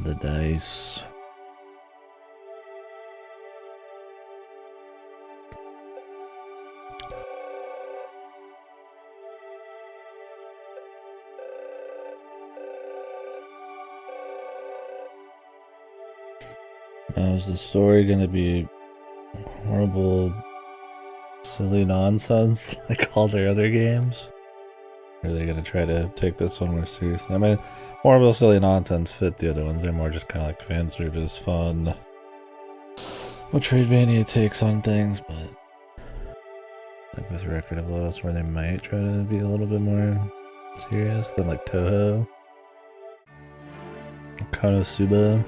The dice. Now, is the story gonna be horrible, silly nonsense like all their other games? Or are they gonna try to take this one more seriously? I mean, horrible, silly nonsense fit the other ones. They're more just kind of like fan service, fun. What Traidvania takes on things, but like with Record of Lodoss, where they might try to be a little bit more serious than like Toho, Konosuba.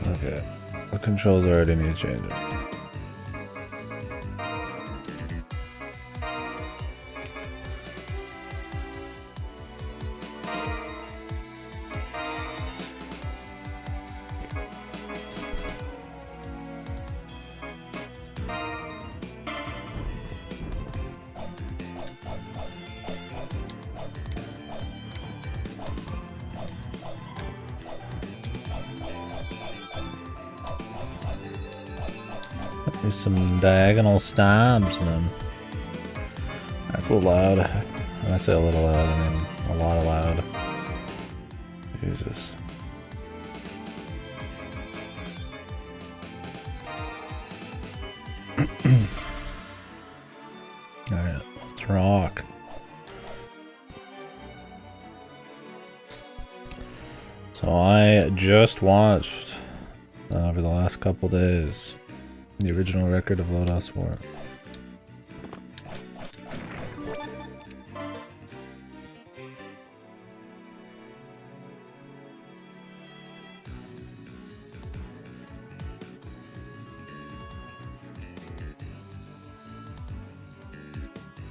Okay, the controls already need changing. There's some diagonal stabs, man. That's a little loud. When I say a little loud, I mean a lot of loud. Jesus. Alright, let's rock. So I just watched, over the last couple days, the original Record of Lodoss War.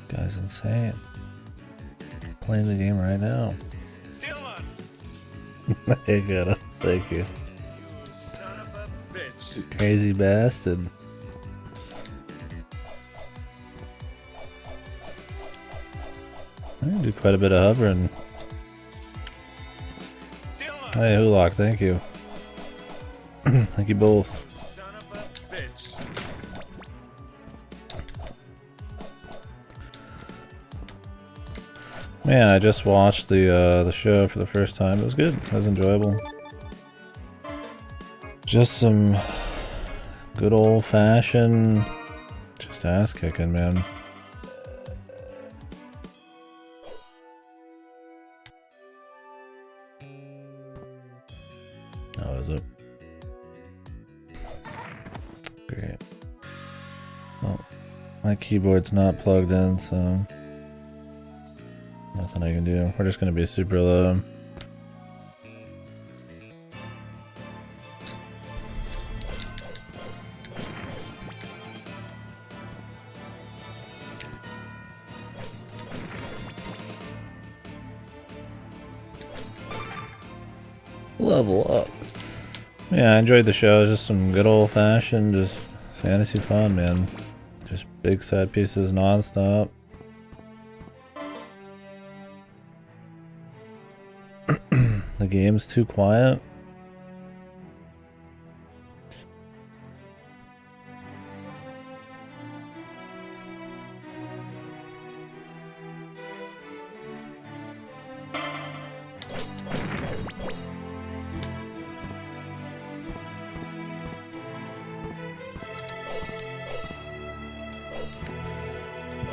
Guy's insane. Playing the game right now. I got it. Thank you. Crazy bastard. I do quite a bit of hovering. Hey, Hulock, thank you. Thank you both. Man, I just watched the show for the first time. It was good. It was enjoyable. Just some good old-fashioned, just ass-kicking, man. How is it? Great. Well, my keyboard's not plugged in, so nothing I can do. We're just gonna be super low. Level up. Yeah, I enjoyed the show. Just some good old-fashioned, just fantasy fun, man. Just big sad pieces non-stop. The game's too quiet.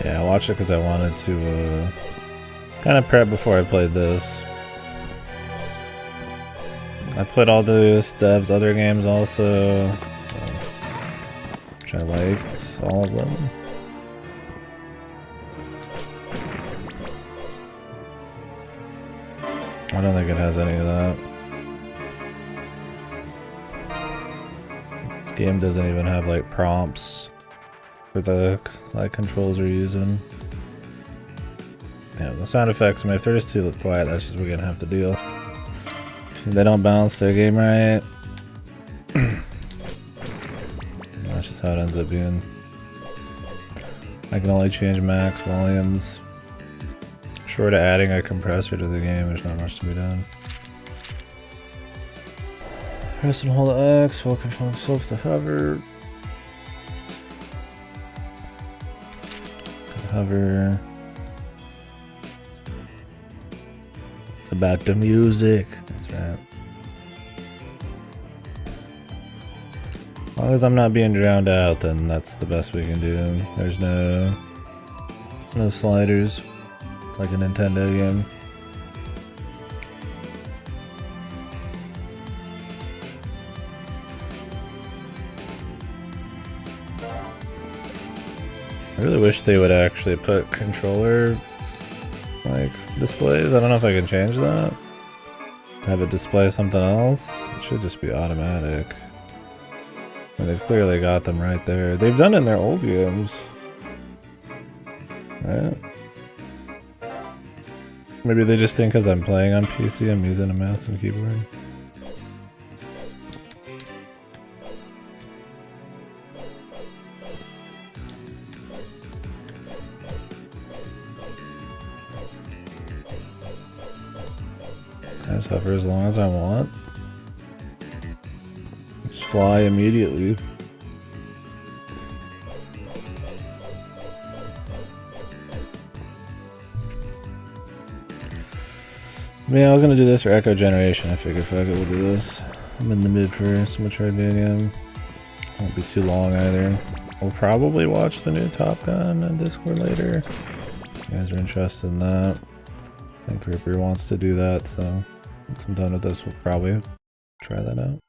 Yeah, I watched it because I wanted to kind of prep before I played this. I played all the devs' other games also, which I liked, all of them. I don't think it has any of that. This game doesn't even have like prompts for the like controls we're using. Yeah, the sound effects, I mean, if they're just too quiet, that's just what we're gonna have to deal. They don't balance their game right. That's just how it ends up being. I can only change max volumes. Short of adding a compressor to the game, there's not much to be done. Press and hold X while controlling self to hover. Hover. It's about the music. That's right. As long as I'm not being drowned out, then that's the best we can do. There's no sliders. It's like a Nintendo game. I really wish they would actually put controller like displays. I don't know if I can change that. Have it display something else. It should just be automatic. And they've clearly got them right there. They've done it in their old games. Right? Maybe they just think because I'm playing on PC I'm using a mouse and keyboard. I just hover as long as I want. Just fly immediately. Yeah, I was gonna do this for Echo Generation. I figured fuck it, we'll do this. I'm in the mood for some Metroidvania. Won't be too long either. We'll probably watch the new Top Gun on Discord later. If you guys are interested in that. I think Ripper wants to do that, so once I'm done with this, we'll probably try that out.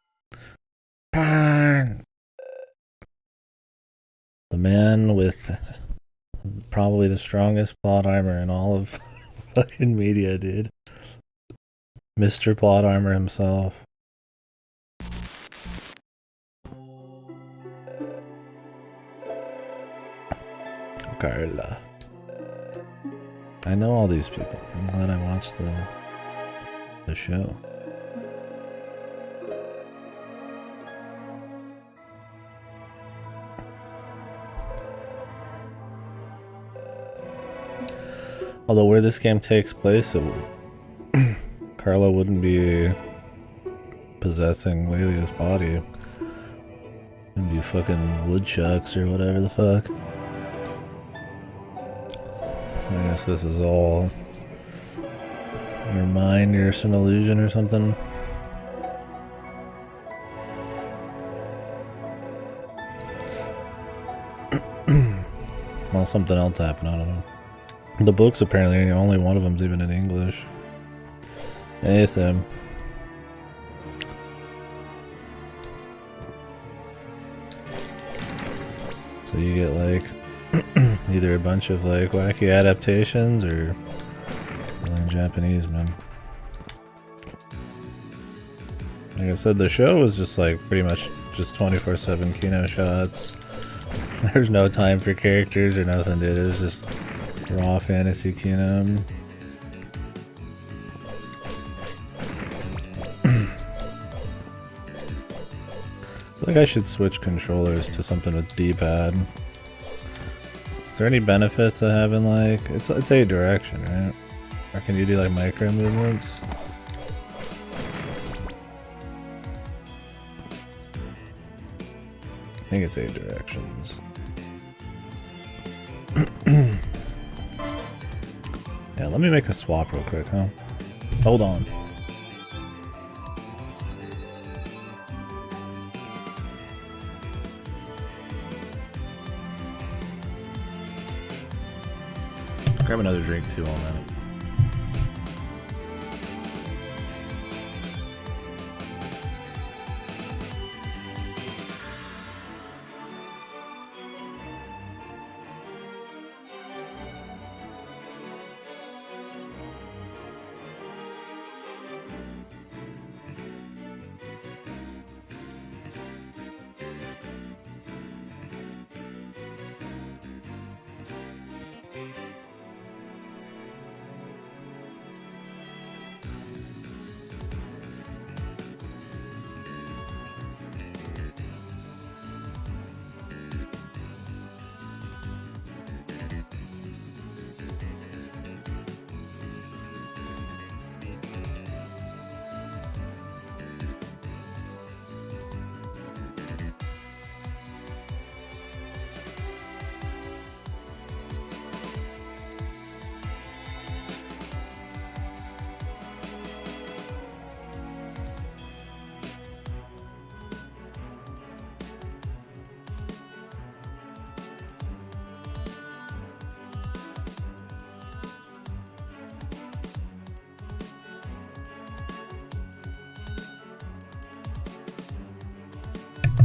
The man with probably the strongest plot armor in all of fucking media, dude. Mr. Plot Armor himself. Carla. I know all these people. I'm glad I watched the show. Although where this game takes place, Carla wouldn't be possessing Lelia's body. It'd be fucking woodchucks or whatever the fuck. So I guess this is all your mind or some illusion or something. Well, something else happened, I don't know. The books apparently, only one of them's even in English. Hey, Sam. So you get like either a bunch of like wacky adaptations or in Japanese, man. Like I said, the show was just like pretty much just 24/7 Kino shots. There's no time for characters or nothing, dude. It was just raw fantasy Kino. I feel like I should switch controllers to something with D-pad. there any benefit to having like it's a direction, right? Or can you do like micro movements? I think it's 8 directions. Yeah, let me make a swap real quick, huh? Hold on. Grab another drink too on that.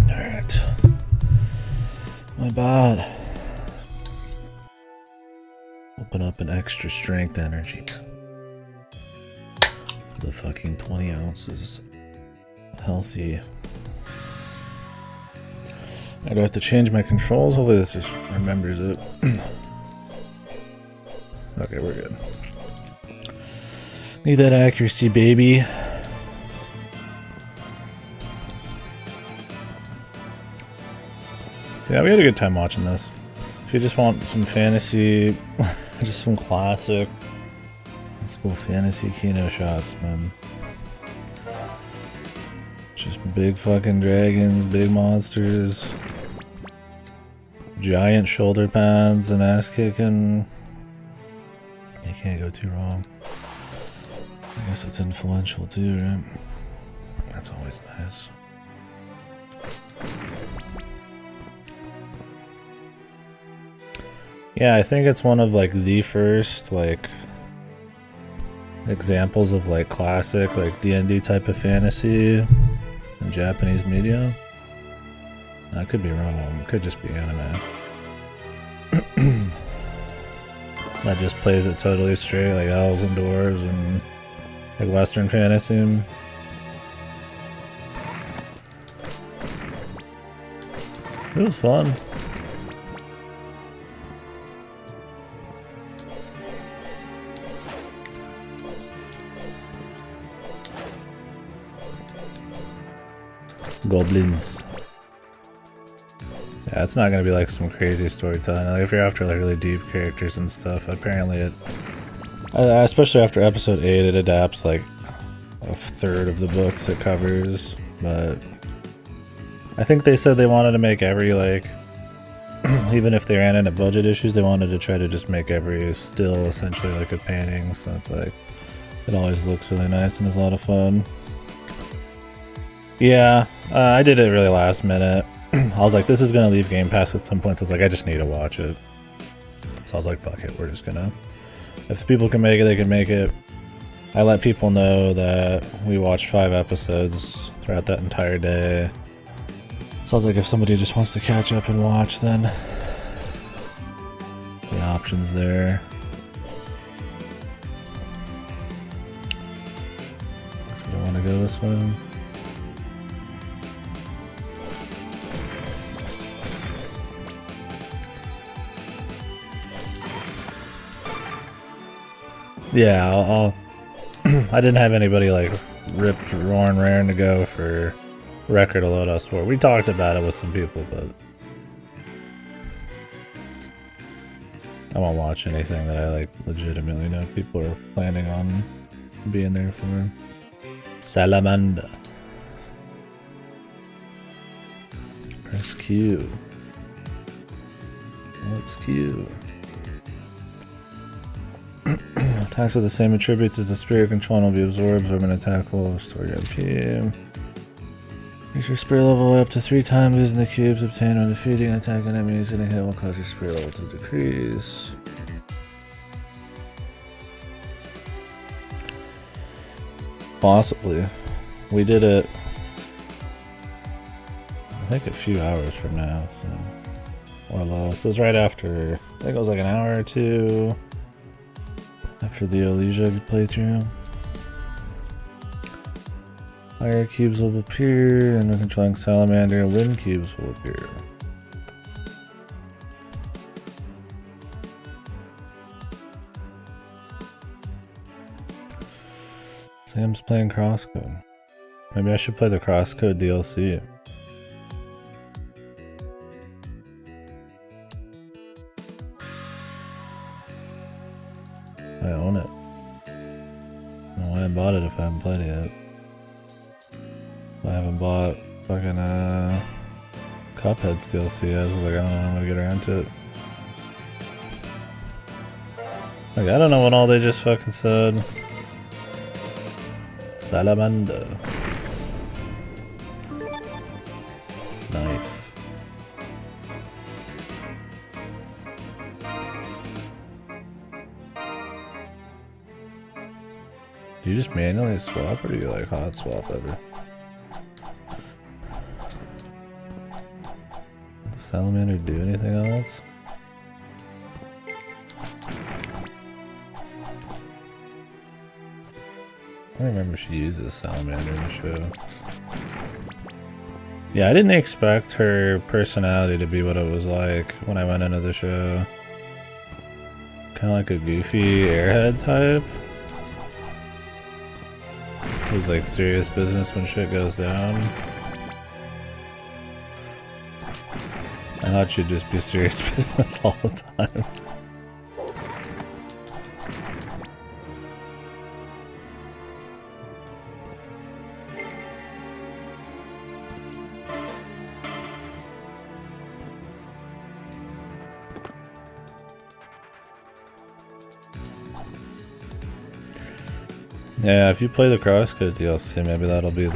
Alright. My bad. Open up an extra strength energy. The fucking 20 ounces. Healthy. I do have to change my controls. Hopefully this just remembers it. Okay, we're good. Need that accuracy, baby. Yeah, we had a good time watching this. If you just want some fantasy, just some classic school fantasy Kino shots, man. Just big fucking dragons, big monsters, giant shoulder pads and ass kicking. You can't go too wrong. I guess it's influential too, right? That's always nice. Yeah, I think it's one of like the first like examples of like classic like D&D type of fantasy in Japanese media. I could be wrong. It could just be anime. That just plays it totally straight, like elves and dwarves and like Western fantasy. It was fun. Goblins. Yeah, it's not gonna be like some crazy storytelling. Like if you're after like really deep characters and stuff, apparently it, especially after episode 8, it adapts like a third of the books it covers. But I think they said they wanted to make every like, even if they ran into budget issues, they wanted to try to just make every still essentially like a painting. So it's like, it always looks really nice and is a lot of fun. Yeah, I did it really last minute. I was like, this is gonna leave Game Pass at some point, so I was like, I just need to watch it. So I was like, fuck it, we're just gonna... If people can make it, they can make it. I let people know that we watched 5 episodes throughout that entire day. So I was like, if somebody just wants to catch up and watch, then the option's there. Guess we don't want to go this way. Yeah, I'll I didn't have anybody like ripped, roaring, raring to go for Record of Lodoss 4. We talked about it with some people, but I won't watch anything that I like legitimately know people are planning on being there for. Salamander. Press Q. What's Q? Attacks with the same attributes as the spirit control will be absorbed when an attack will restore your MP. Increase your spirit level up to 3 times using the cubes obtained when defeating and attacking enemies, and a hit will cause your spirit level to decrease. Possibly. We did it, I think, a few hours from now, so, or less. It was right after, I think it was like an hour or two after the Elysia playthrough. Fire cubes will appear, and when controlling Salamander, wind cubes will appear. Sam's playing Crosscode. Maybe I should play the Crosscode DLC. I own it. No, I haven't bought it if I haven't played it yet. I haven't bought fucking Cuphead's DLC yet. I was like, I don't know when I'm gonna get around to it. Like, I don't know what all they just fucking said. Salamander. Knife. Do you just manually swap, or do you like hot swap ever? Does Salamander do anything else? I don't remember if she uses Salamander in the show. Yeah, I didn't expect her personality to be what it was like when I went into the show. Kind of like a goofy airhead type. Who's like serious business when shit goes down. I thought she'd just be serious business all the time. Yeah, if you play the Crosscode DLC, maybe that'll be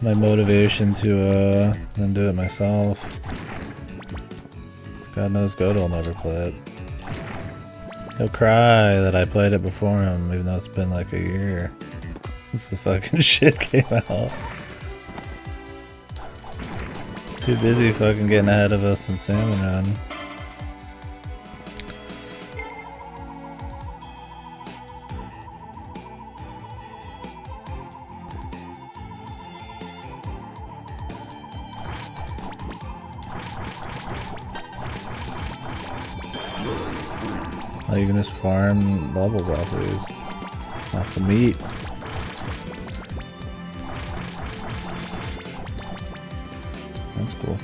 my motivation to then do it myself. 'Cause God knows God'll never play it. He'll cry that I played it before him, even though it's been like a year since the fucking shit came out. He's too busy fucking getting ahead of us in Salmon Run. Oh, you can just farm levels off of these. Off the meat. That's cool.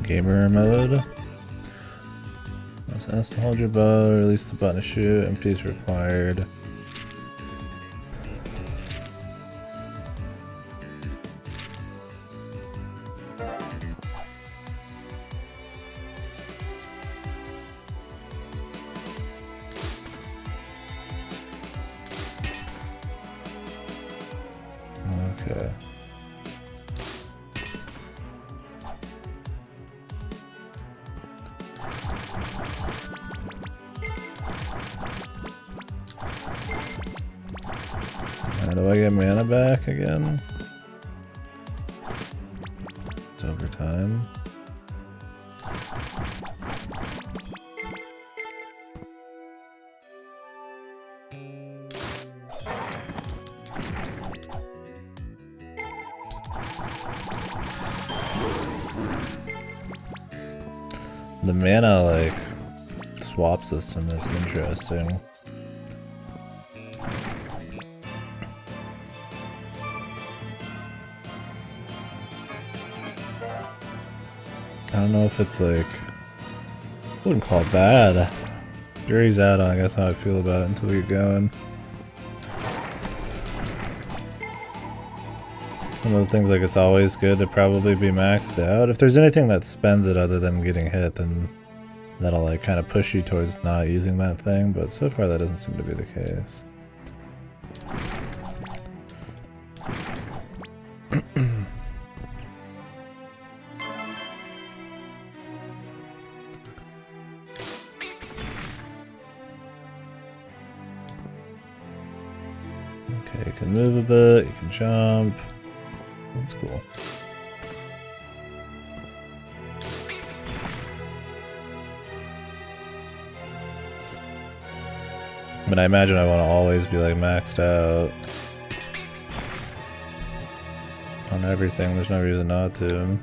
Gamer mode. Press S to hold your bow, release the button to shoot, and piece required. Okay. do I get mana back again? It's over time. The mana, like, swap system is interesting. I don't know if it's like, I wouldn't call it bad. Jury's out on, I guess, how I feel about it until we get going. Some of those things, like, it's always good to probably be maxed out. If there's anything that spends it other than getting hit, then that'll, like, kind of push you towards not using that thing, but so far that doesn't seem to be the case. Okay, you can move a bit, you can jump. That's cool. But I imagine I want to always be like maxed out on everything. There's no reason not to.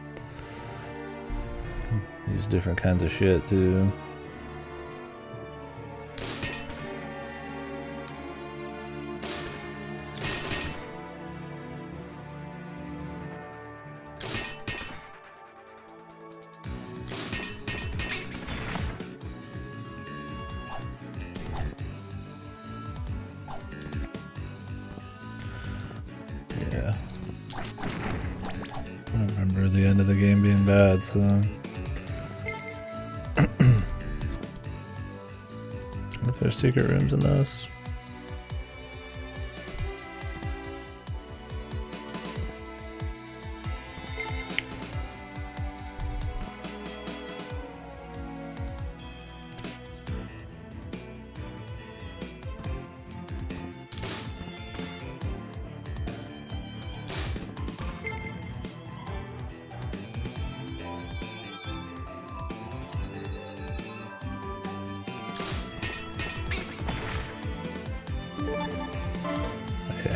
Use different kinds of shit too. Yeah. I don't remember the end of the game being bad, so... If there's secret rooms in this.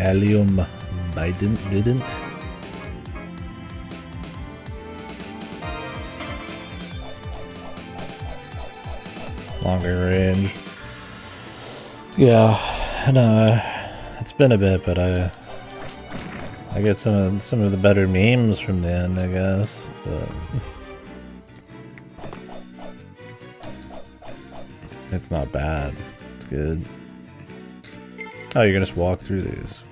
Allium didn't. Longer range. Yeah, and it's been a bit, but I get some of the better memes from the end, I guess. But it's not bad. It's good. Oh, you're gonna just walk through these.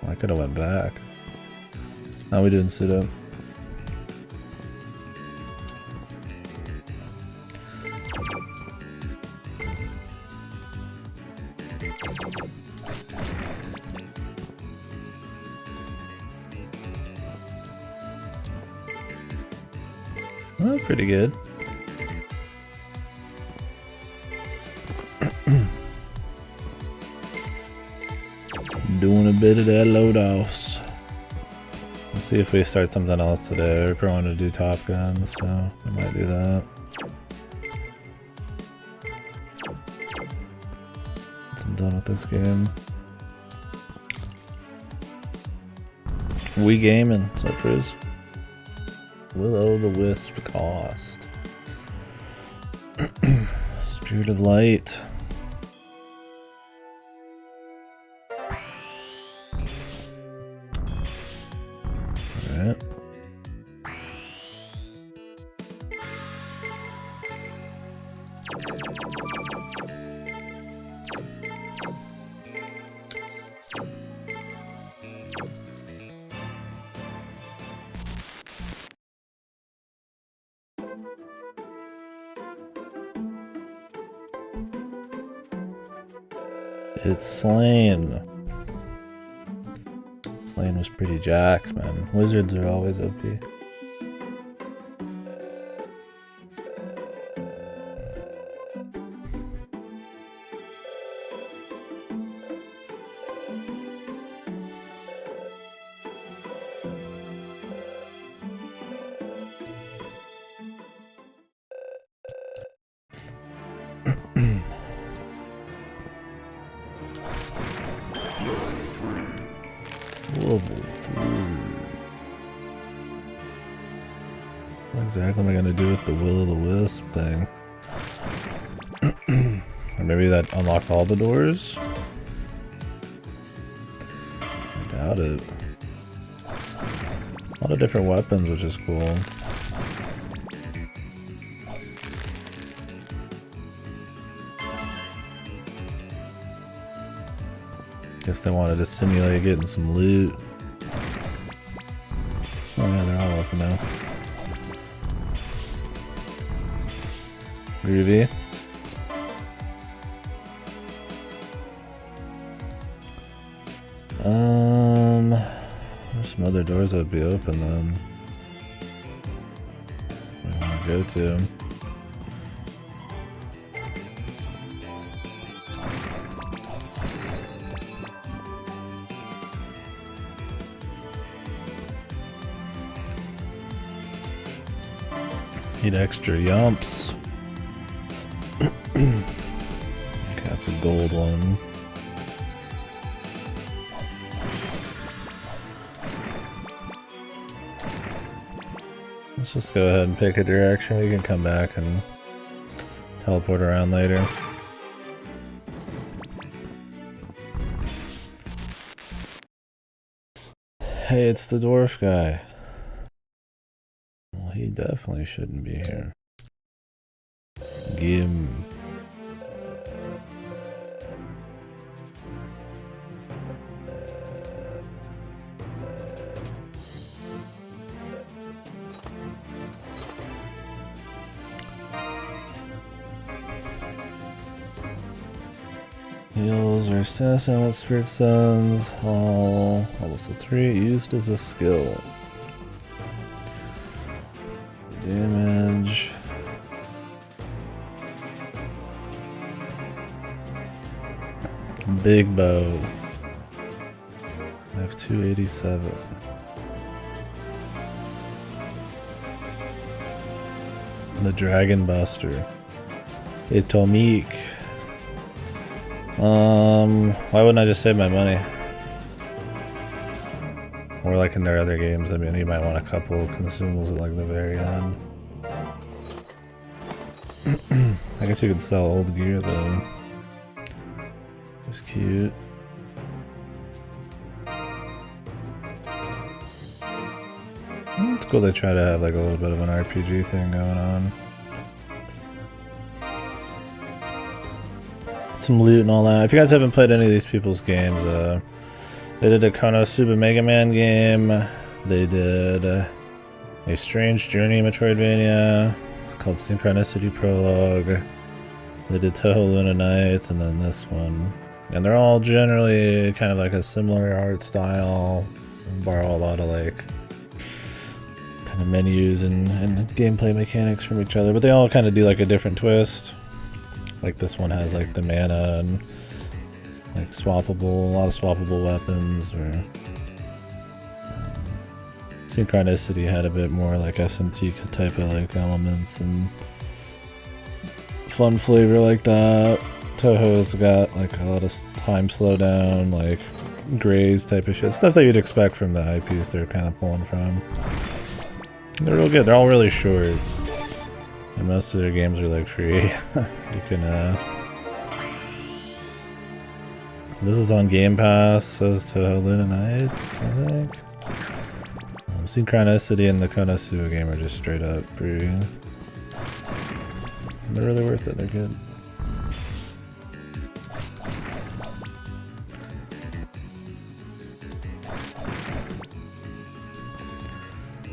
I could have went back. No, we didn't sit up. Well, pretty good. Doing a bit of that Lodoss. Let's see if we start something else today. We're probably going to do Top Gun, so we might do that. Once I'm done with this game. We gaming, so Frizz. Will-o'-the-wisp cost. Spirit of Light. Alright. It's Slain. Slain was pretty jacked, man. Wizards are always OP. Level 2. What exactly am I gonna do with the Will-o'-the-Wisp thing? Or maybe that unlocked all the doors? I doubt it. A lot of different weapons, which is cool. Guess they wanted to simulate getting some loot. Oh yeah, they're all open now. Groovy. There's some other doors that would be open then. I want to go to. Need extra yumps. Okay, that's a gold one. Let's just go ahead and pick a direction. We can come back and teleport around later. Hey, it's the dwarf guy. Well, he definitely shouldn't be here. Gim. Heals or assassin with spirit stones, all level 3 used as a skill. Damage. Big bow. I have 287. The Dragon Buster. Atomique. Why wouldn't I just save my money? Or like in their other games, I mean, you might want a couple of consumables at like the very end. I guess you could sell old gear though. It's cute. It's cool they try to have like a little bit of an RPG thing going on. Some loot and all that. If you guys haven't played any of these people's games, they did a Konosuba Mega Man game. They did a Strange Journey Metroidvania called Synchronicity Prologue. They did Toho Luna Nights and then this one. And they're all generally kind of like a similar art style. Borrow a lot of like kind of menus and gameplay mechanics from each other, but they all kind of do like a different twist. Like this one has like the mana and like swappable, a lot of swappable weapons, or Synchronicity had a bit more like SMT type of like elements and fun flavor like that. Toho's got like a lot of time slowdown, like grays type of shit. Stuff that you'd expect from the IPs they're kind of pulling from. They're real good. They're all really short. And most of their games are like free. You can, this is on Game Pass, says Toho Luna Nights, I think. Synchronicity and the Konosuba game are just straight up free. They're really worth it, they're good.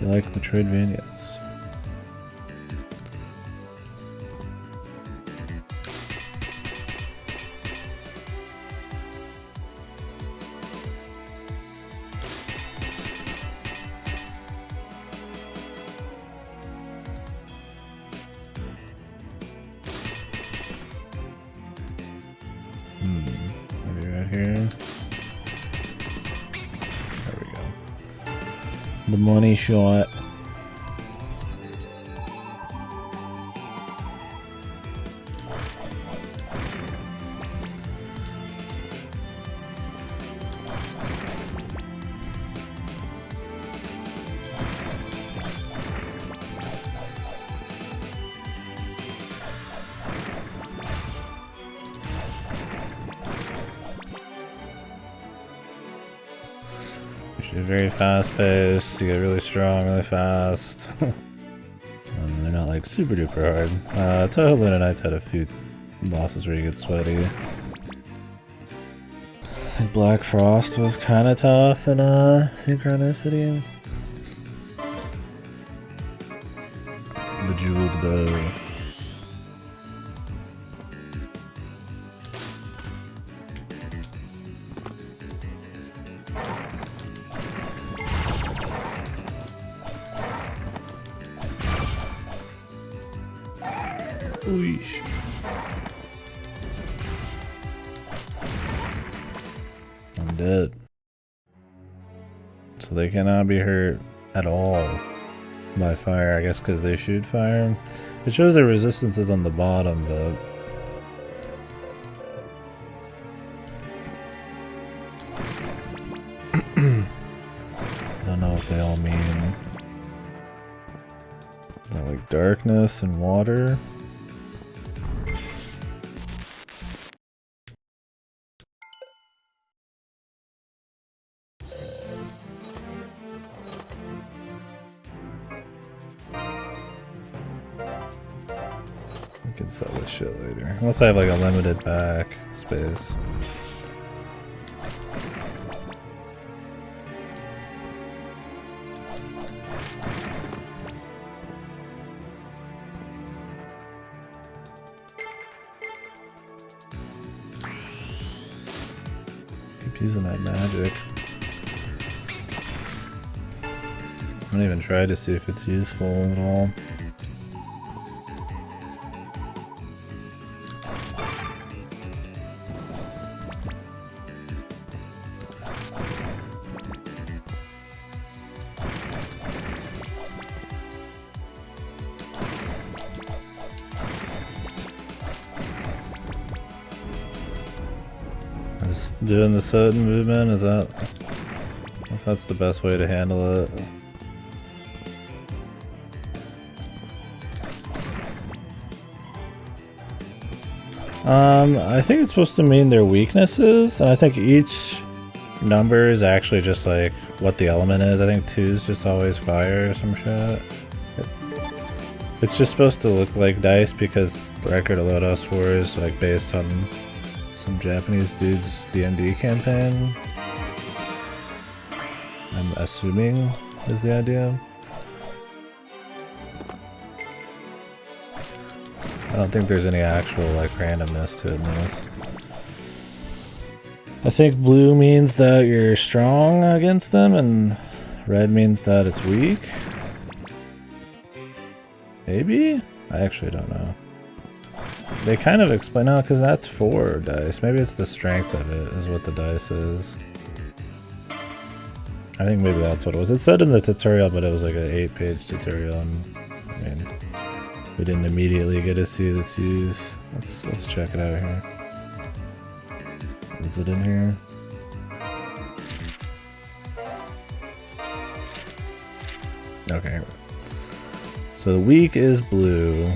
You like Metroidvanias? Maybe right here. There we go. The money shot. Usually very fast paced, you get really strong really fast. They're not like super duper hard. Toho Luna Knights had a few bosses where you get sweaty. I think Black Frost was kinda tough in Synchronicity. The Jeweled Bow. Ooish. I'm dead. So they cannot be hurt at all by fire, I guess because they shoot fire. It shows their resistance is on the bottom, but... I don't know what they all mean. Is that like darkness and water? I can sell this shit later. Unless I have like a limited back space. Keep using that magic. I haven't even tried to see if it's useful at all. Doing the sudden movement, is that... if that's the best way to handle it. I think it's supposed to mean their weaknesses, and I think each number is actually just like what the element is. I think 2 is just always fire or some shit. It's just supposed to look like dice because the Record of Lodoss War is like based on some Japanese dude's D&D campaign. I'm assuming is the idea. I don't think there's any actual like randomness to it in this. I think blue means that you're strong against them and red means that it's weak. Maybe? I actually don't know. They kind of explain now because that's 4 dice. Maybe it's the strength of it is what the dice is. I think maybe that's what it was. It said in the tutorial, but it was like an 8-page tutorial, and I mean, we didn't immediately get to see its use. Let's check it out here. Is it in here? Okay. So the weak is blue.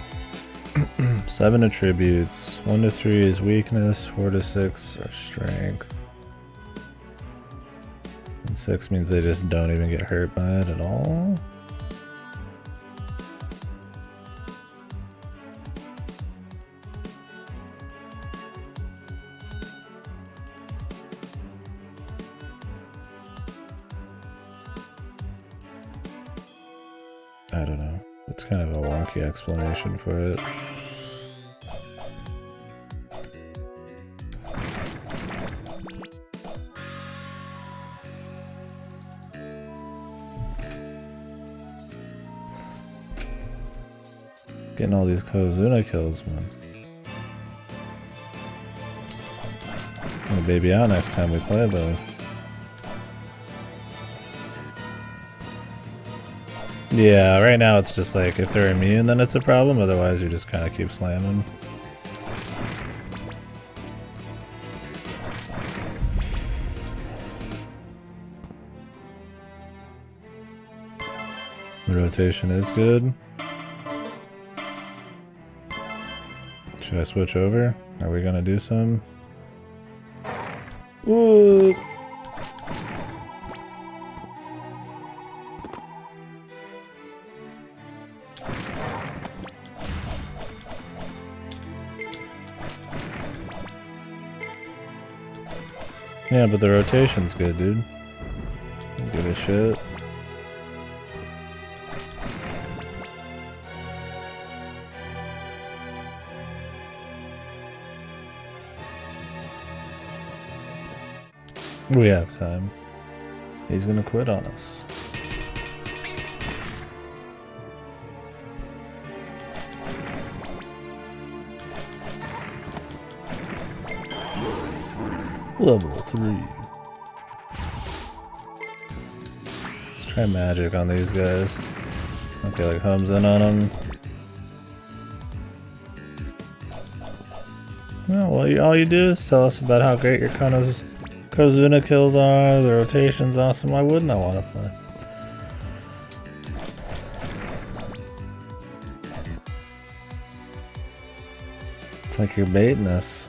7 attributes. 1 to 3 is weakness. 4 to 6 are strength. And 6 means they just don't even get hurt by it at all. I don't know. It's kind of a wonky explanation for it. Getting all these Kozuna kills, man. I'm gonna baby out next time we play, though. Yeah, right now it's just like, if they're immune then it's a problem, otherwise you just kind of keep slamming. The rotation is good. Should I switch over? Are we gonna do some? Ooh. Yeah, but the rotation's good, dude. Don't give a shit. We have time. He's gonna quit on us. Level 3. Let's try magic on these guys. Okay, like hums in on them. Oh, well, all you do is tell us about how great your Kozuna kills are, the rotation's awesome. Why wouldn't I want to play? It's like you're baiting us.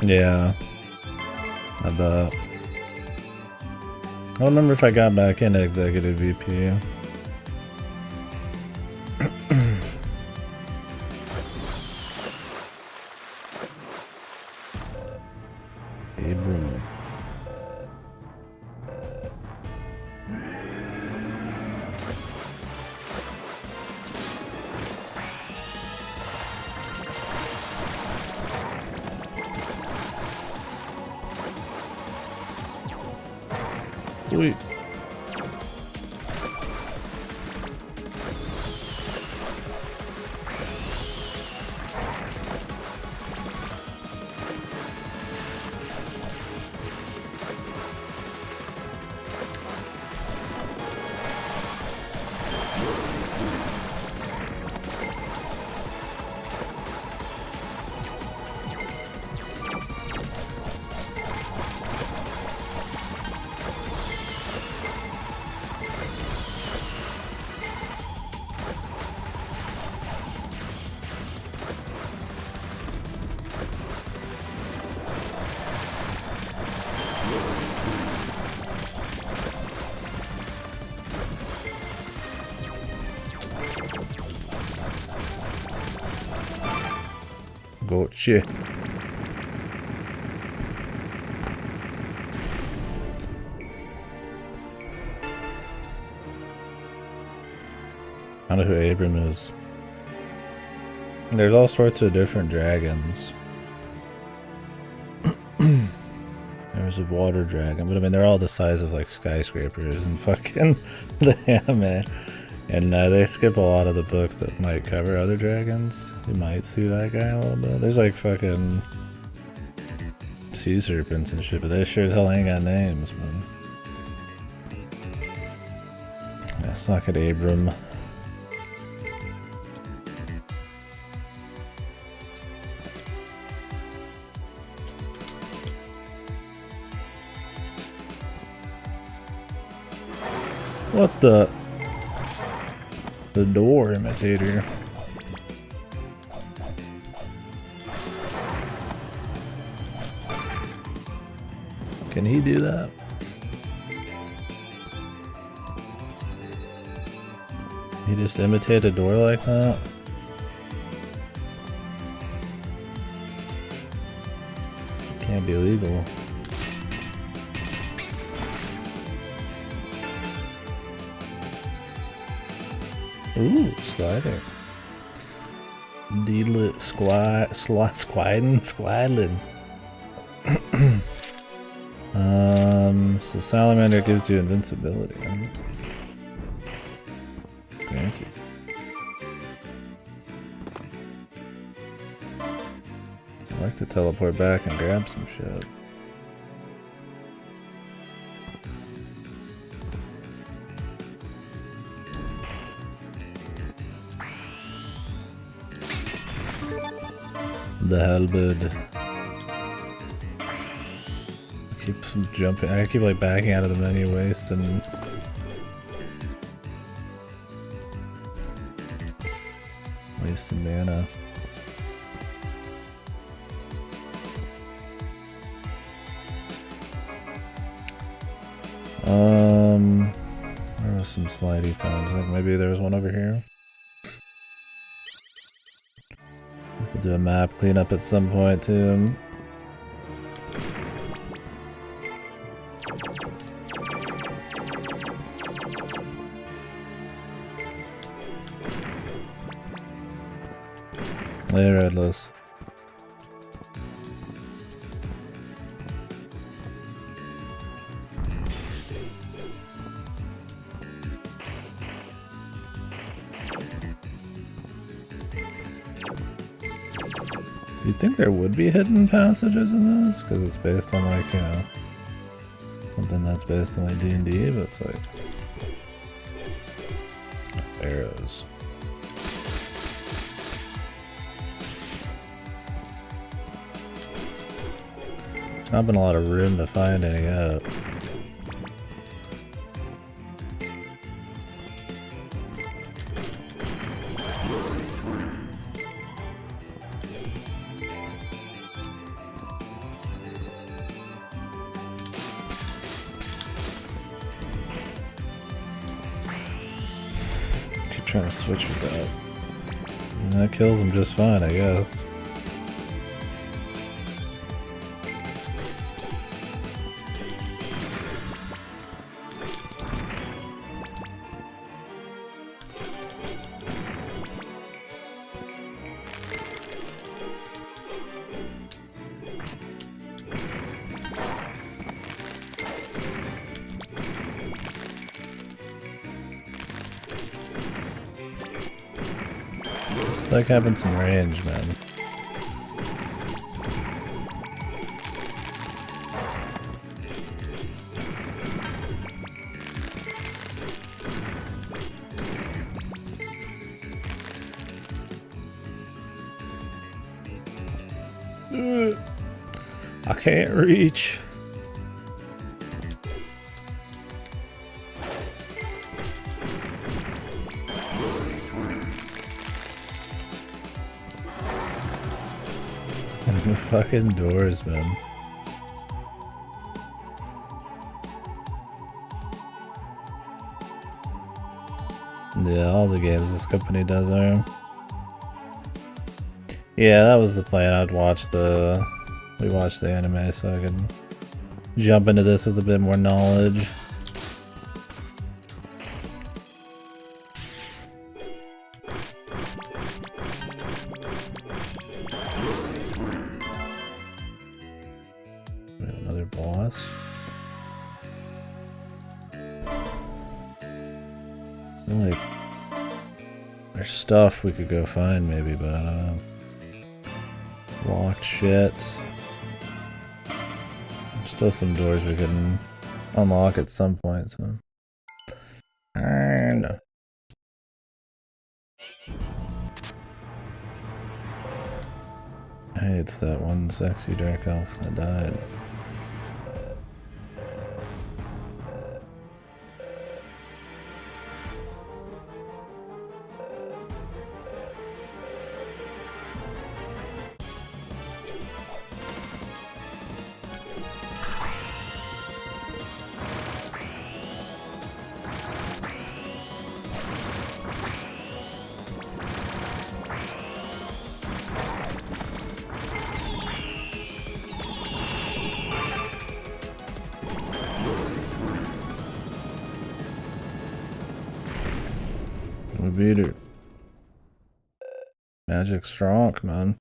Yeah, I bet. I don't remember if I got back into Executive VP. Abram. Sweet. Gotcha. I don't know who Abram is. There's all sorts of different dragons. There's a water dragon, but I mean they're all the size of like skyscrapers and fucking the anime. And they skip a lot of the books that might cover other dragons. You might see that guy a little bit. There's like fucking sea serpents and shit, but they sure as hell ain't got names, man. Yeah, suck it, Abram. What the? The door imitator. Can he do that? He just imitate a door like that? Can't be legal. Ooh, slider. Deedlit squidlin. So salamander gives you invincibility. Fancy. I like to teleport back and grab some shit. The halberd. Keep jumping. I keep like backing out of the menu, wasting mana. There was some slidey times. Like maybe there was one over here. We'll do a map cleanup at some point too. Hey, Redless. You'd think there would be hidden passages in this, because it's based on like, you know, something that's based on like D&D, but it's like arrows. There's not been a lot of room to find any yet. Trying to switch with that. And that kills him just fine, I guess. Like having some range, man. I can't reach. The fucking doors, man. Yeah, all the games this company does are. Yeah, that was the plan. We watched the anime so I can jump into this with a bit more knowledge. Boss. Like, there's stuff we could go find maybe, but I don't know. Locked shit. There's still some doors we can unlock at some point, so. I don't know. Hey, it's that one sexy dark elf that died. We beat her. Magic strong, man.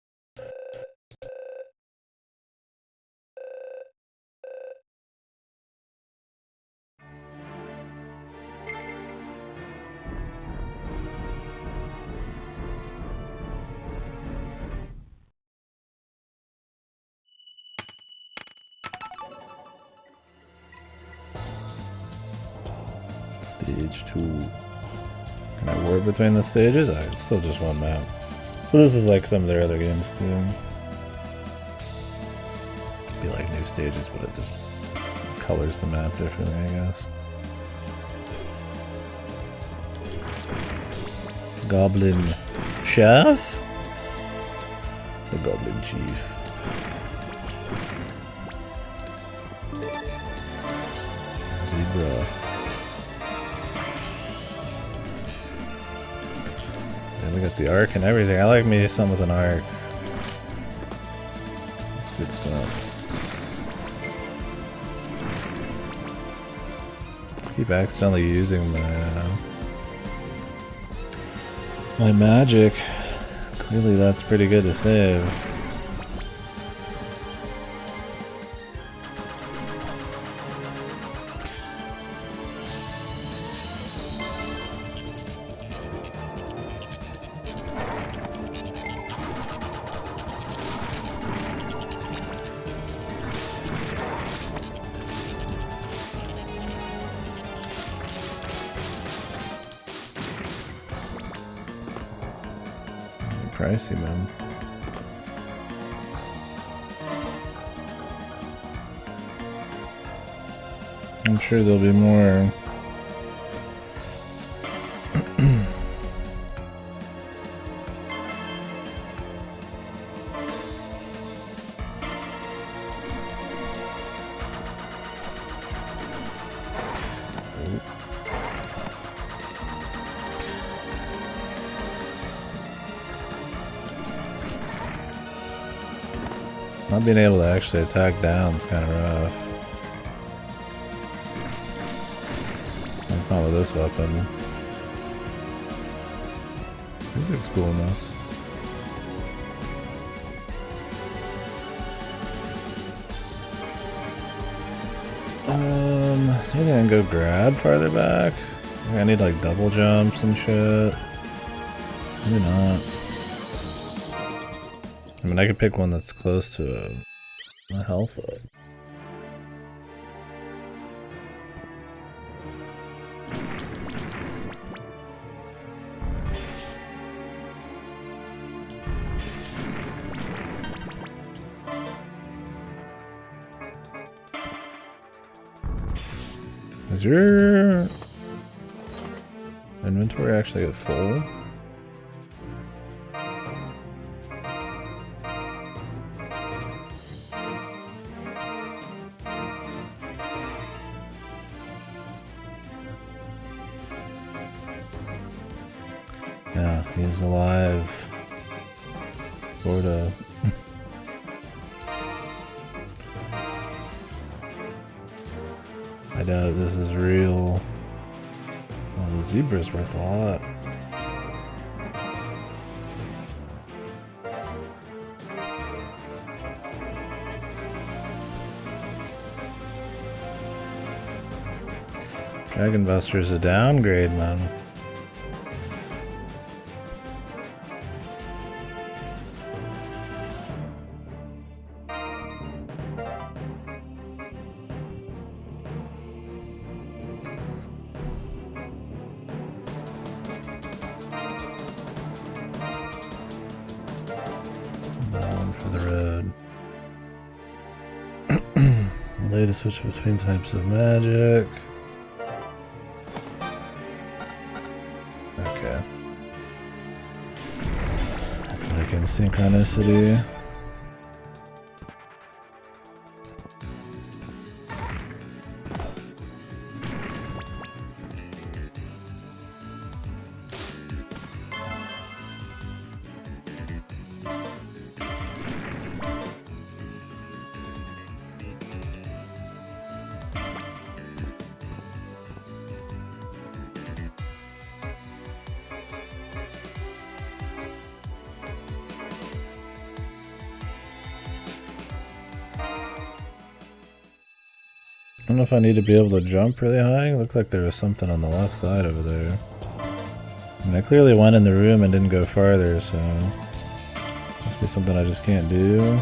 Stage 2. Can I warp between the stages? It's still just one map. So this is like some of their other games too. Be like new stages, but it just colors the map differently, I guess. Goblin Chef? The Goblin Chief. Zebra. And we got the arc and everything. I like me something with an arc. That's good stuff. Keep accidentally using my magic. Clearly that's pretty good to save. Pricey, man. I'm sure there'll be more. Not being able to actually attack down is kind of rough. Not with this weapon. Music's cool enough. Is there anything I can go grab farther back? I need like double jumps and shit. Maybe not. I mean, I could pick one that's close to a health up. Is your inventory actually at full? Yeah, he's alive. Sorta. I doubt this is real. Oh, the zebra's worth a lot. Dragon Buster's a downgrade, man. To switch between types of magic. Okay. That's like in synchronicity. I don't know if I need to be able to jump really high. It looks like there was something on the left side over there. I mean, I clearly went in the room and didn't go farther, so must be something I just can't do.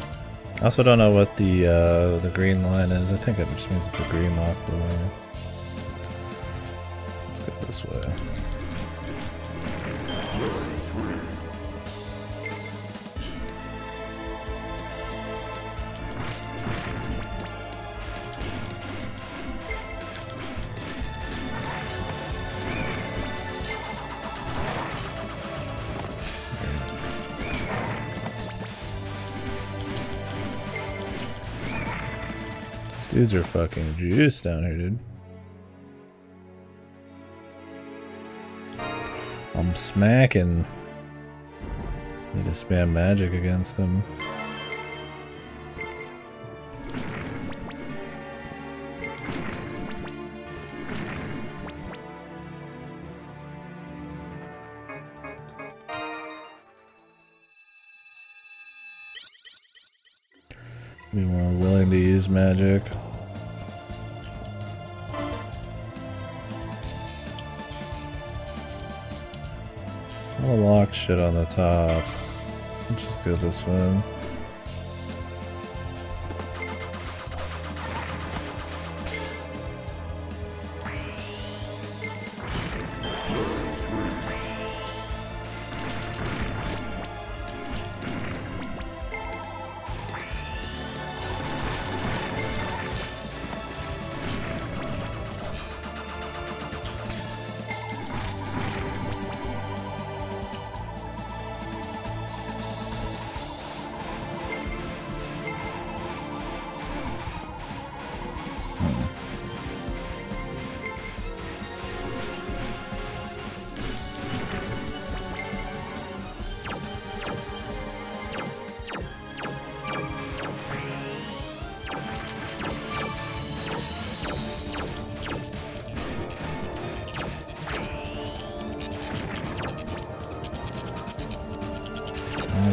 I also don't know what the green line is. I think it just means it's a green lock door. Let's go this way. Dudes are fucking juiced down here, dude. I'm smacking. Need to spam magic against him. Be more willing to use magic. I'll lock shit on the top. Let's just get this one.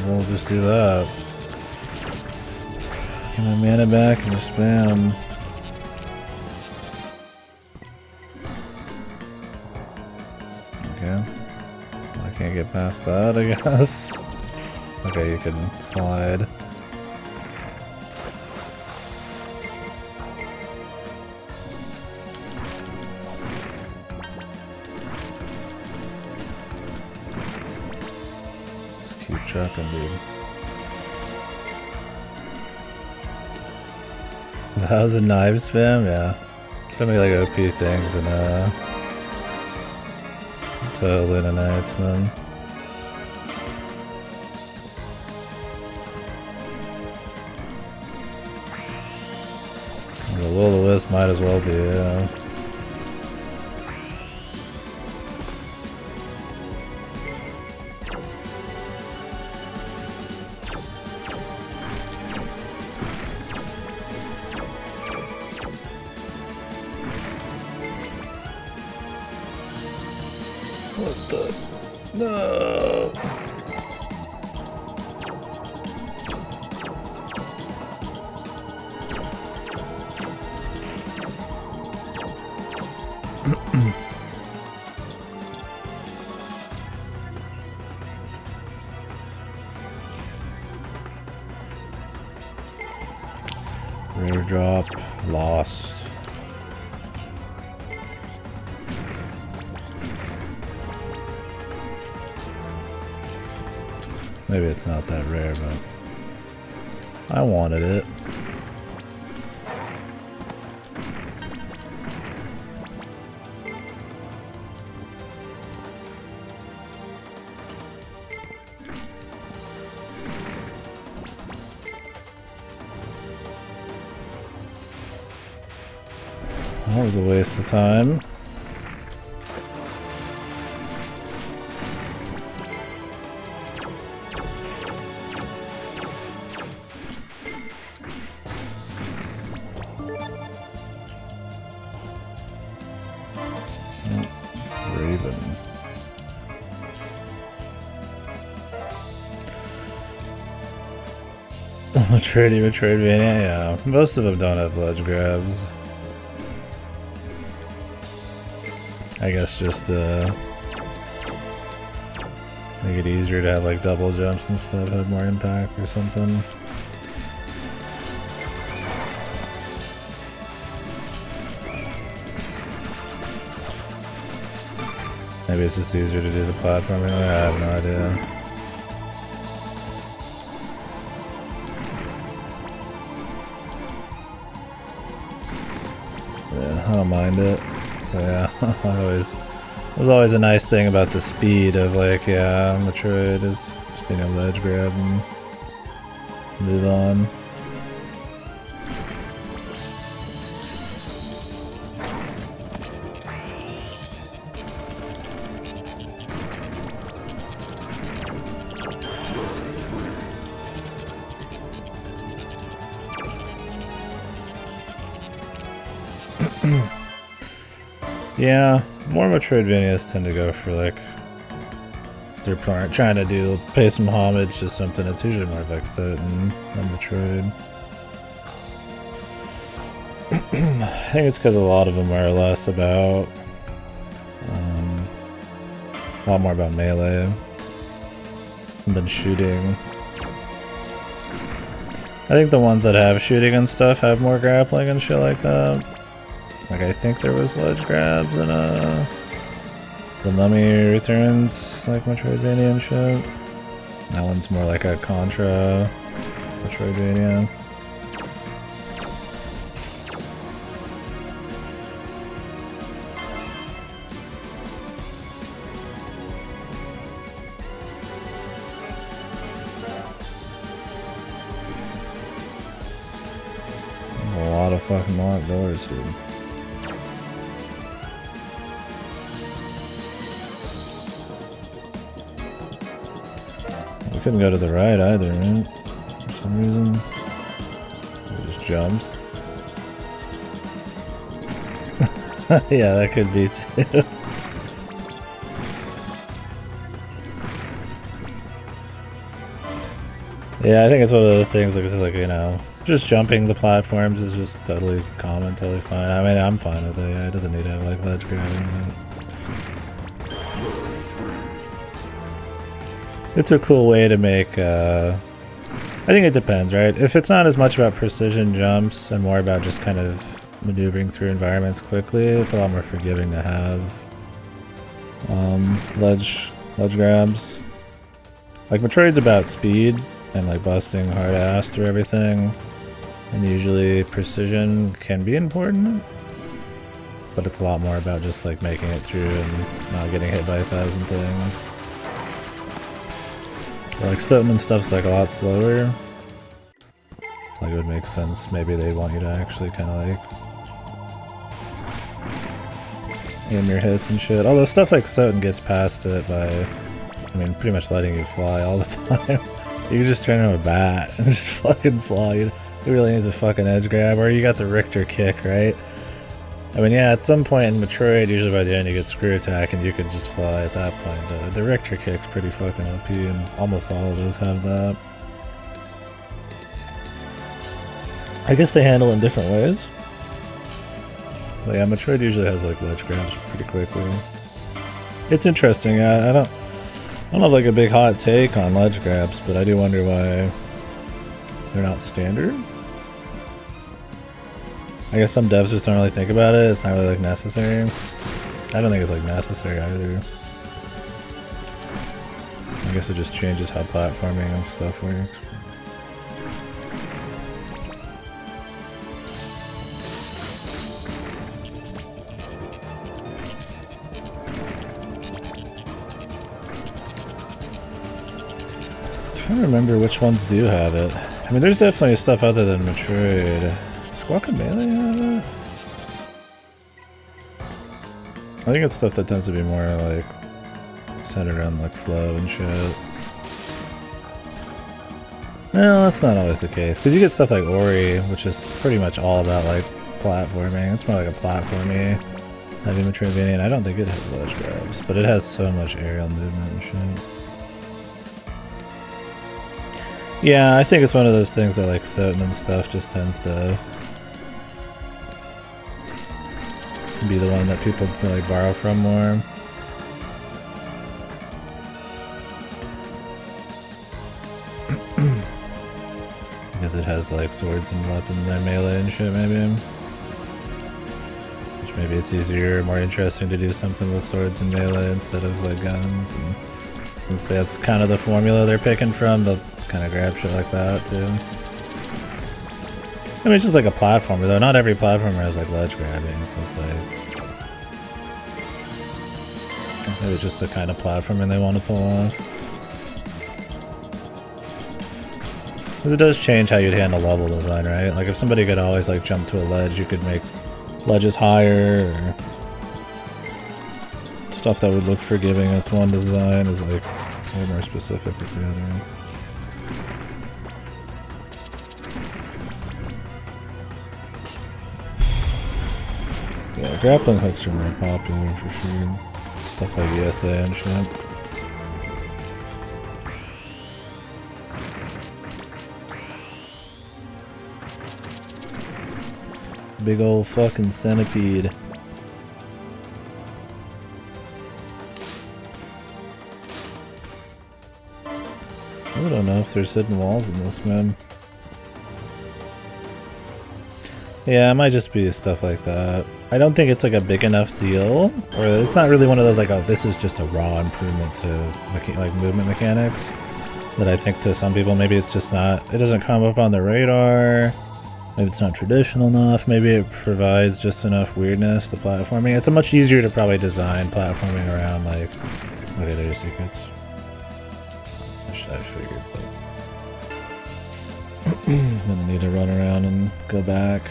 We'll just do that. Get my mana back and just spam. Okay. I can't get past that, I guess. Okay, you can slide. Trucking, dude. That was a knife spam, yeah. So many like OP things and totally a Knights, man. The Will-O-Wisp might as well be, yeah. What the? No! Rare drop, lost. Maybe it's not that rare, but I wanted it. That was a waste of time. Raven. Metroidvania, yeah. Most of them don't have ledge grabs. I guess just to make it easier to have like double jumps instead, have more impact or something. Maybe it's just easier to do the platforming. I have no idea. Yeah, I don't mind it. But yeah, it was always a nice thing about the speed of like, yeah, Metroid is just being able to edge grab and move on. Yeah, more Metroidvanias tend to go for like they're trying to pay some homage to something. It's usually more like Satan than Metroid. I think it's because a lot of them are less about a lot more about melee than shooting. I think the ones that have shooting and stuff have more grappling and shit like that. Like I think there was ledge grabs in The Mummy Returns, like Metroidvania and shit. That one's more like a Contra Metroidvania. A lot of fucking locked doors, dude. We couldn't go to the right either, right? For some reason. It just jumps. Yeah, that could be too. Yeah, I think it's one of those things like, it's like, you know, just jumping the platforms is just totally common, totally fine. I mean, I'm fine with it. Yeah, it doesn't need to have like ledge grabbing. It's a cool way to make, I think it depends, right? If it's not as much about precision jumps and more about just kind of maneuvering through environments quickly, it's a lot more forgiving to have ledge grabs. Like Metroid's about speed and like busting hard ass through everything, and usually precision can be important, but it's a lot more about just like making it through and not getting hit by 1,000 things. Like Soten and stuff's like a lot slower. So like it would make sense. Maybe they want you to actually kind of like aim your hits and shit. Although stuff like Soten gets past it by, I mean, pretty much letting you fly all the time. You can just turn on a bat and just fucking fly. It really needs a fucking edge grab, or you got the Richter kick, right? I mean, yeah, at some point in Metroid, usually by the end you get screw attack and you can just fly at that point. The Richter kick's pretty fucking OP, and almost all of those have that. I guess they handle in different ways. But yeah, Metroid usually has like ledge grabs pretty quickly. It's interesting. I don't have like a big hot take on ledge grabs, but I do wonder why they're not standard. I guess some devs just don't really think about it. It's not really like necessary. I don't think it's like necessary either. I guess it just changes how platforming and stuff works. I'm trying to remember which ones do have it. I mean, there's definitely stuff other than Metroid. Guacamelee have it? I think it's stuff that tends to be more like centered around like flow and shit. No, that's not always the case, because you get stuff like Ori, which is pretty much all about like platforming. It's more like a platformy heavy Metroidvania, and I don't think it has ledge grabs, but it has so much aerial movement and shit. Yeah, I think it's one of those things that like Soten and stuff just tends to be the one that people really borrow from more. Because it has like swords and weapons and melee and shit, maybe. Which maybe it's easier, more interesting to do something with swords and melee instead of like guns. And since that's kind of the formula they're picking from, they'll kind of grab shit like that too. I mean, it's just like a platformer though. Not every platformer has like ledge grabbing, so it's like maybe just the kind of platforming they want to pull off. Because it does change how you'd handle level design, right? Like if somebody could always like jump to a ledge, you could make ledges higher, or stuff that would look forgiving with one design is like way more specific with the other. grappling hooks are more popular for sure. Stuff like ESA and shit. Big old fucking centipede. I don't know if there's hidden walls in this, man. Yeah, it might just be stuff like that. I don't think it's like a big enough deal, or it's not really one of those like, oh, this is just a raw improvement to like movement mechanics. That I think to some people maybe it's just not. It doesn't come up on the radar. Maybe it's not traditional enough. Maybe it provides just enough weirdness to platforming. It's much easier to probably design platforming around like. Okay, there's secrets. I figured, but gonna need to run around and go back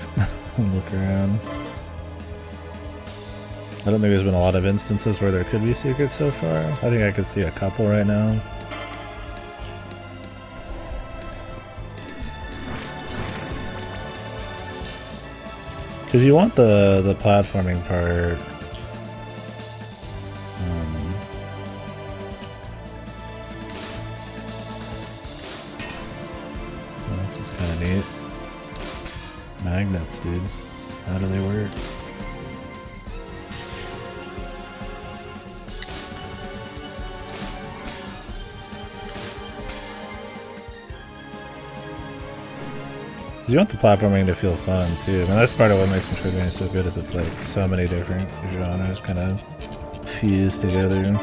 and look around. I don't think there's been a lot of instances where there could be secrets so far. I think I could see a couple right now. Because you want the platforming part. This is kind of neat. Magnets, dude. How do they work? You want the platforming to feel fun too. I mean, that's part of what makes Metroidvania so good. Is it's like so many different genres kind of fused together.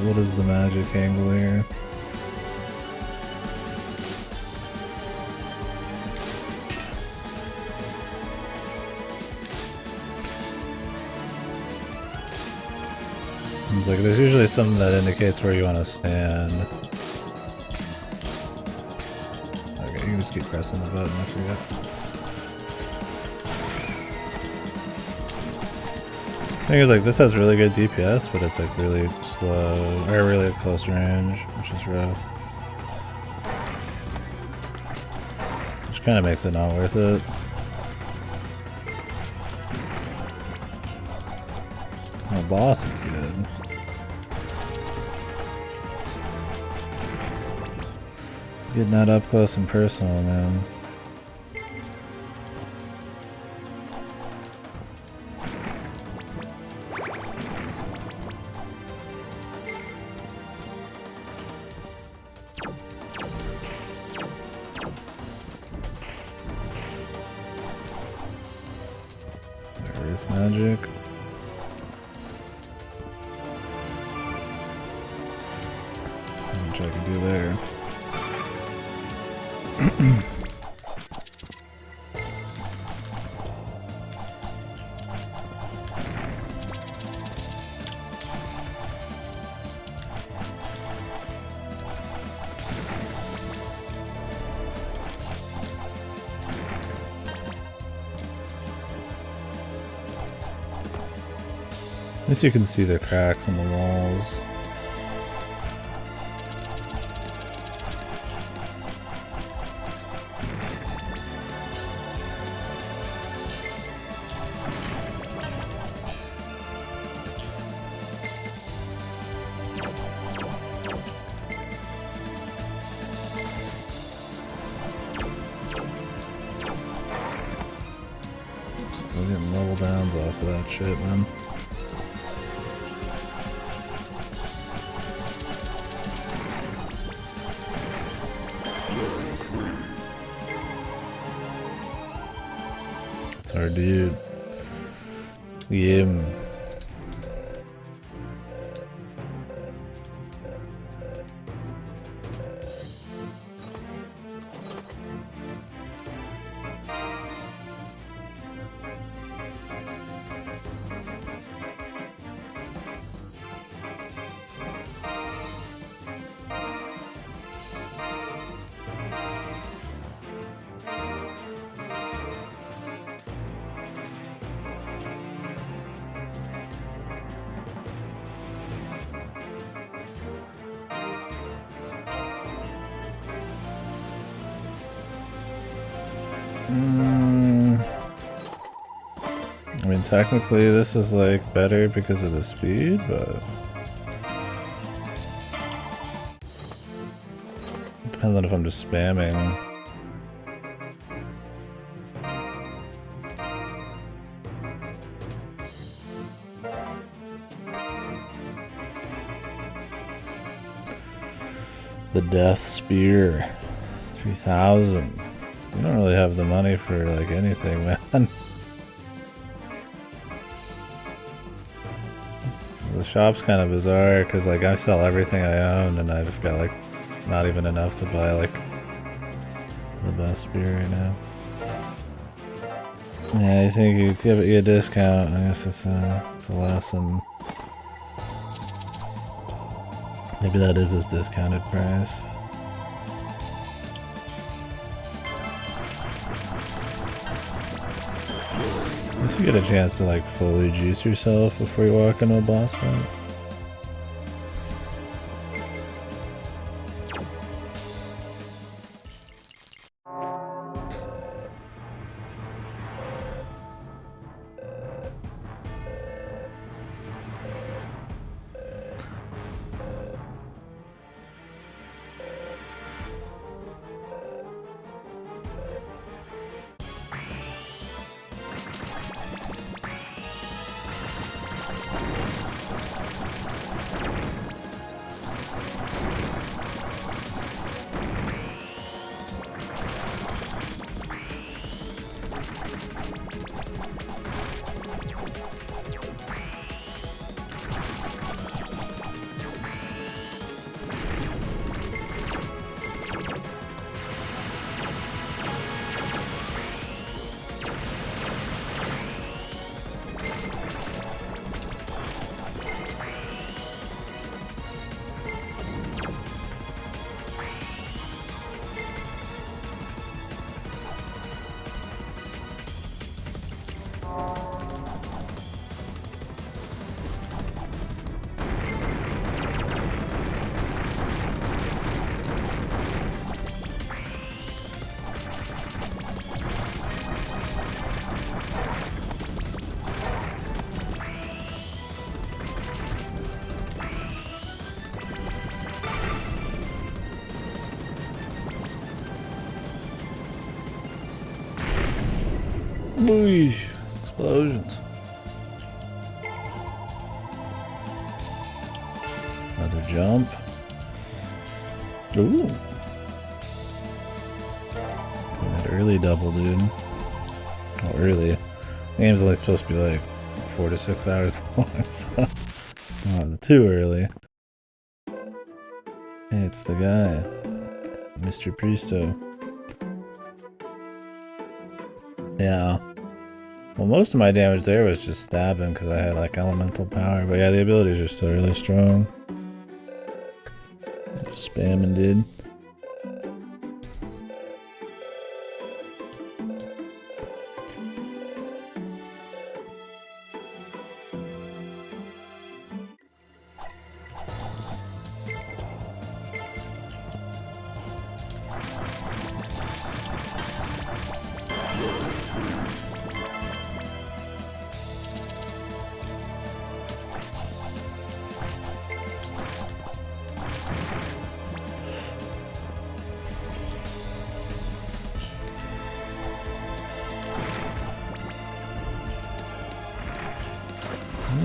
What is the magic angle here? It's like there's usually something that indicates where you want to stand. Okay, you can just keep pressing the button, I forget. The thing is, like, this has really good DPS, but it's like really slow, or really close range, which is rough. Which kind of makes it not worth it. Oh, boss, it's good. Getting that up close and personal, man. Magic. Which I can do there. At least you can see the cracks in the walls. Still getting level downs off of that shit, man. That's our dude. Yim. I mean, technically this is like better because of the speed, but depends on if I'm just spamming. The Death Spear, 3,000. You don't really have the money for like anything, man. The shop's kind of bizarre because like I sell everything I own and I've got like not even enough to buy like the best spear right now. Yeah, I think you give it a discount. I guess it's a lesson. Maybe that is his discounted price. I guess you get a chance to like fully juice yourself before you walk into a boss fight. Boosh! Explosions. Another jump. Ooh. That early double, dude. Oh, early. The game's only supposed to be like 4 to 6 hours long, so not too early. Hey, it's the guy, Mr. Priesto. Yeah. Well, most of my damage there was just stabbing because I had like elemental power, but yeah, the abilities are still really strong. Just spamming, dude.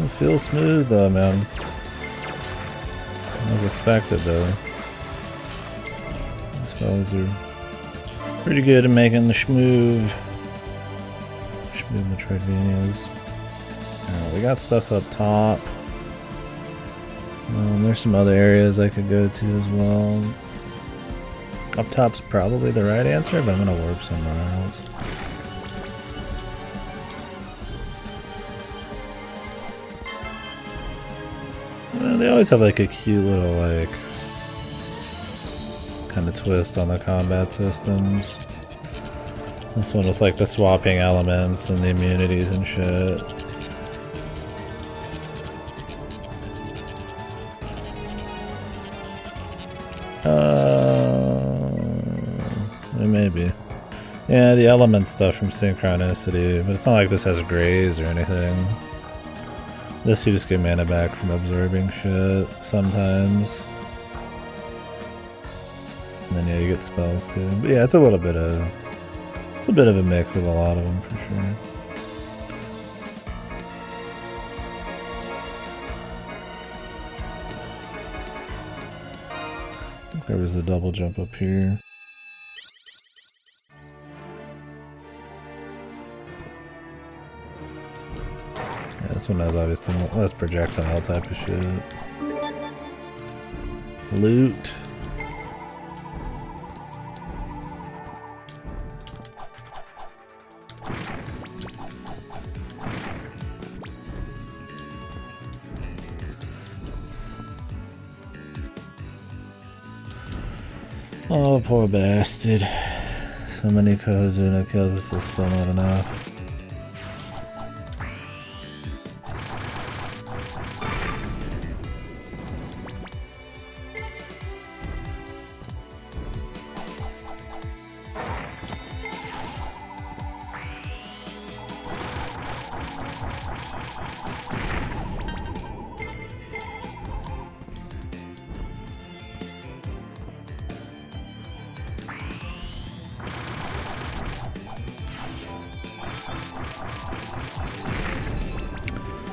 It feels smooth though, man. As expected though. These fellas are pretty good at making the schmoove. Doing the Metroidvanias. We got stuff up top. There's some other areas I could go to as well. Up top's probably the right answer, but I'm gonna warp somewhere else. They always have like a cute little like kind of twist on the combat systems. This one with like the swapping elements and the immunities and shit. Maybe. Yeah, the element stuff from synchronicity, but it's not like this has grays or anything. This you just get mana back from absorbing shit sometimes. And then yeah, you get spells too. But yeah, it's a bit of a mix of a lot of them for sure. I think there was a double jump up here. Yeah, this one has obviously less projectile type of shit. Loot. Oh, poor bastard. So many Kohazuna kills, this is still not enough.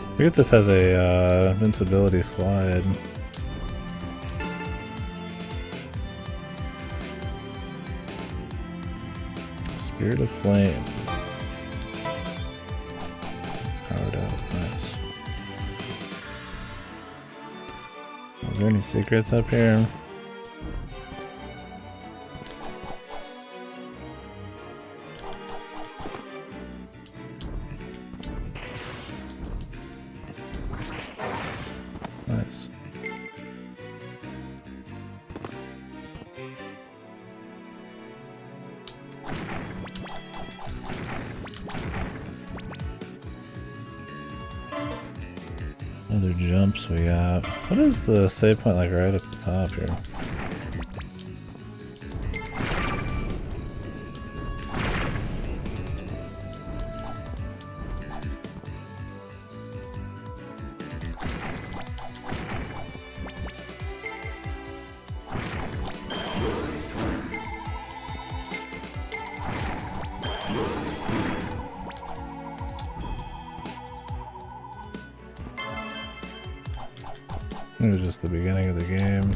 I forget this has a invincibility slide. Spirit of Flame. Powered up, nice. Is there any secrets up here? Nice. Other jumps we got. What is the save point like right at the top here? It was just the beginning of the game.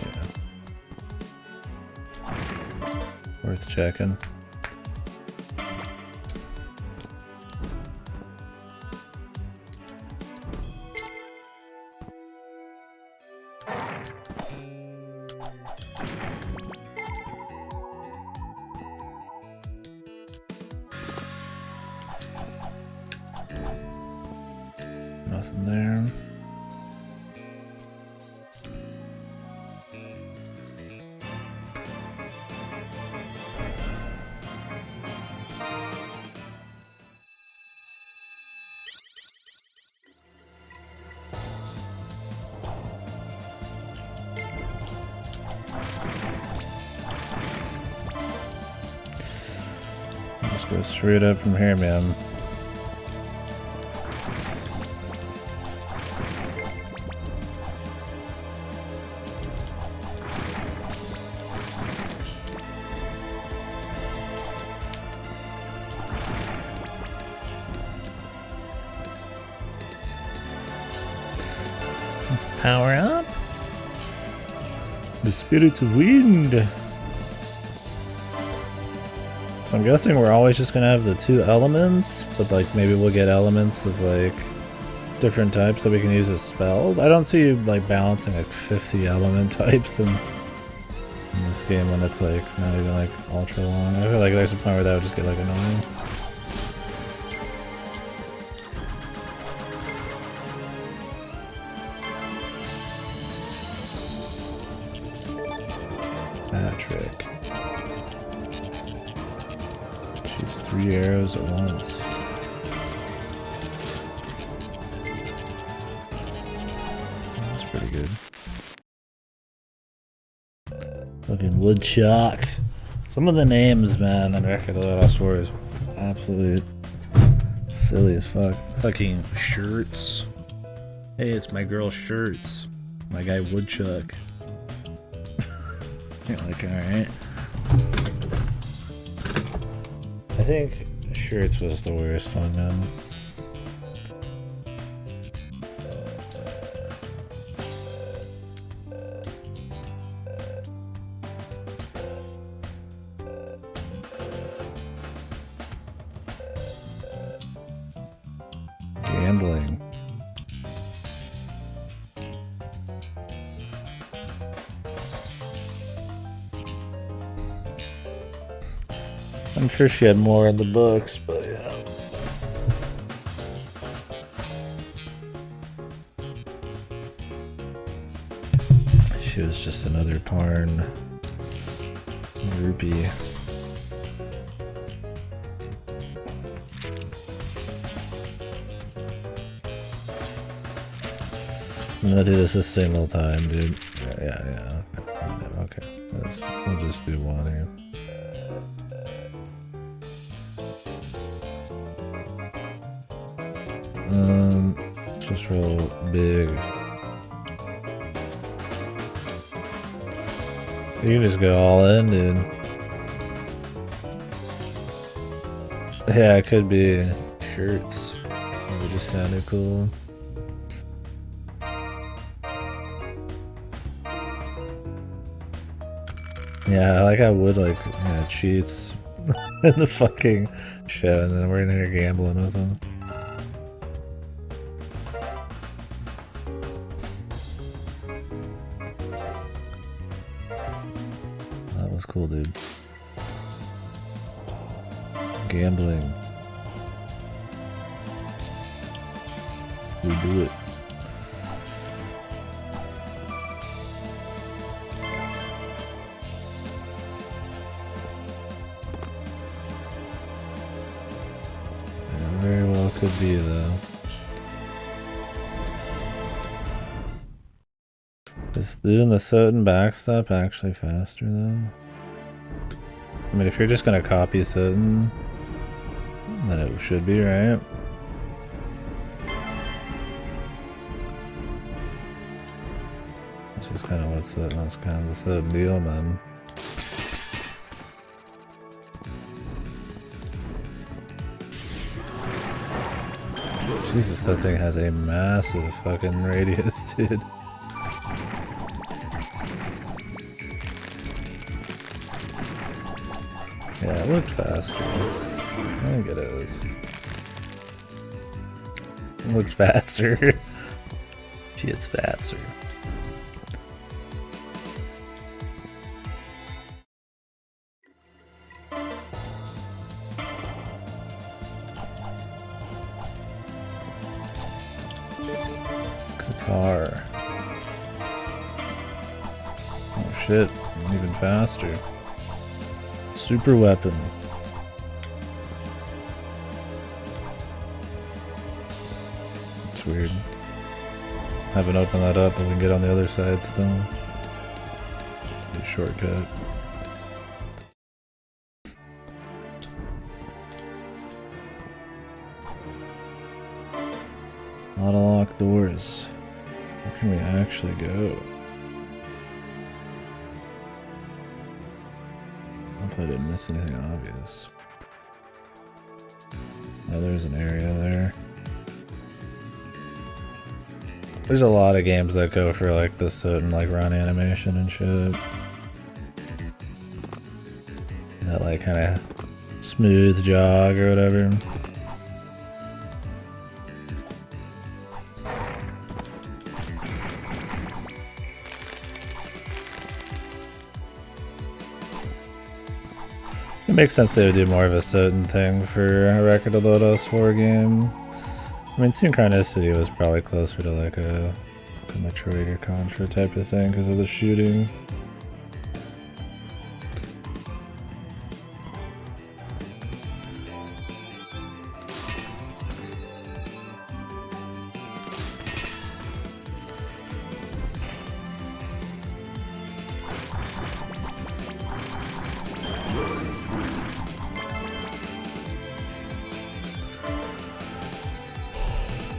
Yeah. Worth checking. Nothing there. Just go straight up from here, man. Power up. The Spirit of Wind. So I'm guessing we're always just gonna have the 2 elements, but like maybe we'll get elements of like different types that we can use as spells. I don't see you like balancing like 50 element types in this game when it's like not even like ultra long. I feel like there's a point where that would just get like annoying. Patrick shoots 3 arrows at once. That's pretty good. Fucking woodchuck. Some of the names, man, on Record of Lodoss War is absolutely silly as fuck. Fucking shirts. Hey, it's my girl Shirts. My guy Woodchuck. You're like, alright. I think Shirts was the worst one, man. Gambling. I'm sure she had more in the books, but yeah. She was just another Parn rupee. I'm gonna do this a single time, dude. Yeah. Okay. We'll just do one here. Let's just roll big. You can just go all in, dude. Yeah, it could be shirts. It would just sounded cool. Yeah, I like how Wood like cheats in the fucking show, and then we're in here gambling with him. That was cool, dude. Gambling. We do it. Very well could be, though. Is doing the Soten backstep actually faster, though? I mean, if you're just gonna copy Soten, then it should be, right? That's just kind of what's Soten. That's kind of the Soten deal, man. Jesus, that thing has a massive fucking radius, dude. Yeah, it looked faster. I think it is. It looked faster. Shit's faster. Qatar. Oh shit, even faster. Super weapon. It's weird. Haven't opened that up, but we can get on the other side still. Be a shortcut. A lot of locked doors. Where can we actually go? Hopefully I didn't miss anything obvious. Oh, there's an area there. There's a lot of games that go for like this certain like run animation and shit. That like kind of smooth jog or whatever. It makes sense they would do more of a certain thing for a Record of Lodoss 4 game. I mean, Synchronicity was probably closer to like a Metroid or Contra type of thing because of the shooting.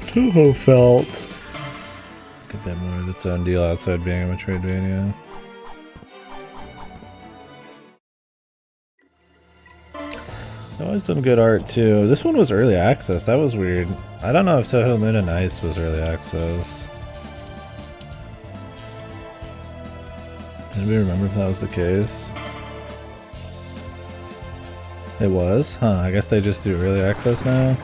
Toho felt a bit more of its own deal outside being a Metroidvania. That was some good art too. This one was early access. That was weird. I don't know if Toho Luna Nights was early access. Anybody remember if that was the case? It was? Huh, I guess they just do early access now?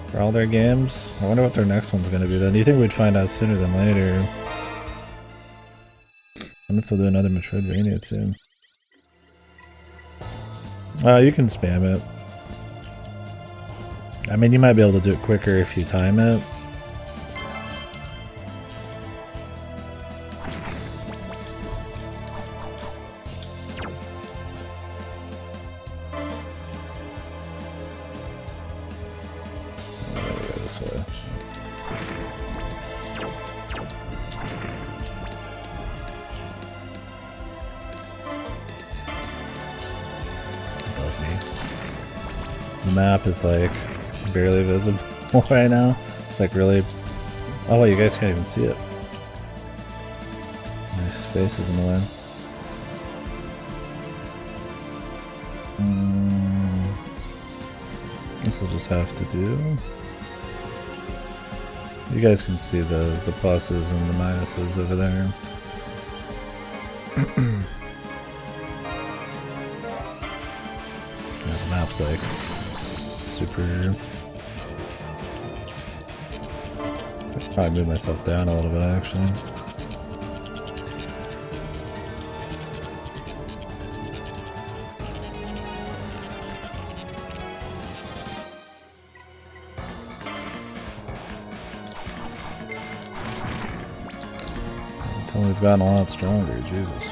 For all their games? I wonder what their next one's gonna be then. Do you think we'd find out sooner than later? I wonder if they'll do another Metroidvania too. You can spam it. I mean, you might be able to do it quicker if you time it. The map is like barely visible right now. It's like really... Oh, you guys can't even see it. My face is in the way. This will just have to do. You guys can see the pluses and the minuses over there. Yeah, the map's like super... I should probably move myself down a little bit actually. Until we've gotten a lot stronger, Jesus.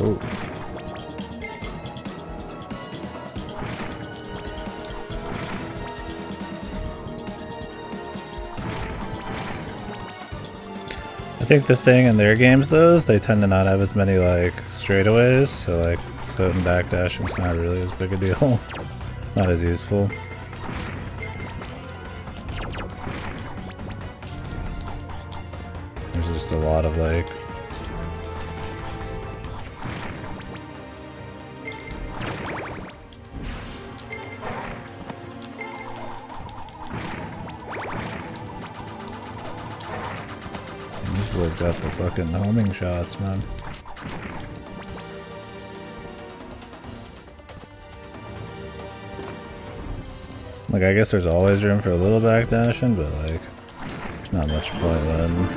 Oh. I think the thing in their games though is they tend to not have as many like straightaways, so like sudden backdashing's not really as big a deal. Not as useful. There's just a lot of like this boy's got the fucking homing shots, man. Like, I guess there's always room for a little backdashing, but like, there's not much point then.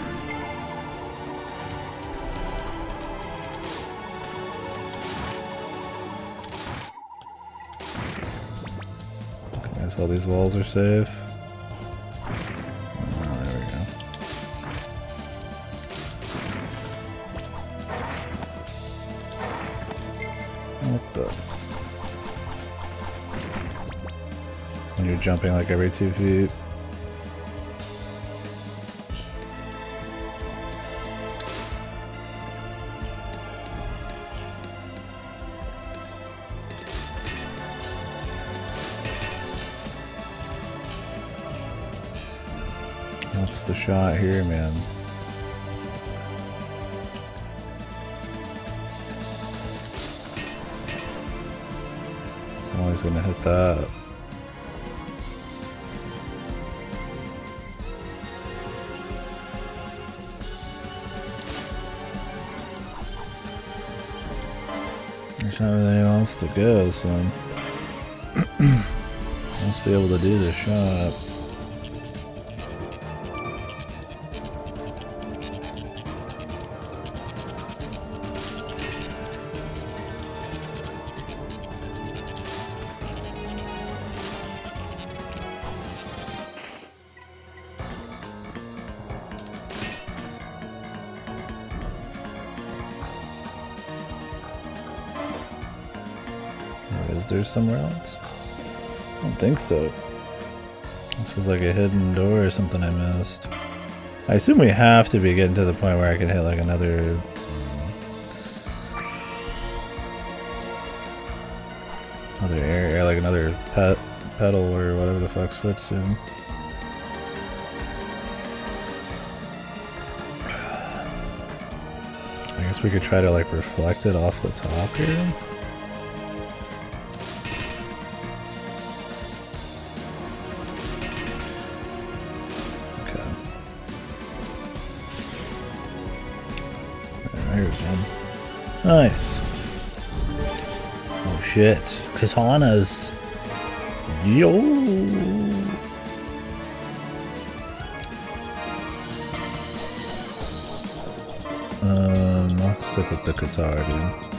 guess all these walls are safe. Oh, there we go. What the? And you're jumping like every 2 feet. What's the shot here, man? Someone's gonna hit that. There's not really anyone else to go, so must be able to do the shot. Is there somewhere else? I don't think so. This was like a hidden door or something I missed. I assume we have to be getting to the point where I can hit like another... Another area, like another pedal or whatever the fuck switch soon. I guess we could try to like reflect it off the top here. Nice. Oh shit. Katanas. Yo. I'll stick with the katana, dude.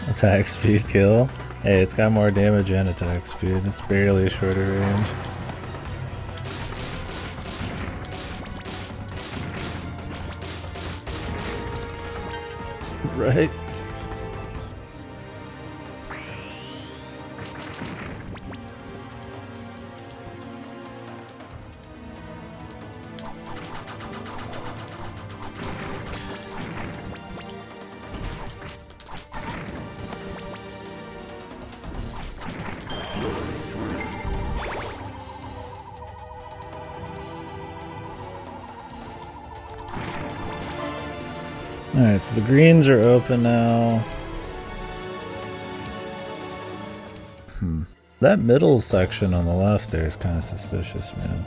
Attack speed kill. Hey, it's got more damage and attack speed. It's barely a shorter range. Right? Alright, so the greens are open now. That middle section on the left there is kind of suspicious, man.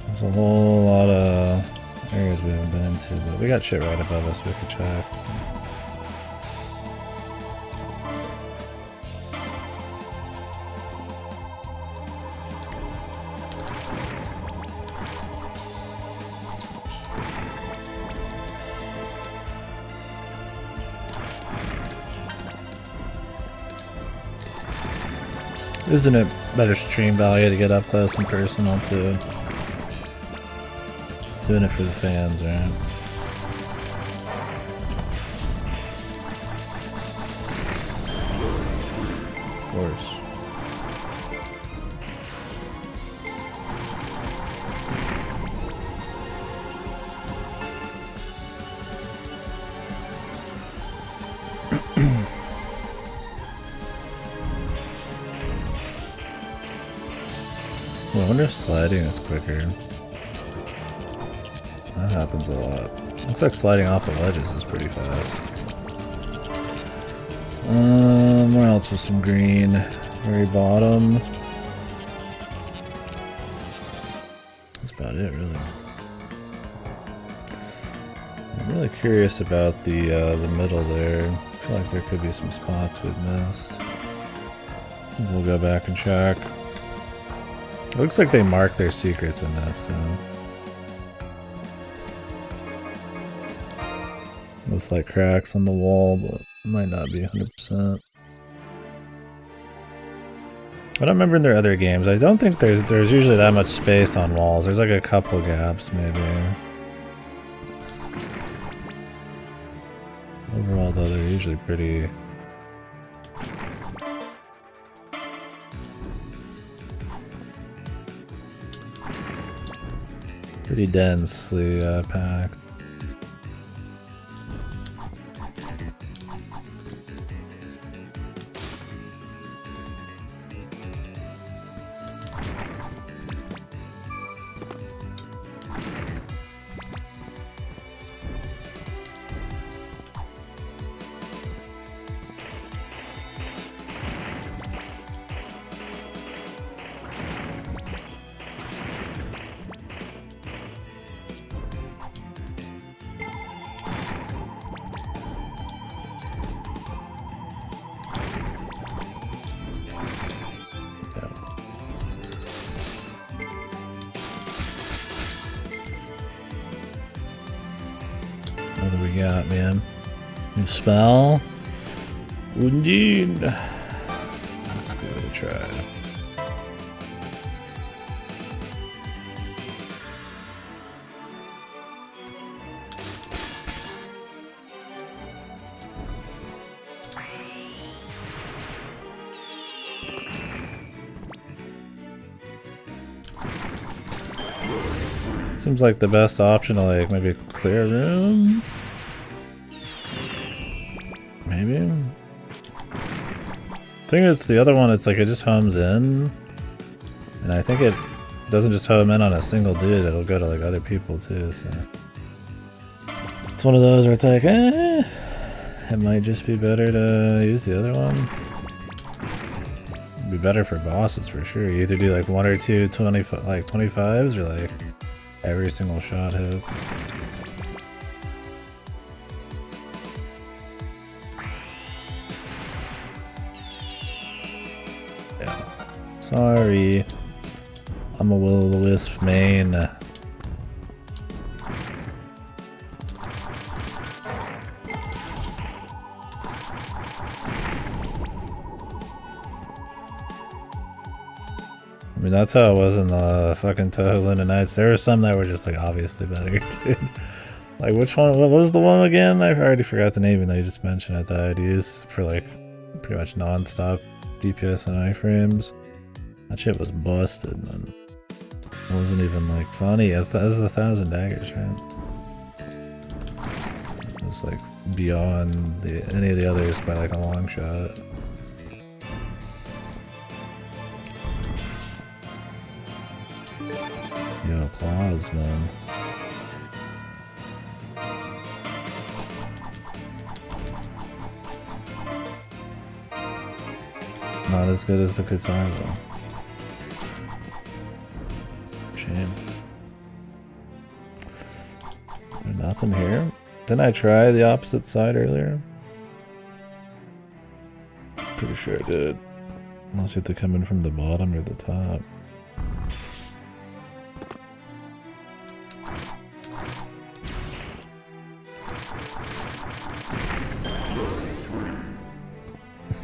There's a whole lot of areas we haven't been into, but we got shit right above us we could check. So. Isn't it better stream value to get up close and personal to doing it for the fans, right? Of course. I wonder if sliding is quicker. That happens a lot. Looks like sliding off the ledges is pretty fast. Where else was some green? Very bottom. That's about it, really. I'm really curious about the middle there. I feel like there could be some spots we've missed. We'll go back and check. It looks like they mark their secrets in this, so. Looks like cracks on the wall, but might not be 100%. I don't remember in their other games. I don't think there's usually that much space on walls. There's like a couple gaps, maybe. Overall, though, they're usually pretty densely packed. What do we got, man? New spell? Indeed. Let's give it a try. Seems like the best option to like maybe clear a room? Maybe? Thing is, the other one, it's like it just homes in. And I think it doesn't just home in on a single dude, it'll go to like other people too, so. It's one of those where it's like, it might just be better to use the other one. It'd be better for bosses for sure. You either do like one or two 25s or like every single shot hits. Yeah. Sorry. I'm a will-o-the-wisp main. I mean, that's how it was in the fucking Toho Luna Nights. There were some that were just like obviously better, dude. Like which one? What was the one again? I already forgot the name, even though you just mentioned it. That I'd use for like pretty much non-stop DPS and iframes. That shit was busted, and it wasn't even like funny. As the 1,000 daggers, right? It was like beyond any of the others by like a long shot. Yo, claws, man. Not as good as the guitar, though. Shame. There's nothing here. Didn't I try the opposite side earlier? Pretty sure I did. Unless you have to come in from the bottom or the top.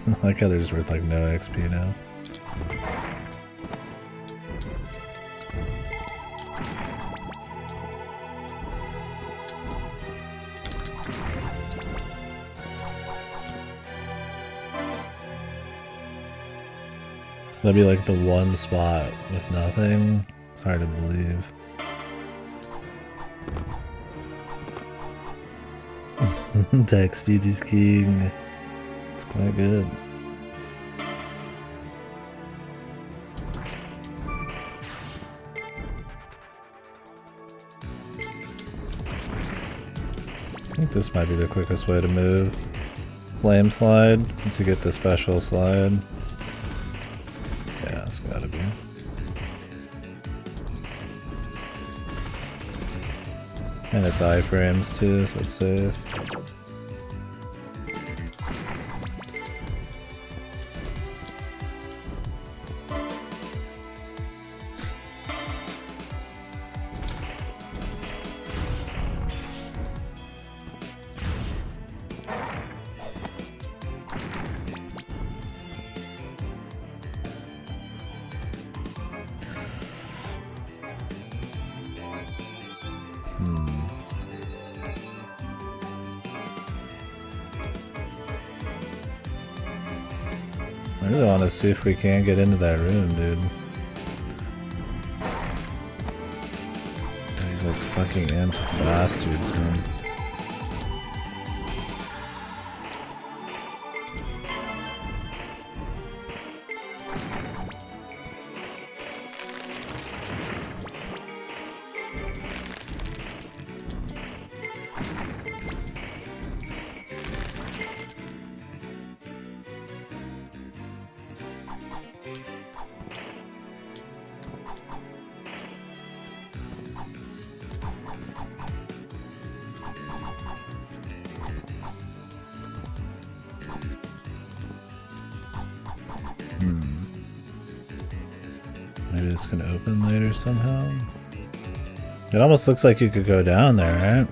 I like how they're just worth like no XP now. That'd be like the one spot with nothing. It's hard to believe. Dex Beauty's King. It's quite good. I think this might be the quickest way to move. Flame slide, since you get the special slide. Yeah, it's gotta be. And it's iframes too, so it's safe. I really want to see if we can get into that room, dude. These like fucking imp bastards, man. Maybe this can open later somehow. It almost looks like you could go down there, right?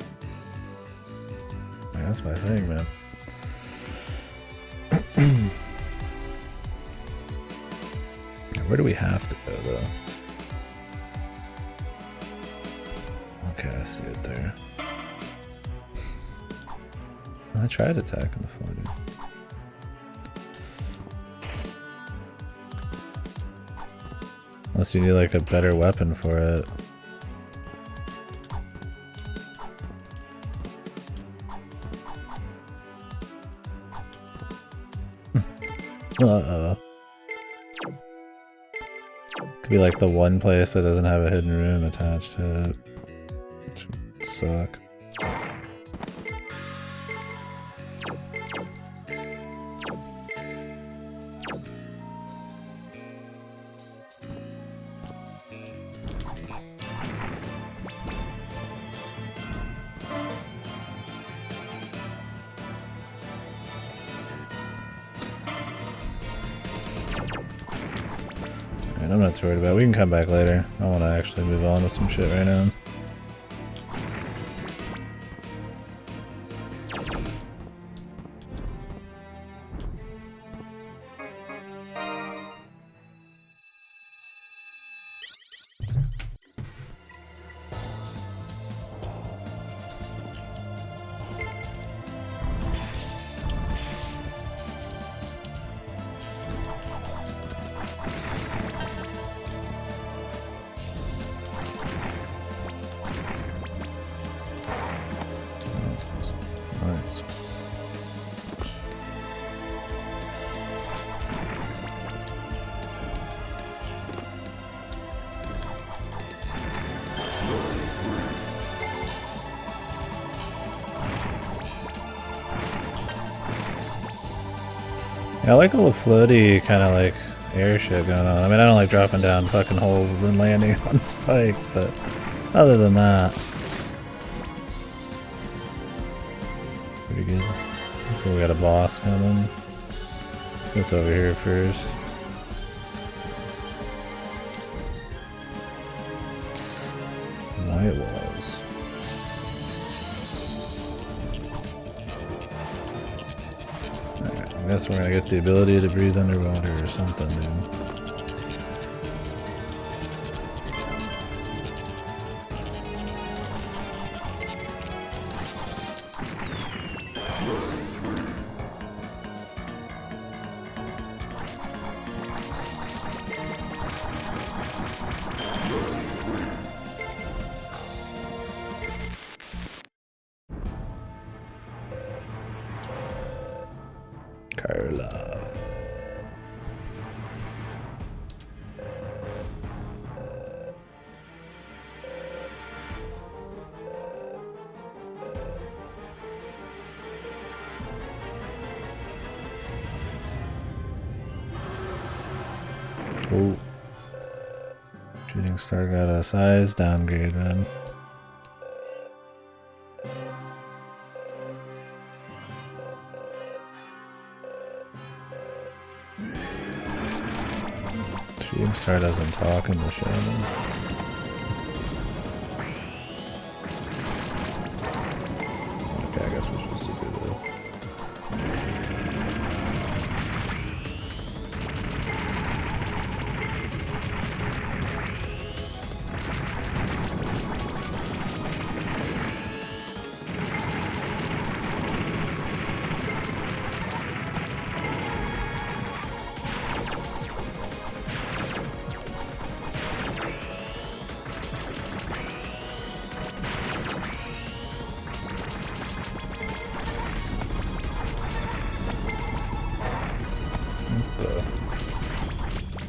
Like, that's my thing, man. Where do we have to go, though? Okay, I see it there. I tried attacking the floor, dude. Unless you need like a better weapon for it. Uh-oh. Could be like the one place that doesn't have a hidden room attached to it. Which would suck. I'm not too worried about it. We can come back later. I want to actually move on with some shit right now. Nice. Yeah, I like all the floaty kind of like air shit going on. I mean, I don't like dropping down fucking holes and then landing on spikes, but other than that, pretty good. So we got a boss coming. Let's see what's over here first. White walls. Alright, I guess we're gonna get the ability to breathe underwater or something, dude. Carla. Oh. Shooting star got a size downgrade, man. Shooting star doesn't talk in the shadow. Okay, I guess we're supposed to do this.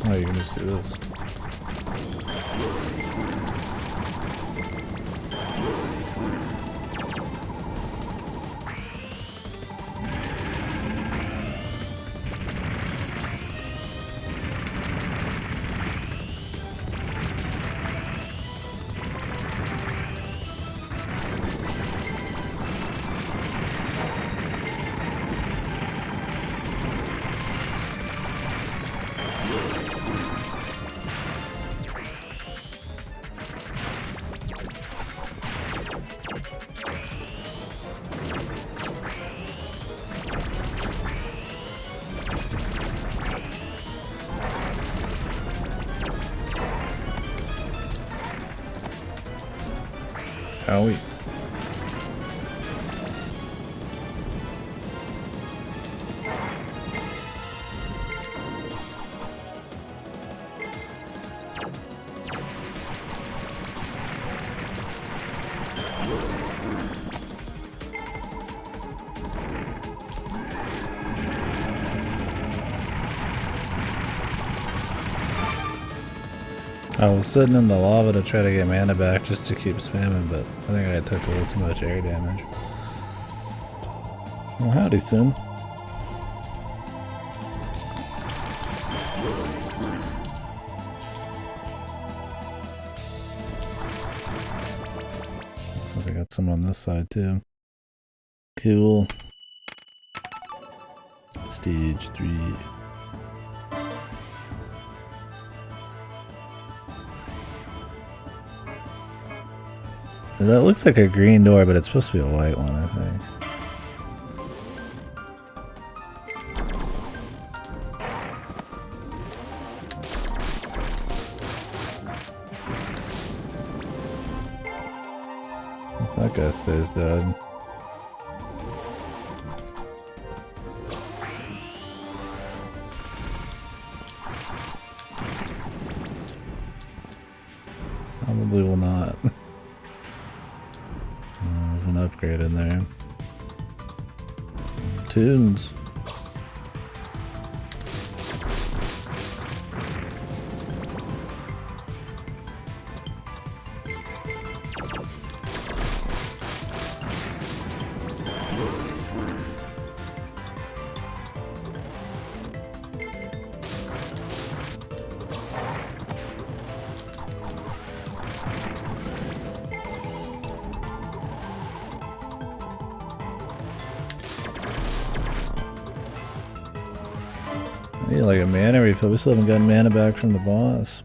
Oh, you can just do this. Owie. I was sitting in the lava to try to get mana back just to keep spamming, but I think I took a little too much air damage. Well, howdy, Sim. So they got some on this side too. Cool. Stage 3. That looks like a green door, but it's supposed to be a white one, I think. That guy stays dead. Probably will not. There's an upgrade in there. Tunes. I need like a mana refill. We still haven't gotten mana back from the boss.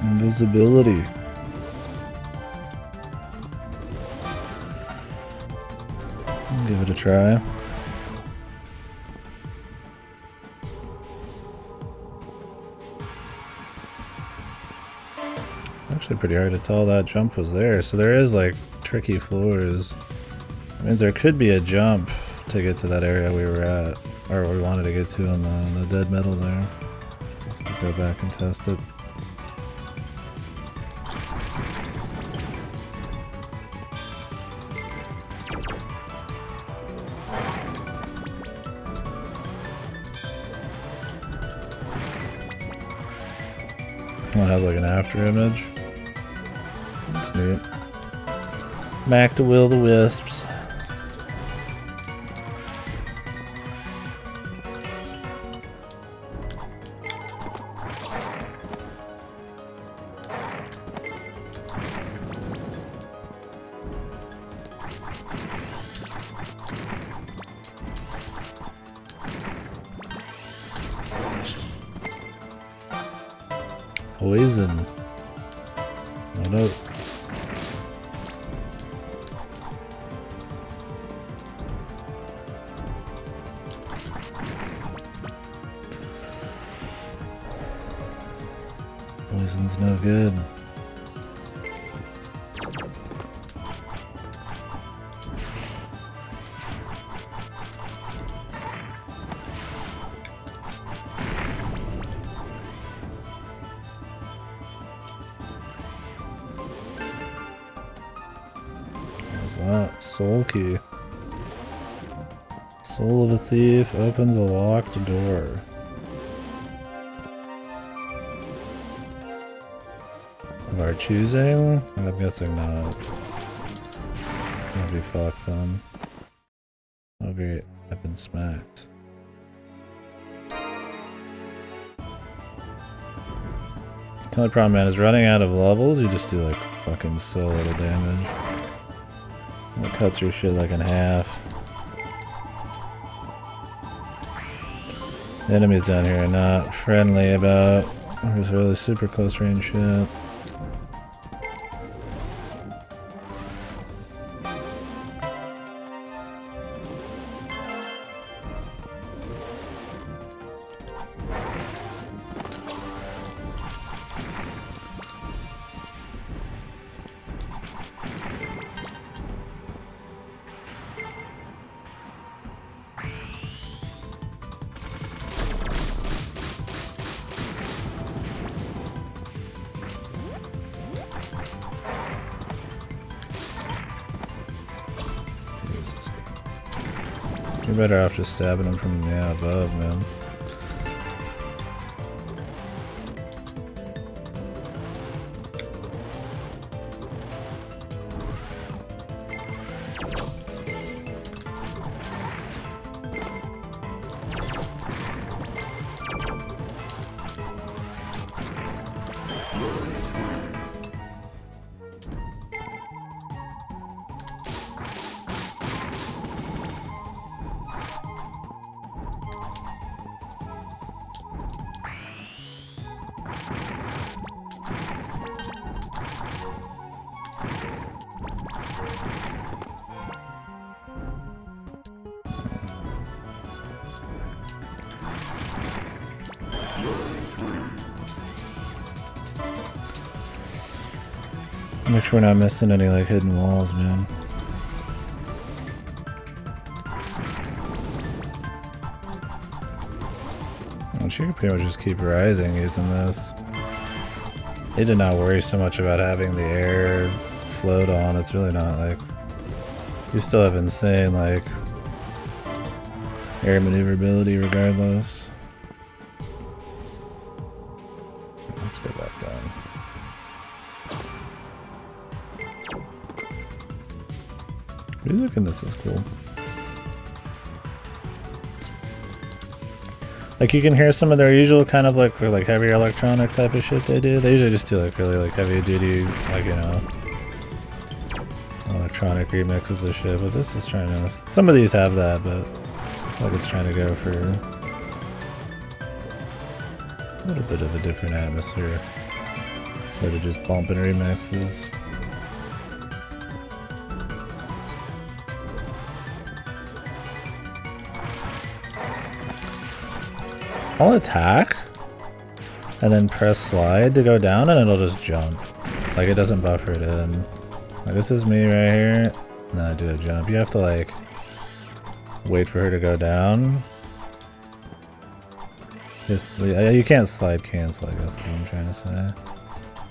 Invisibility. Give it a try. Actually pretty hard to tell that jump was there, so there is like tricky floors. It means there could be a jump to get to that area we were at, or we wanted to get to on the dead metal there. Have to go back and test it. It has like an after image. That's neat. Back to Will the Wisps. Poison. Oh no. Poison's no good. What's that? Soul key. Soul of a thief opens a locked door. Of our choosing? I'm guessing not. I'll be fucked then. Oh great, I've been smacked. The only problem, man, is running out of levels, you just do like fucking so little damage. It cuts your shit like in half. The enemies down here are not friendly about this really super close range shit. You're better off just stabbing him from above, man. Make sure we're not missing any like hidden walls, man. And you can pretty much just keep rising using this. They did not worry so much about having the air float on. It's really not like you still have insane like air maneuverability regardless. Let's go back down. Music in this is cool. Like you can hear some of their usual kind of like heavier electronic type of shit they do. They usually just do like really like heavy duty, like, you know, electronic remixes of shit. But this is trying to, some of these have that, but I feel like it's trying to go for a little bit of a different atmosphere instead of just bumping remixes. I'll attack and then press slide to go down and it'll just jump. Like it doesn't buffer it in. Like this is me right here. And then I do a jump. You have to like wait for her to go down. Just, you can't slide cancel, I guess is what I'm trying to say.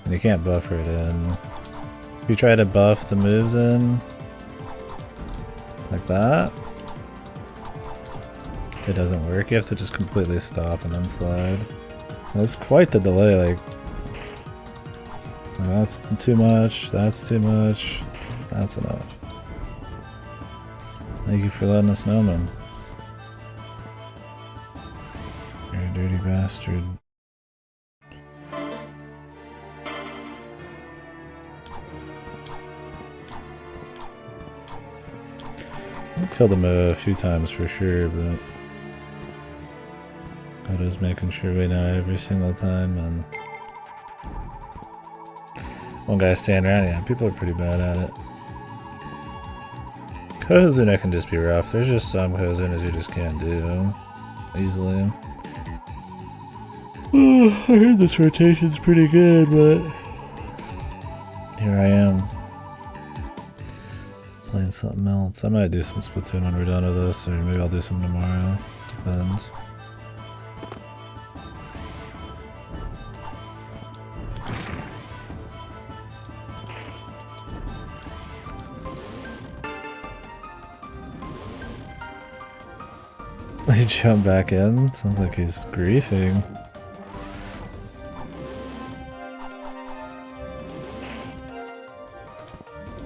And you can't buffer it in. If you try to buff the moves in like that, it doesn't work. You have to just completely stop and then slide. That's quite the delay, like that's too much, that's too much, that's enough. Thank you for letting us know, man. You're a dirty bastard. I killed him a few times for sure, but Lodoss making sure we know every single time, and One guy standing around, yeah, people are pretty bad at it. Kozuna can just be rough. There's just some Kozunas you just can't do easily. I heard this rotation's pretty good, but here I am playing something else. I might do some Splatoon when we're done with this, or maybe I'll do some tomorrow. Depends. He jumped back in? Sounds like he's griefing.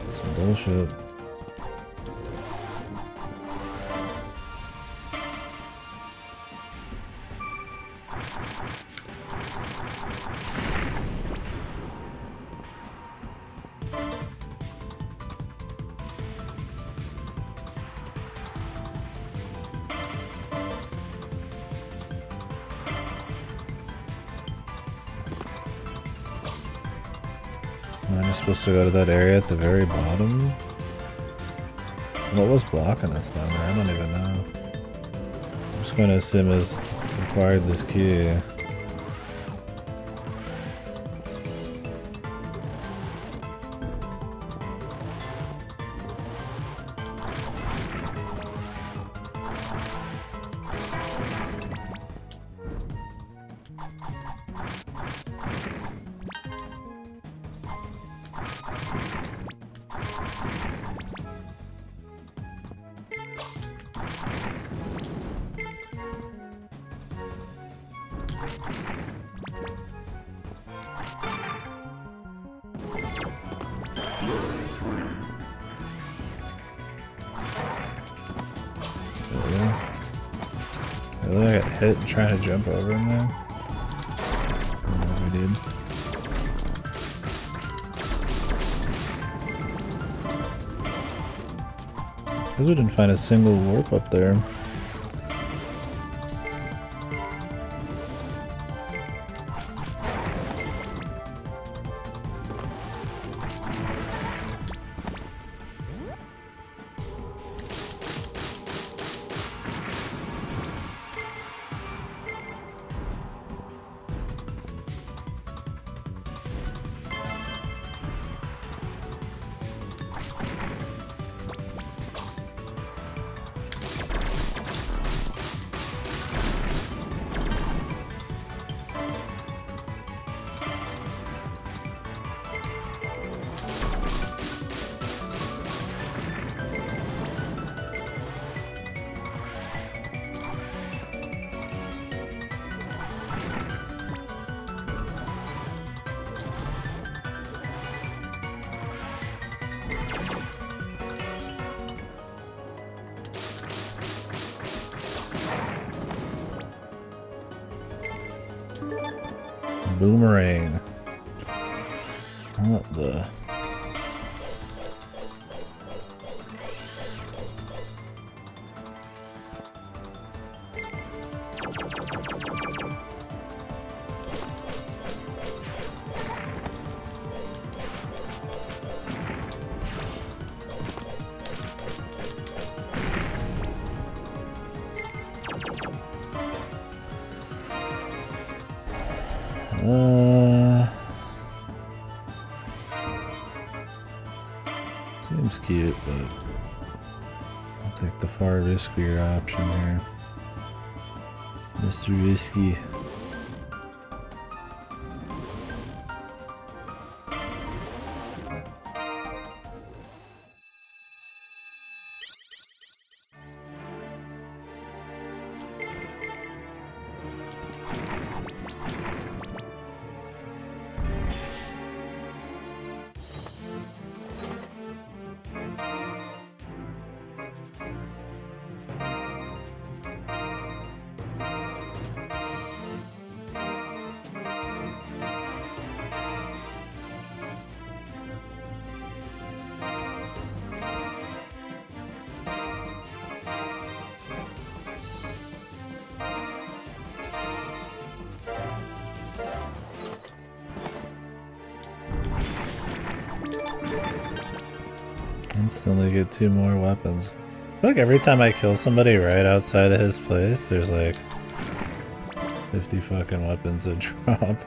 Some bullshit. Am I supposed to go to that area at the very bottom? What was blocking us down there? I don't even know. I'm just going to assume it's acquired this key. Really? I got hit trying to jump over him there? I don't know if we did. Because we didn't find a single warp up there. Boomerang. What the? Seems cute, but I'll take the far riskier option here. Mr. Risky. instantly get 2 more weapons. I feel like every time I kill somebody right outside of his place, there's like 50 fucking weapons that drop.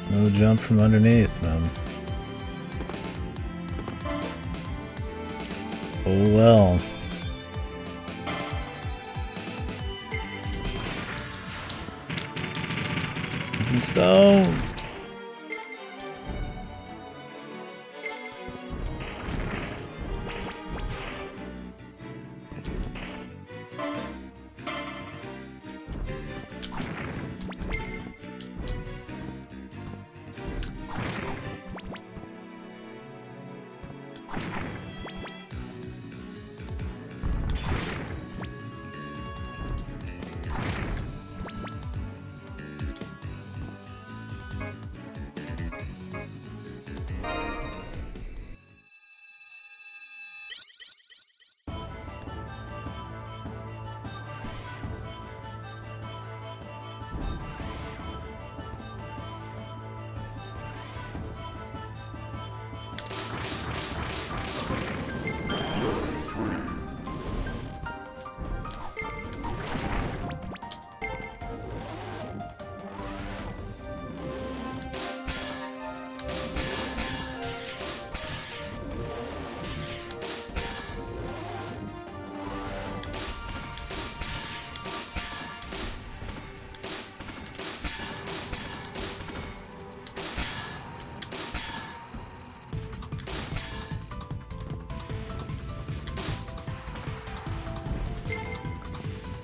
No jump from underneath, man. Oh well. And so...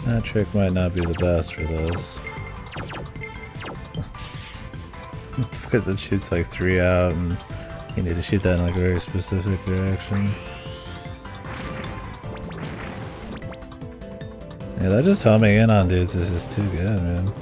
That trick might not be the best for this. It's because it shoots like 3 out and you need to shoot that in like a very specific direction. Yeah, that just homing in on dudes is just too good, man.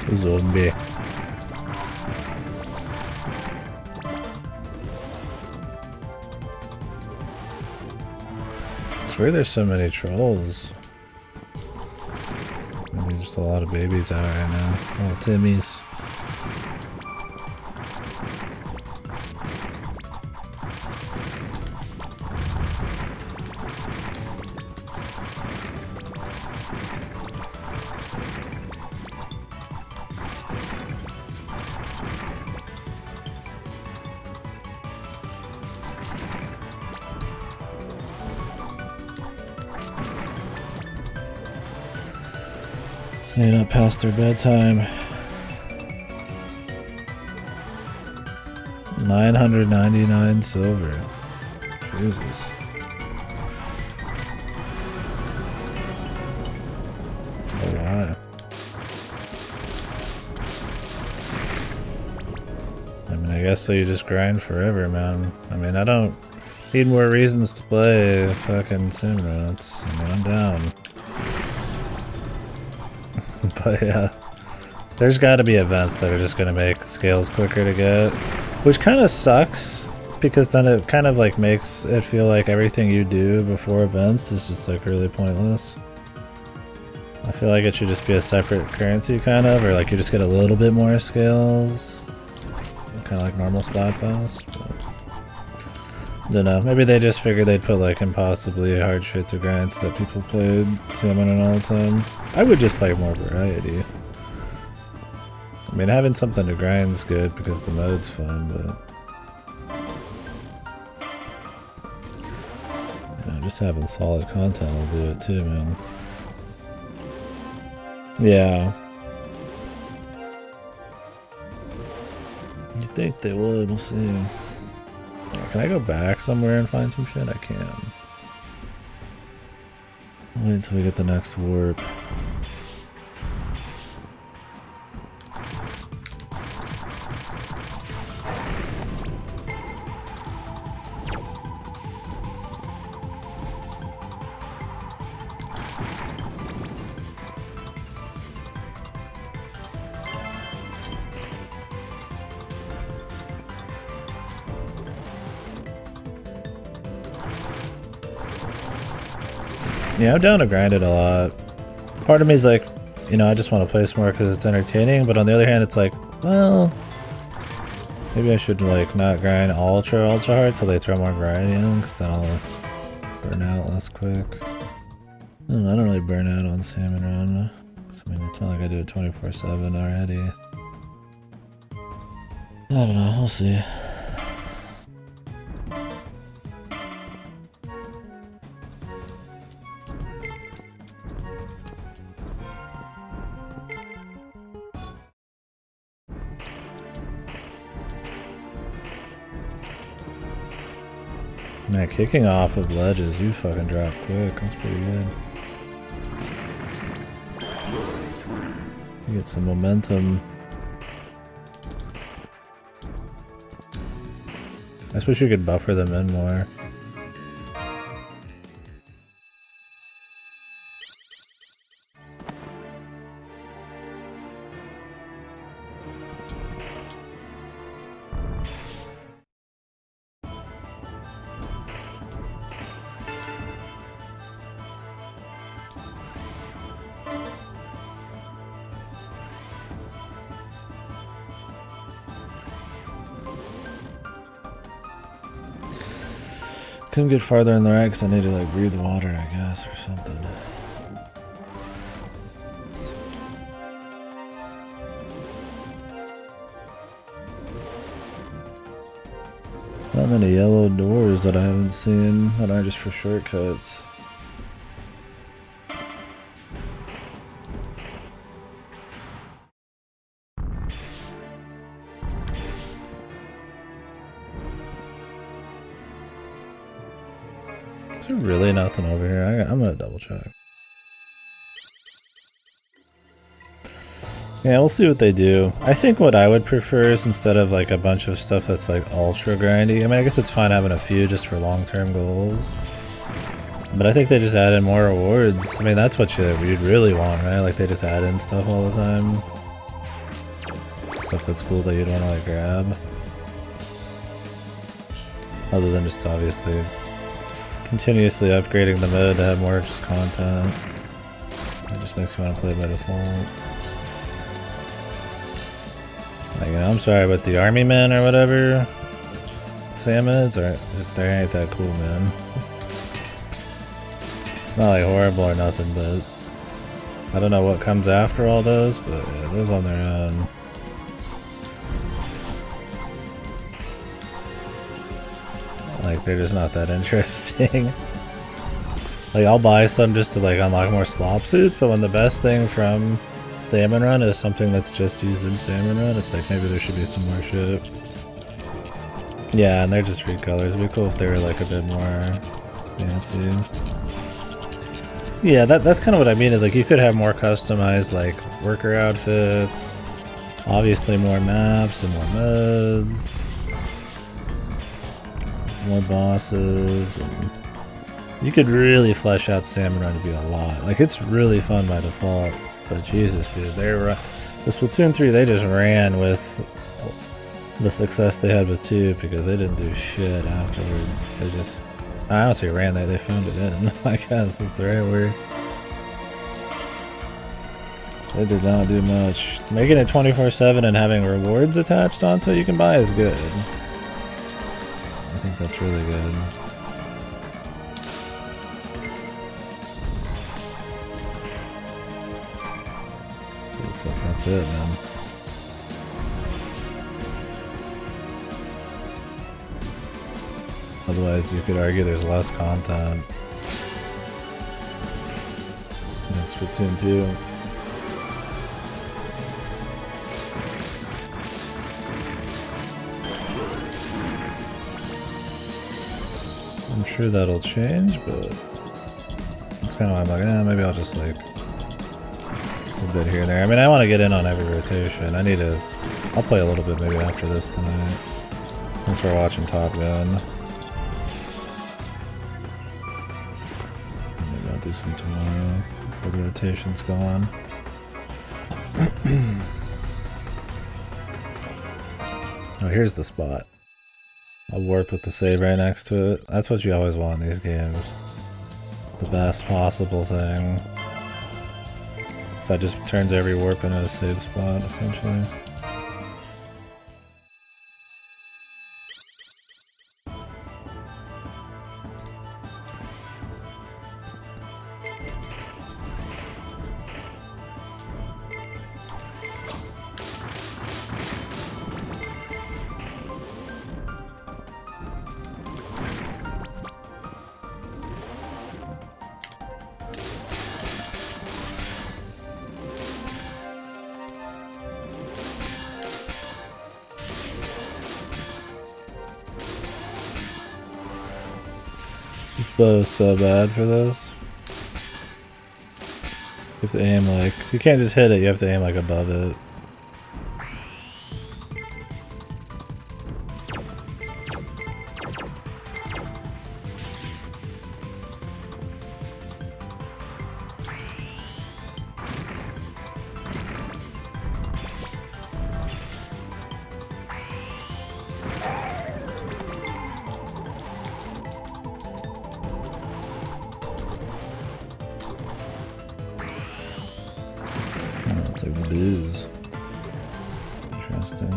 Zombie. It's weird there's so many trolls. Maybe just a lot of babies out right now. Little Timmies. Staying up past their bedtime. 999 silver. Jesus. Oh, wow. guess so you just grind forever, man. I mean, I don't need more reasons to play fucking sim routes. I mean, I'm down. But yeah, there's gotta be events that are just gonna make scales quicker to get, which kind of sucks, because then it kind of like makes it feel like everything you do before events is just like really pointless. I feel like it should just be a separate currency kind of, or like you just get a little bit more scales. Kind of like normal Splatfest, but I don't know. Maybe they just figured they'd put like impossibly hard shit to grind so that people played Salmon all the time. I would just like more variety. I mean, having something to grind is good because the mode's fun, but yeah, just having solid content will do it too, man. Yeah. You think they would, we'll see. Can I go back somewhere and find some shit? I can. I'll wait until we get the next warp. Yeah, I'm down to grind it a lot. Part of me is like, you know, I just want to play some more because it's entertaining, but on the other hand, it's like, well, maybe I should like not grind ultra hard till they throw more variety in, because then I'll burn out less quick. I don't really burn out on Salmon Run. I mean, it's not like I do it 24/7 already. I don't know, we'll see. Man, kicking off of ledges, you fucking drop quick. That's pretty good. You get some momentum. I just wish you could buffer them in more. Couldn't get farther in the right because I need to like breathe water, I guess, or something. Not many yellow doors that I haven't seen that are just for shortcuts. Is there really nothing over here? I'm gonna double check. Yeah, we'll see what they do. I think what I would prefer is instead of like a bunch of stuff that's like ultra grindy, I mean, I guess it's fine having a few just for long-term goals. But I think they just add in more rewards. I mean, that's what you'd really want, right? Like they just add in stuff all the time. Stuff that's cool that you'd want to like grab. Other than just obviously continuously upgrading the mode to have more just content. It just makes you want to play by default. Like, you know, I'm sorry, but the army men or whatever salmons are just, they ain't that cool, man. It's not like horrible or nothing, but I don't know what comes after all those, but yeah, those on their own. Like, they're just not that interesting. Like, I'll buy some just to like unlock more slop suits, but when the best thing from Salmon Run is something that's just used in Salmon Run, it's like maybe there should be some more shit. Yeah, and they're just recolors. It'd be cool if they were like a bit more fancy. Yeah, that's kind of what I mean, is like you could have more customized like worker outfits, obviously more maps and more modes. more bosses. And you could really flesh out Salmon Run to be a lot. Like, it's really fun by default, but Jesus, dude, the Splatoon 3, they just ran with the success they had with 2 because they didn't do shit afterwards. They just, I honestly ran that, they phoned it in. I guess is the right word. So they did not do much. Making it 24/7 and having rewards attached onto it you can buy is good. I think that's really good. That's it, man. Otherwise, you could argue there's less content in Splatoon 2. I'm sure that'll change, but it's kind of why I'm like, maybe I'll just like a bit here and there. I mean, I want to get in on every rotation. I'll play a little bit maybe after this tonight, since we're watching Top Gun. Maybe I'll do some tomorrow before the rotations go on. Oh, here's the spot. A warp with the save right next to it. That's what you always want in these games. The best possible thing. So that just turns every warp into a save spot, essentially. This bow is so bad for this. You have to aim like... You can't just hit it, you have to aim like above it. It's like booze. Interesting.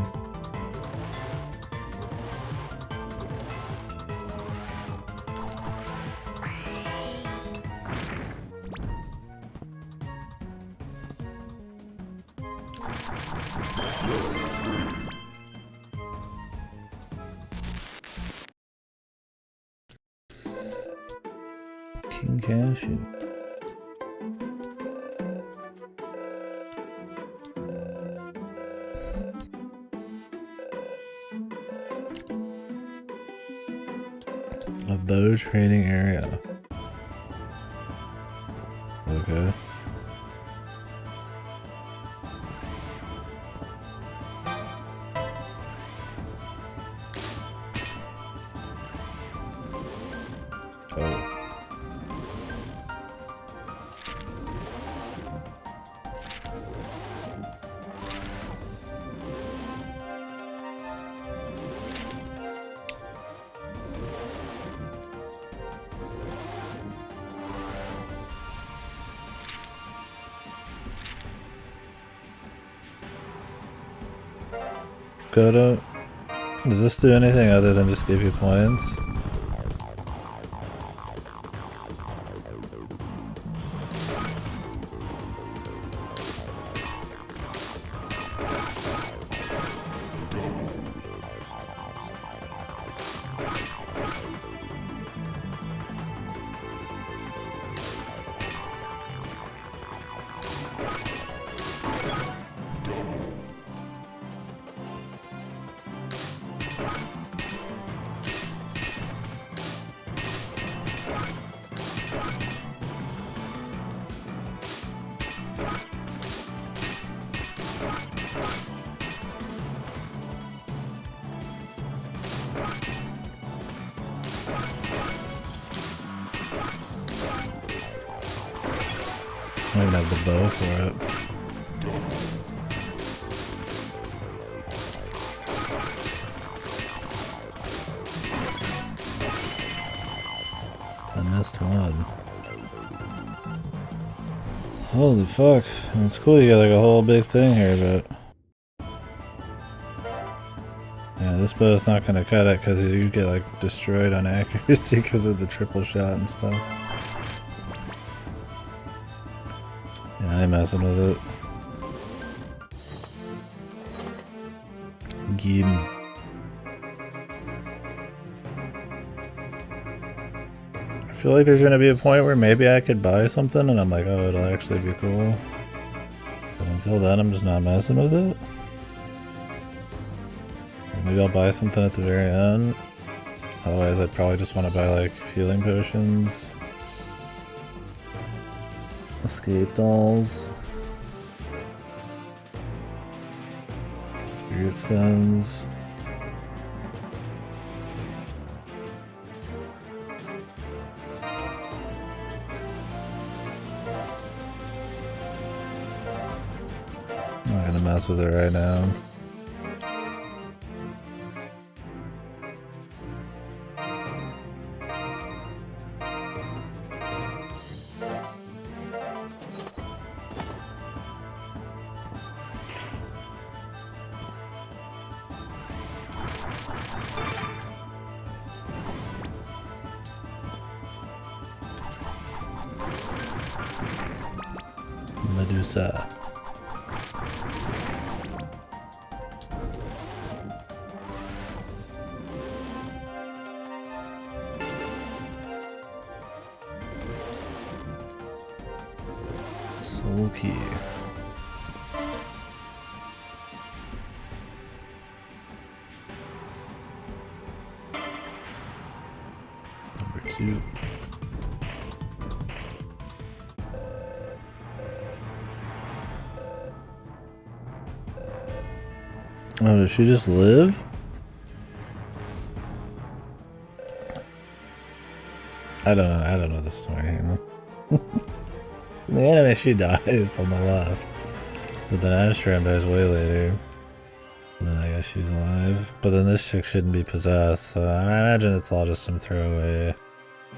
King Cashew. A bow training area. Okay. Oh. Kodo, does this do anything other than just give you points? I don't even have the bow for it. I missed one. Holy fuck. It's cool you got like a whole big thing here, but... yeah, this bow's not gonna cut it because you get like destroyed on accuracy because of the triple shot and stuff. Yeah, I ain't messing with it. Game. I feel like there's gonna be a point where maybe I could buy something and I'm like, oh, it'll actually be cool. But until then, I'm just not messing with it. Maybe I'll buy something at the very end. Otherwise, I'd probably just want to buy like healing potions. Escape dolls. Spirit stones. I'm not gonna mess with it right now. Medusa. Soul key. Number 2. Oh, does she just live? I don't know the story, you know? In the anime, she dies on the left. But then Ashram dies way later. And then I guess she's alive. But then this chick shouldn't be possessed, so I imagine it's all just some throwaway,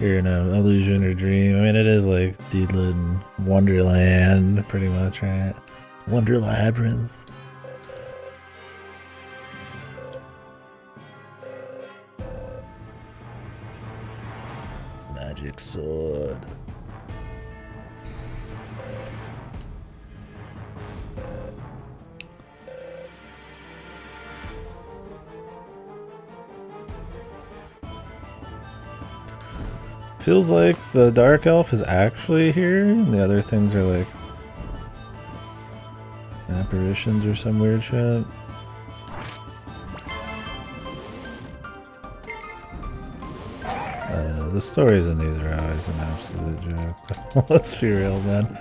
you know, illusion or dream. I mean, it is like Deedlit and Wonderland, pretty much, right? Wonder Labyrinth. Magic sword. Feels like the Dark Elf is actually here, and the other things are like apparitions or some weird shit. I don't know, the stories in these are always an absolute joke. Let's be real, man.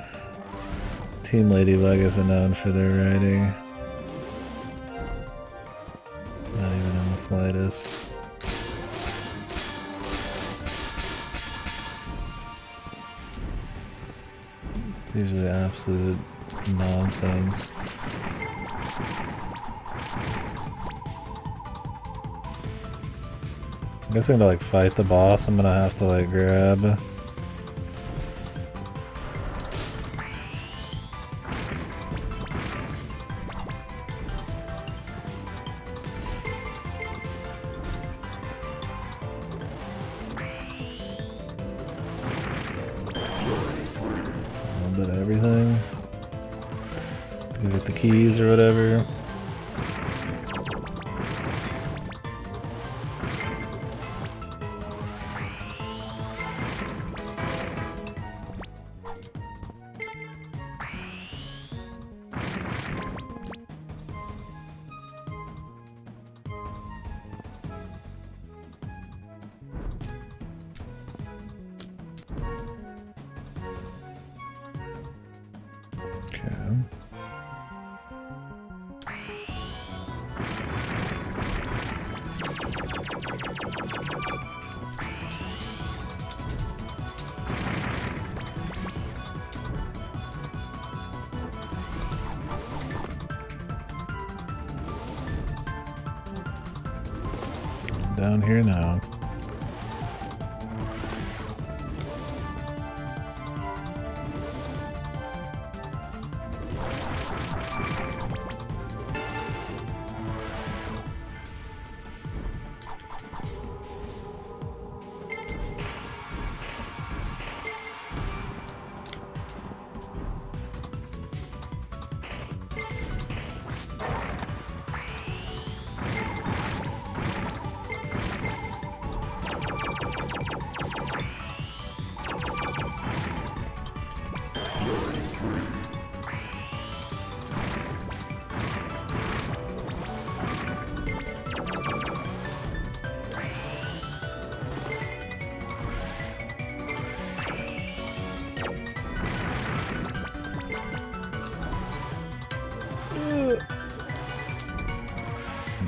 Team Ladybug isn't known for their writing. Not even in the slightest. It's usually absolute nonsense. I guess I'm gonna like fight the boss. I'm gonna have to like grab. Everything. Go get the keys or whatever. down here now.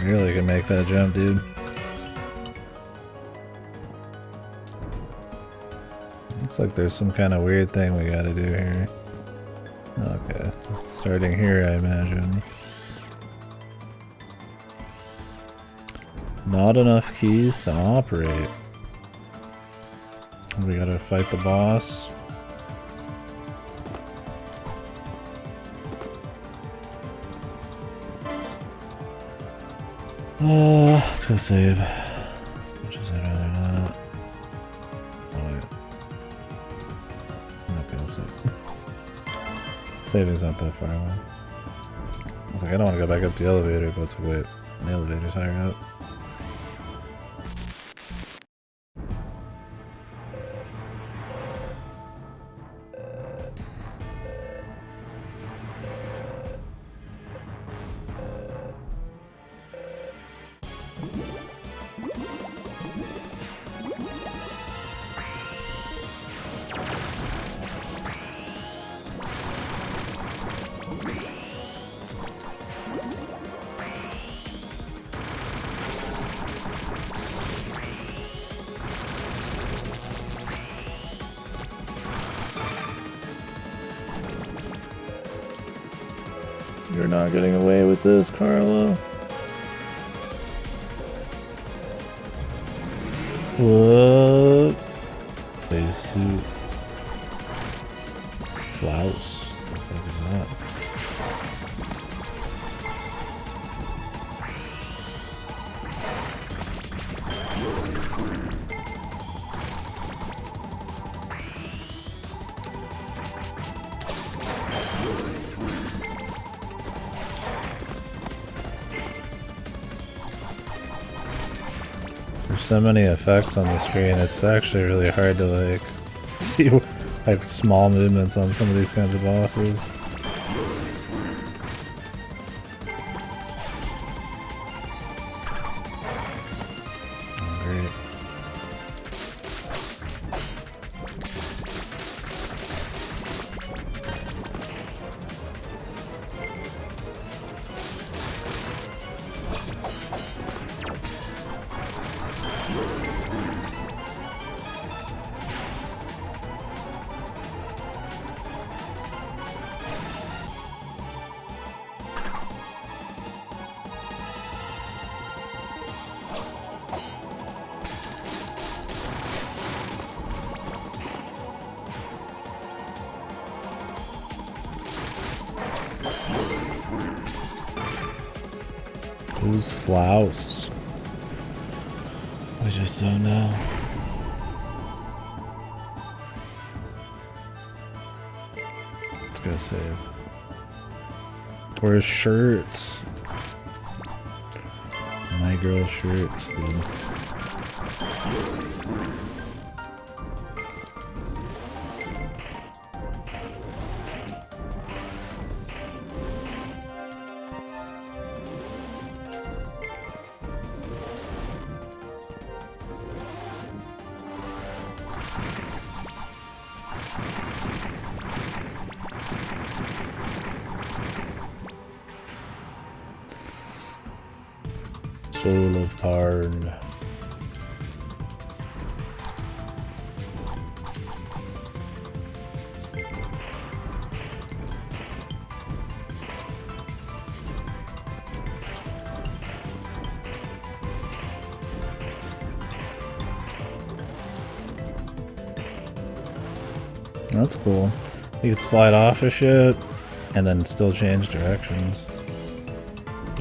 Really can make that jump, dude. Looks like there's some kind of weird thing we gotta do here. Okay, starting here, I imagine. Not enough keys to operate. We gotta fight the boss. Let's go save. As much as I'd rather not. Oh wait. I'm not gonna save. Saving's not that far away. I was like, I don't want to go back up the elevator, but to wait. The elevator's higher up. You're not getting away with this, Carla. What? Phase 2. Flouse. What the fuck is that? There's so many effects on the screen, it's actually really hard to like see like small movements on some of these kinds of bosses. Oh, great. Who's Flouse? I just don't know. Let's go save. Where's shirts? My girl shirts, dude. Soul of Karn. That's cool. You could slide off of shit and then still change directions.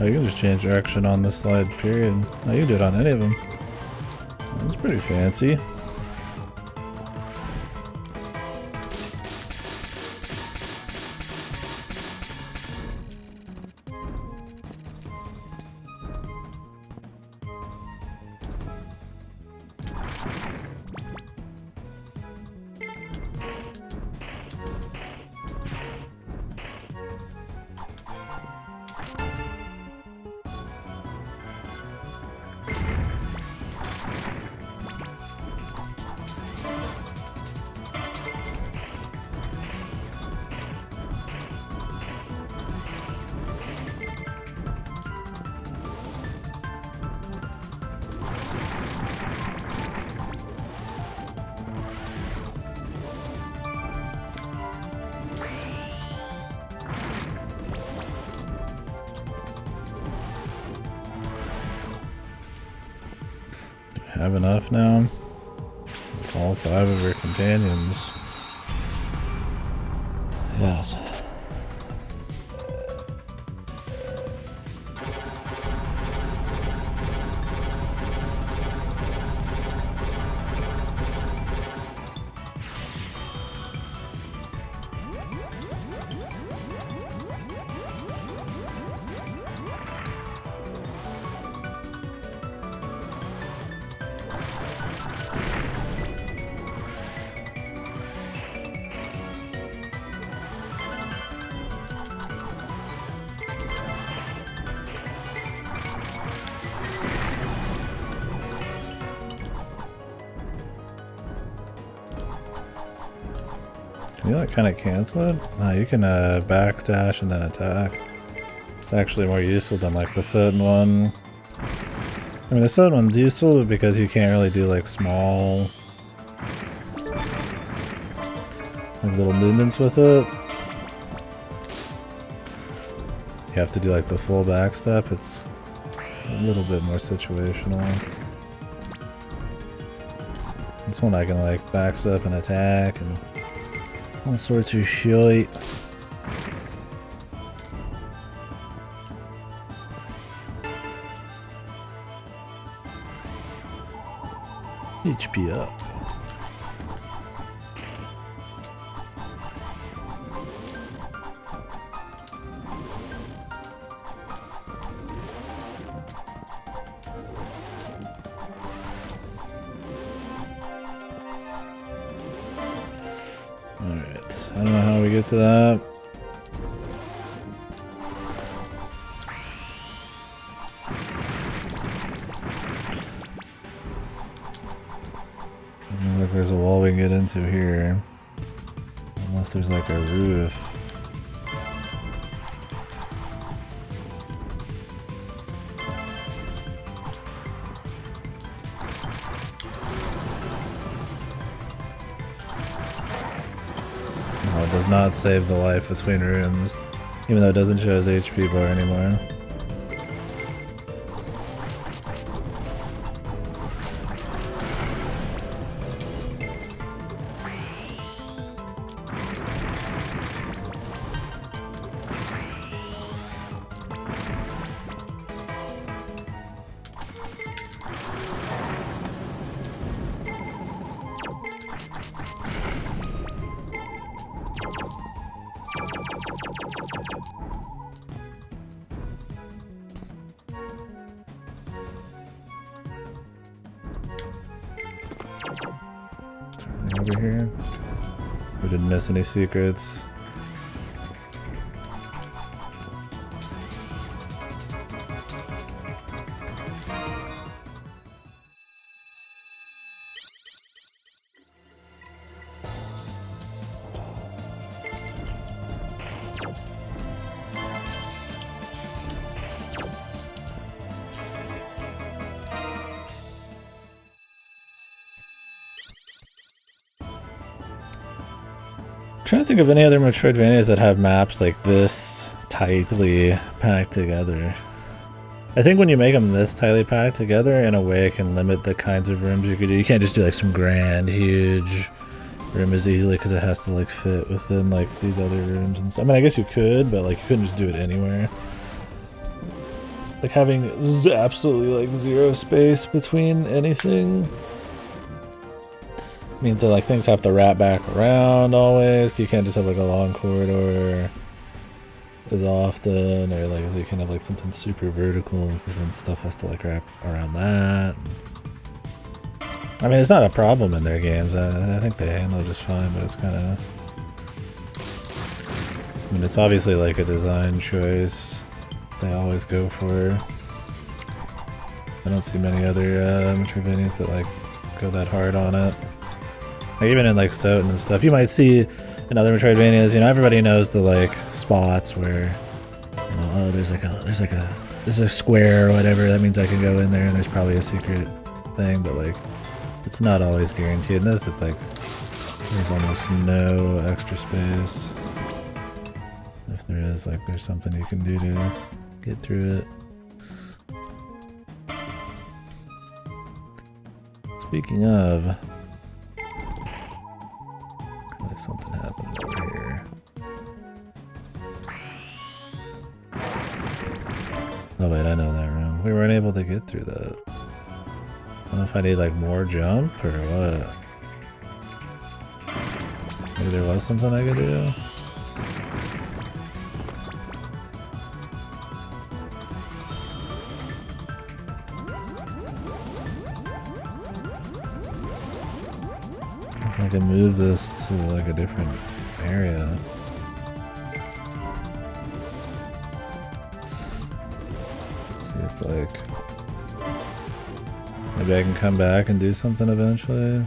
Oh, you can just change direction on this slide, period. Oh, you can do it on any of them. That's pretty fancy. Have enough now? It's all 5 of your companions. Yes. Can you like kind of cancel it? No, you can backdash and then attack. It's actually more useful than like the sudden one. I mean the sudden one's useful because you can't really do like small like little movements with it. You have to do like the full back step. It's a little bit more situational. This one I can like backstep and attack and all sorts of shit. HP up. Alright, I don't know how we get to that. Doesn't look like there's a wall we can get into here. Unless there's like a roof. No, it does not save the life between rooms, even though it doesn't show his HP bar anymore. Over here. We didn't miss any secrets. I'm trying to think of any other Metroidvanias that have maps like this tightly packed together. I think when you make them this tightly packed together, in a way it can limit the kinds of rooms you could do. You can't just do like some grand, huge room as easily because it has to like fit within like these other rooms and stuff. I mean, I guess you could, but like you couldn't just do it anywhere. Like having absolutely like zero space between anything means that like things have to wrap back around always. You can't just have like a long corridor as often, or like you can have like something super vertical because then stuff has to like wrap around that. I mean, it's not a problem in their games. I think they handle it just fine, but it's kind of... I mean, it's obviously like a design choice they always go for. I don't see many other Metroidvanias that like go that hard on it. Like, even in like Soten and stuff, you might see in other Metroidvanias, you know, everybody knows the like spots where, you know, oh, there's a square or whatever. That means I can go in there and there's probably a secret thing, but like, it's not always guaranteed. In this, it's like there's almost no extra space. If there is, like, there's something you can do to get through it. Speaking of, like something happened over here. Oh wait, I know that room. We weren't able to get through that. I don't know if I need like more jump or what. Maybe there was something I could do. If I can move this to like a different area. Let's see, it's like... Maybe I can come back and do something eventually.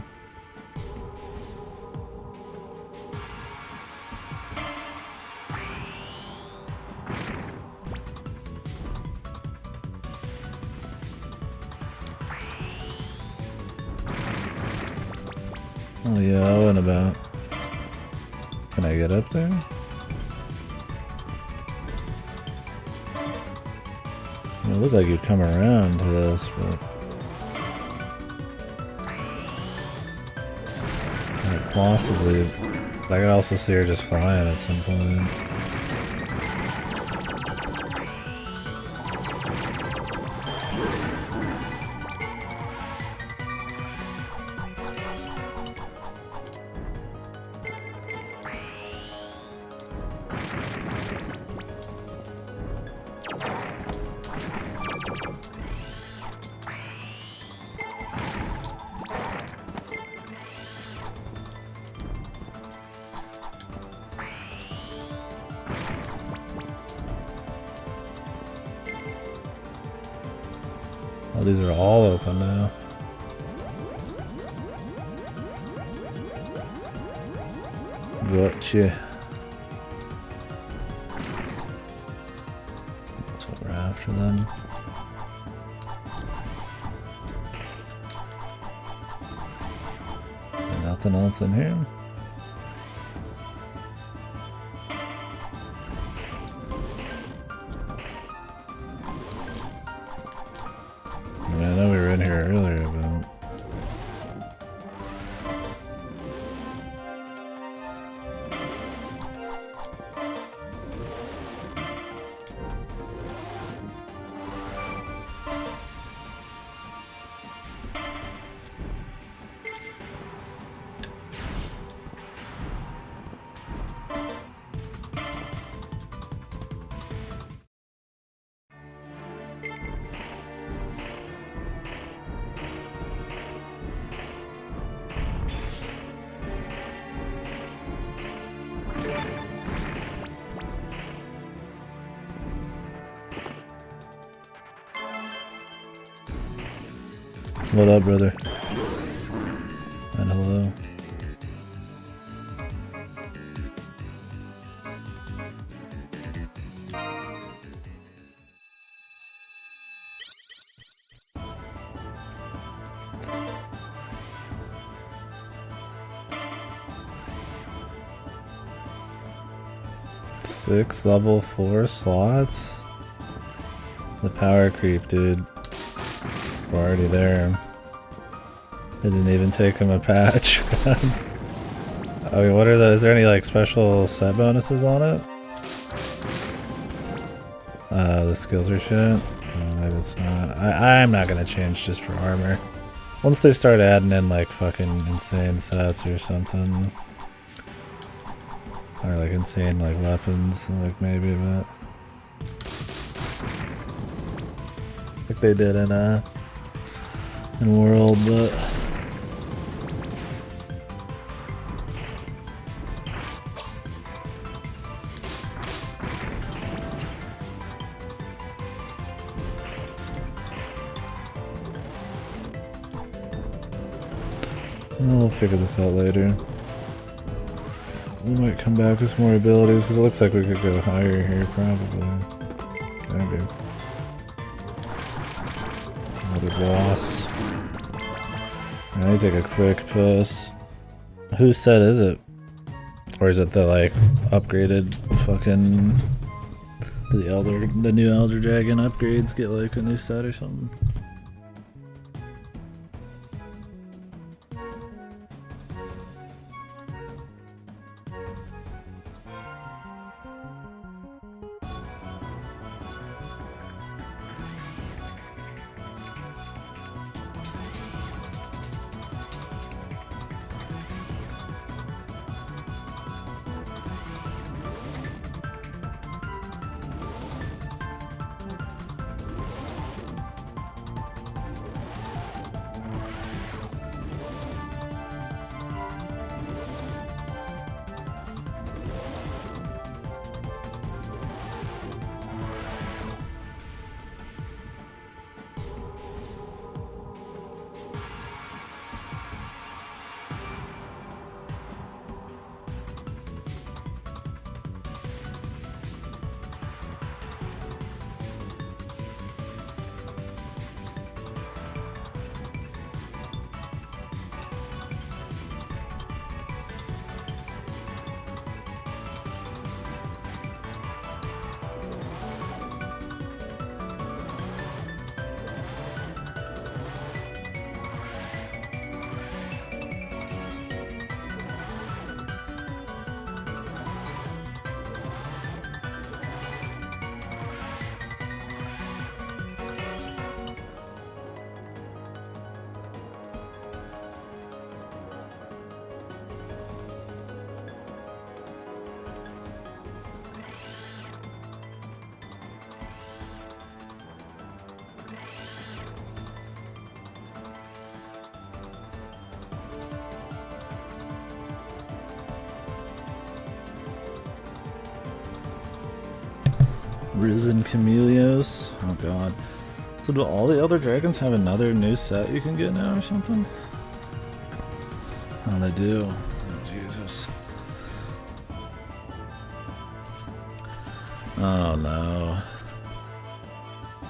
Oh yeah, what about? Can I get up there? It looked like you'd come around to this, but... Possibly. I could also see her just flying at some point. Oh, these are all open now. Gotcha. That's what we're after then. And nothing else in here. I know we were in here earlier, but... What up, brother? And hello. Six level 4 slots? The power creep, dude. We're already there. It didn't even take him a patch. I mean, what are the? Is there any like special set bonuses on it? The skills are shit. Oh, maybe it's not. I'm not gonna change just for armor. Once they start adding in like fucking insane sets or something, or like insane like weapons, like maybe, but like they did in World, but. We'll figure this out later. We might come back with more abilities because it looks like we could go higher here, probably. Maybe. Another boss. I need to take a quick piss. Whose set is it? Or is it the like upgraded fucking the new Elder Dragon upgrades get like a new set or something? Risen Chameleos. Oh god. So do all the other dragons have another new set you can get now or something? Oh, they do. Oh, Jesus. Oh no.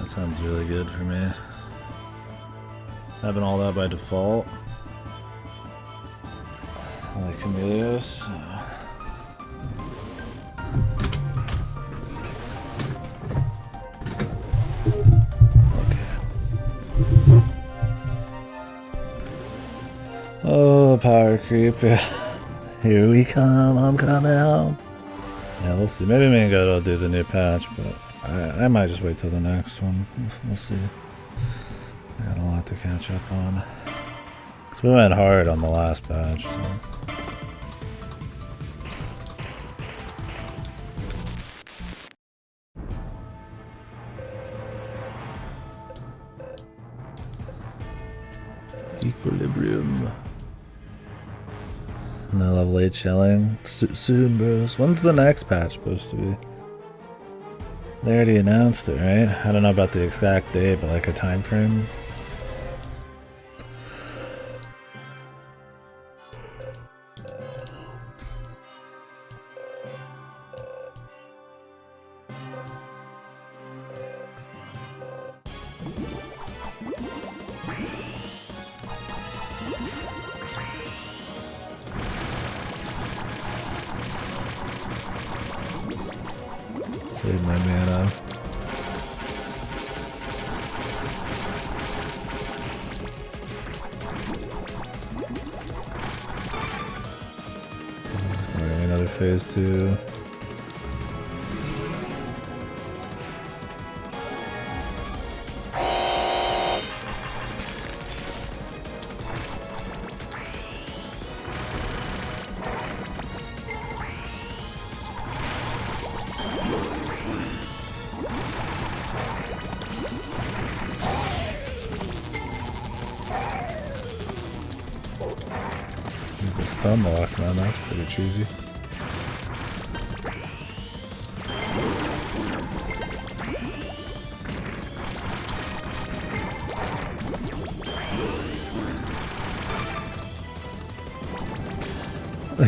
That sounds really good for me. Having all that by default. Like Chameleos. Oh, power creep. Here we come, I'm coming home. Yeah, we'll see. Maybe me and Godo will do the new patch, but I might just wait till the next one. We'll see. I got a lot to catch up on. Because we went hard on the last patch. So. Equilibrium. No level 8 shelling. Soon, bros. When's the next patch supposed to be? They already announced it, right? I don't know about the exact date, but like a time frame. Save my mana. ways too. The stun lock, man, that's pretty cheesy.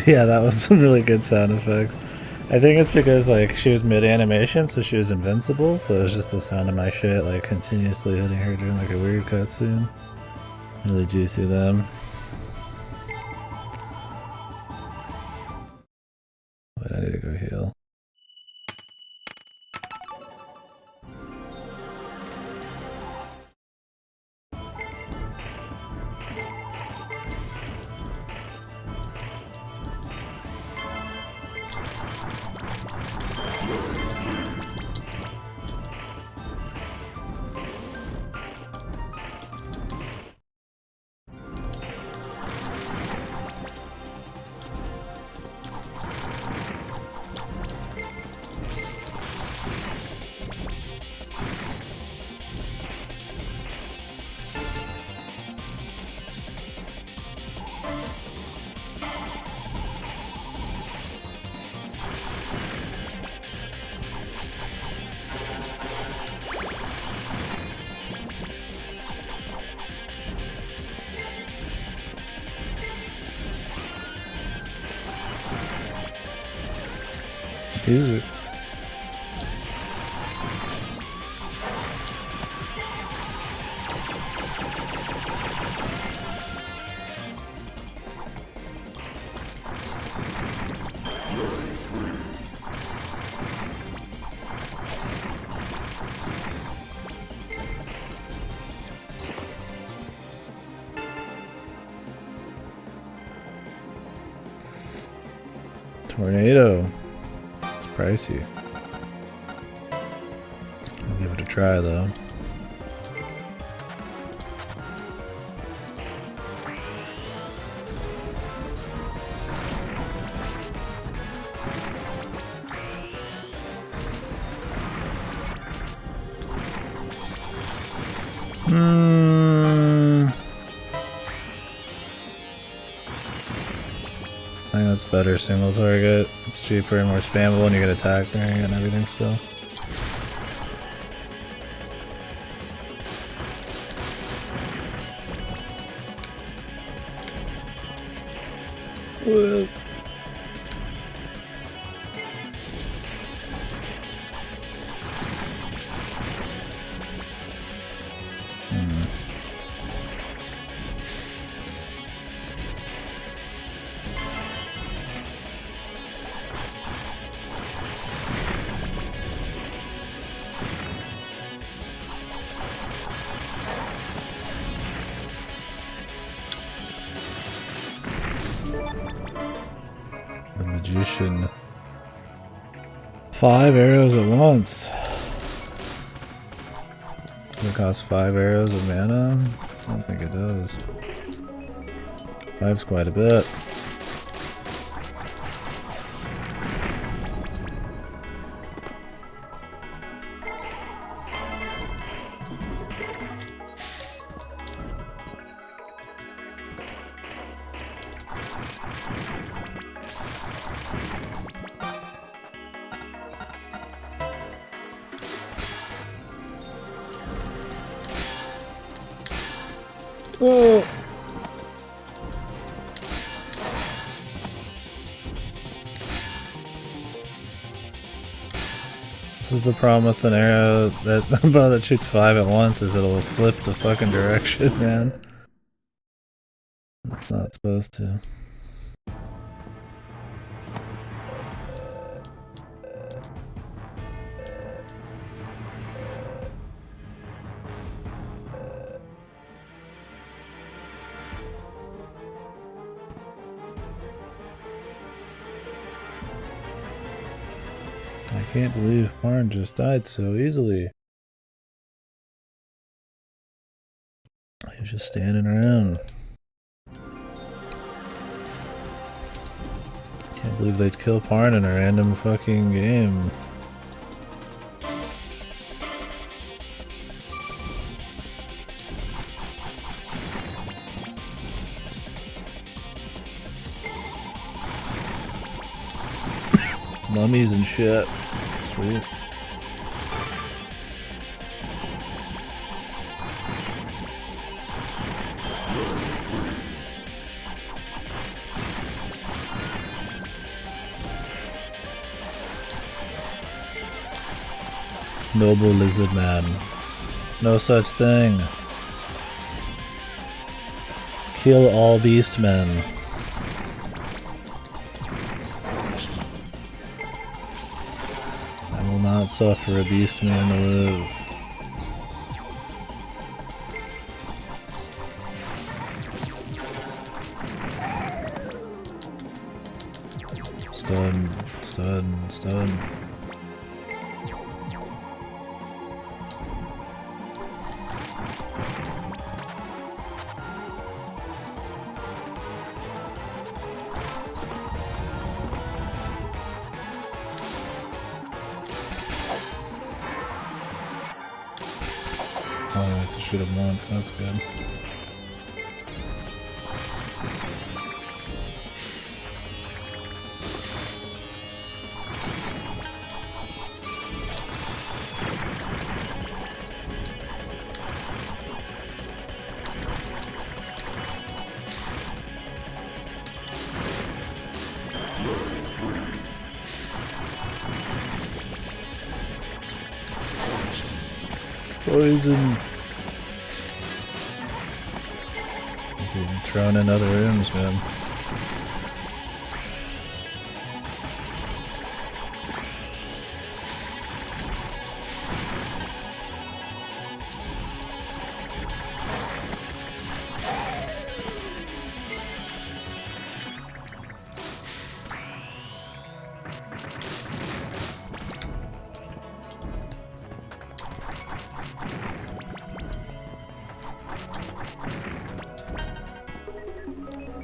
Yeah, that was some really good sound effects. I think it's because like she was mid-animation, so she was invincible, so it was just the sound of my shit like continuously hitting her during like a weird cutscene. Really juicy them. Wait, I need to go heal. Use it. Tornado. It's pricey. I'll give it a try though. I think that's better single target. It's cheaper and more spammable and you get attack during it and everything still. Whoa. The magician. 5 arrows at once. Does it cost 5 arrows of mana? I don't think it does. 5's quite a bit. Oh. This is the problem with an arrow that bow that shoots 5 at once is it'll flip the fucking direction, man. It's not supposed to. can't believe Parn just died so easily. He's just standing around. Can't believe they'd kill Parn in a random fucking game. Mummies and shit. Sweet. Noble lizard man. No such thing. Kill all beast men. I will not suffer a beast man to live. Stun, stun, stun. Oh, I have to shoot him once, that's good. Poison. Getting thrown in other rooms, man.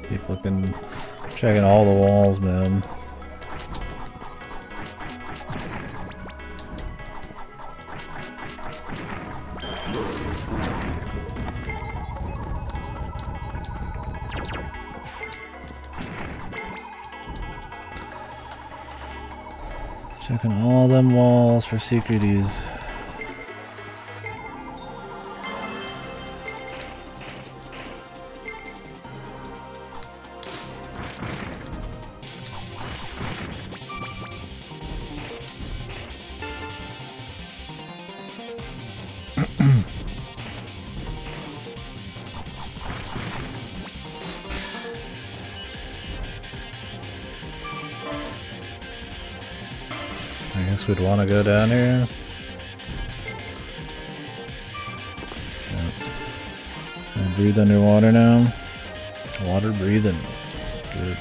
Keep looking, checking all the walls, man. Checking all them walls for secreties. I guess we'd want to go down here. Yep. I breathe underwater now. Water breathing. Good.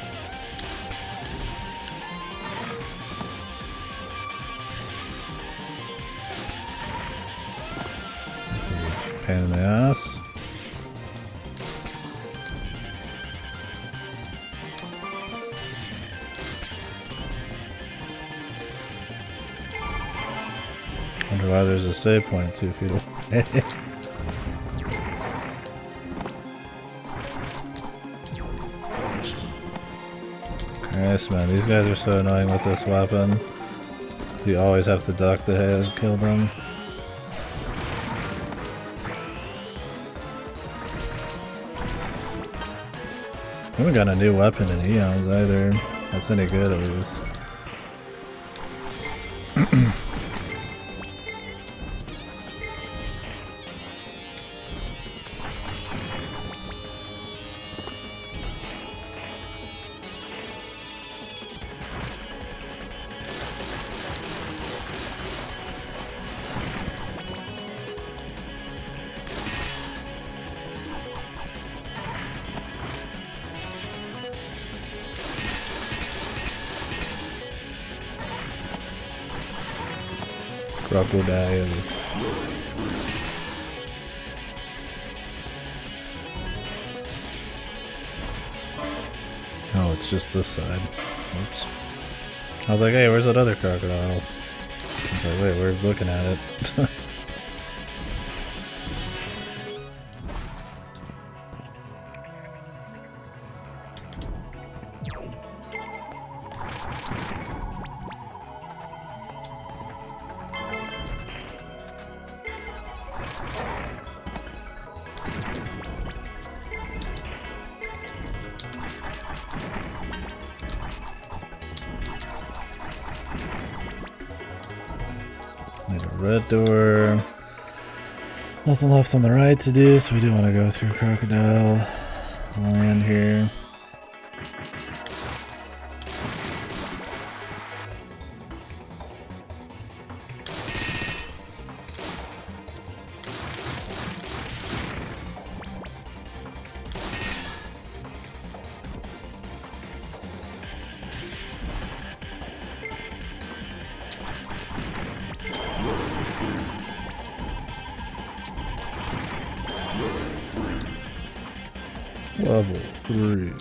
This is a pain in the ass. Wonder why there's a save point 2 feet away. Christ, man, these guys are so annoying with this weapon. So you always have to duck the head and kill them. We haven't got a new weapon in Eons either. That's any good at least. Crocodile. Oh, it's just this side. Oops. I was like, hey, where's that other crocodile? I was like, wait, we're looking at it. Red door. Nothing left on the right to do, so we do want to go through Crocodile land here. Level 3.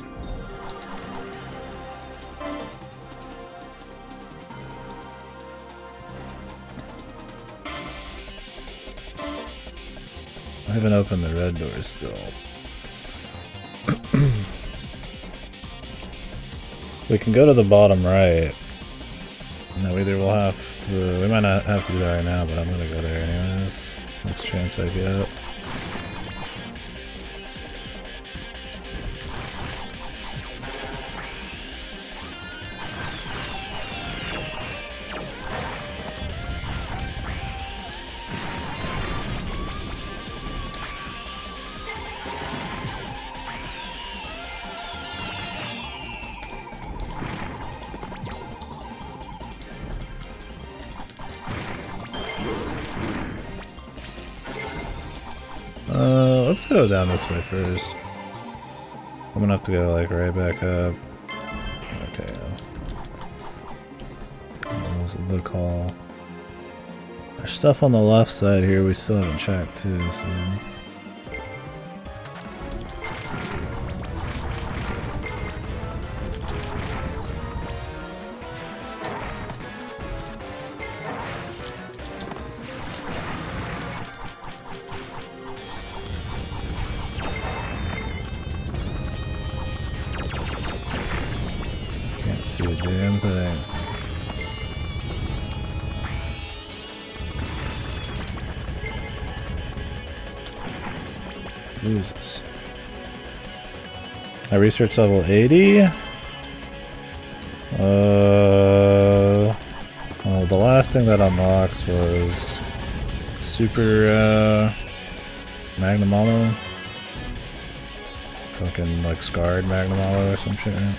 I haven't opened the red doors still. We can go to the bottom right. No, either we'll have to... We might not have to do that right now, but I'm gonna go there anyways. Next chance I get. Let's go down this way first. I'm gonna have to go like right back up. Okay. That was the call. There's stuff on the left side here we still haven't checked too, so. See a damn thing. Jesus. I research level 80. Well, the last thing that unlocks was super Magnum Hollow. Fucking like scarred Magnum Hollow or some shit, right?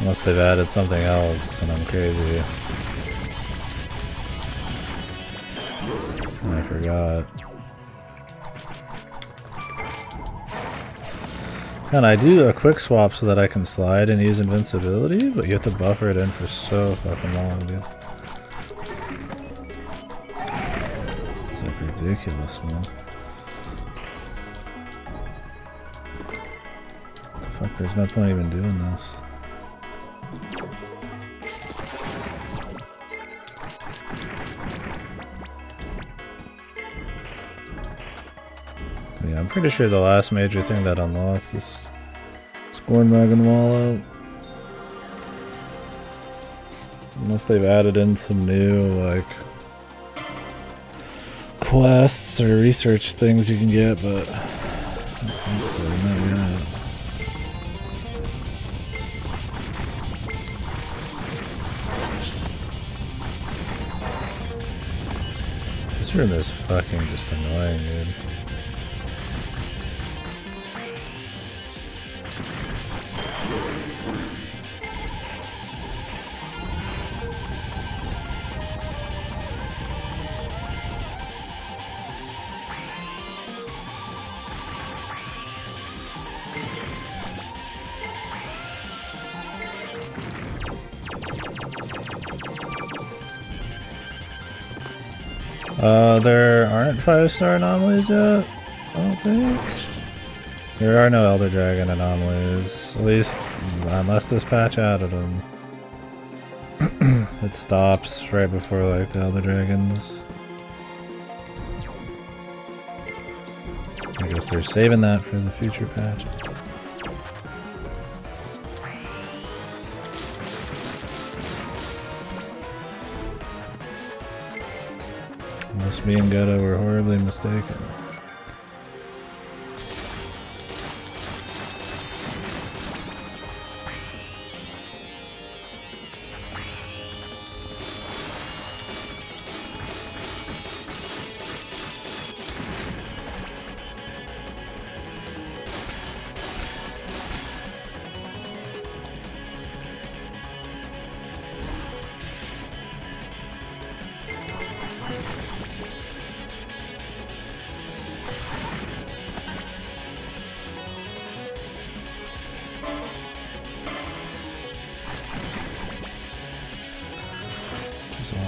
Unless they've added something else and I'm crazy. I forgot. And I do a quick swap so that I can slide and use invincibility, but you have to buffer it in for so fucking long, dude. It's like ridiculous, man. Fuck, there's no point even doing this. Yeah, I'm pretty sure the last major thing that unlocks is Scorn Magnum Hollow. Unless they've added in some new, like, quests or research things you can get, but I don't think so, not yet. This room is fucking just annoying, dude. There aren't 5-star anomalies yet, I don't think. There are no Elder Dragon anomalies, at least unless this patch added them. It stops right before like the Elder Dragons. I guess they're saving that for the future patch. Unless me and Geta were horribly mistaken.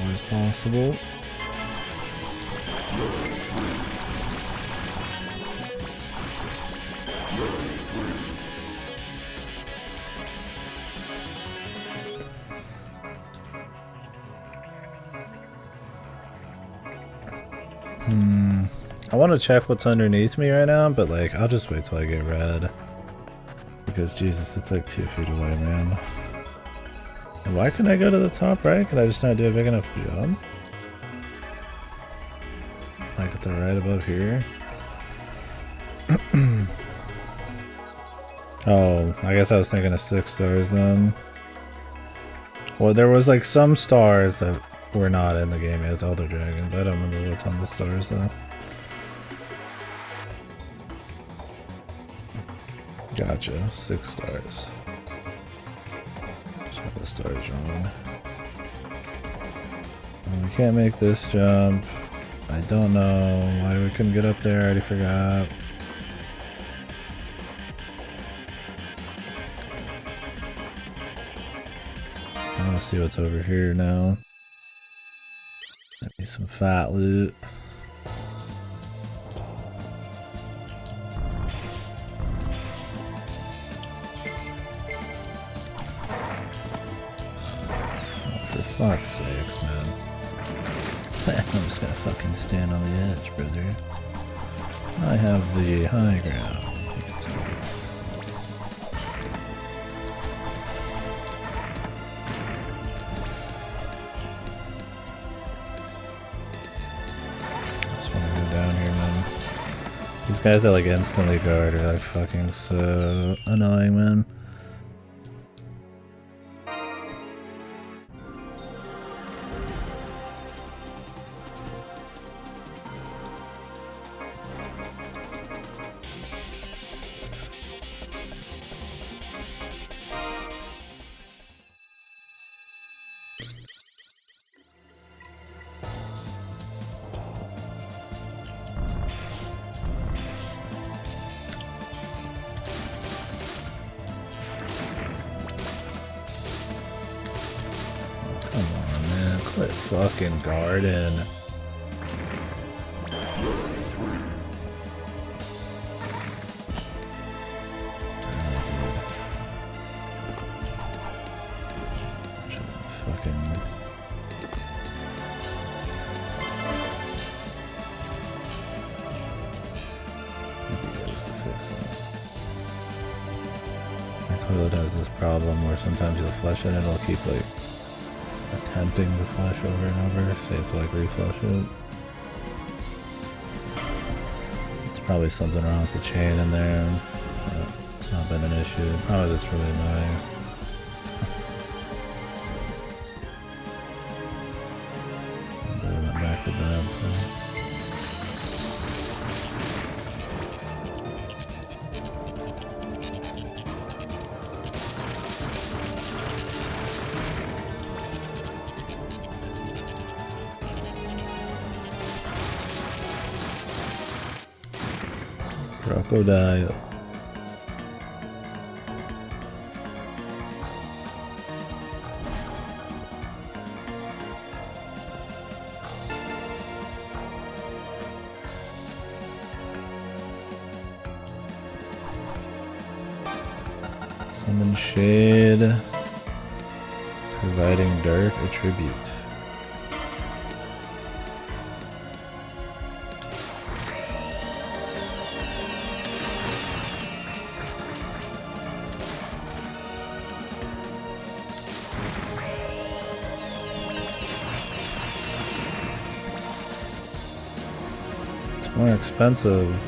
Always possible. I want to check what's underneath me right now, but like I'll just wait till I get red. Because Jesus, it's like 2 feet away, man. Why couldn't I go to the top right? Could I just not do a big enough jump? Like at the right above here? Oh, I guess I was thinking of 6 stars then. Well, there was like some stars that were not in the game as Elder Dragons. I don't remember what's on the stars though. Gotcha, 6 stars. The stars wrong. Well, we can't make this jump. I don't know why we couldn't get up there. I already forgot. I want to see what's over here now. Might be some fat loot. Fuck's sakes, man. I'm just gonna fucking stand on the edge, brother. I have the high ground. Let's go. I just wanna go down here, man. These guys that like instantly guard are like fucking so annoying, man. Quit fucking guarding. Toilet has this problem where sometimes you'll flush it and it'll keep like attempting to flush over and over, so you have to like reflush it. It's probably something wrong with the chain in there. It's not been an issue. Probably that's really annoying. I went back to bed, so. Crocodile. Summon Shade. Providing Dark Attribute. It's more expensive.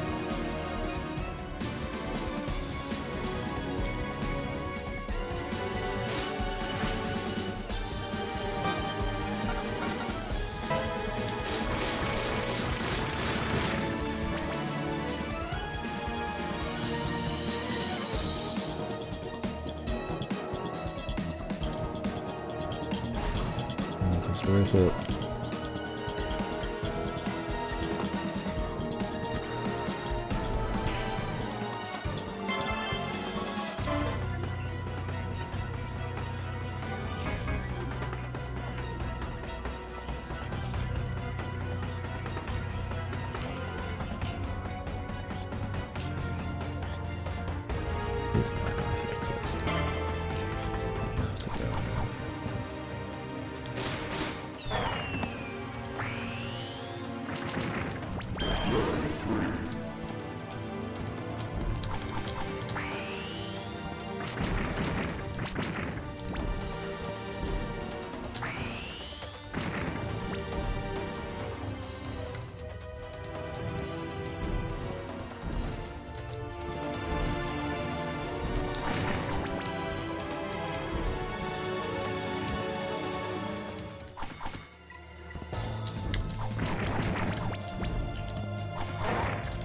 It's worth it. He's not gonna fix it. I have to go.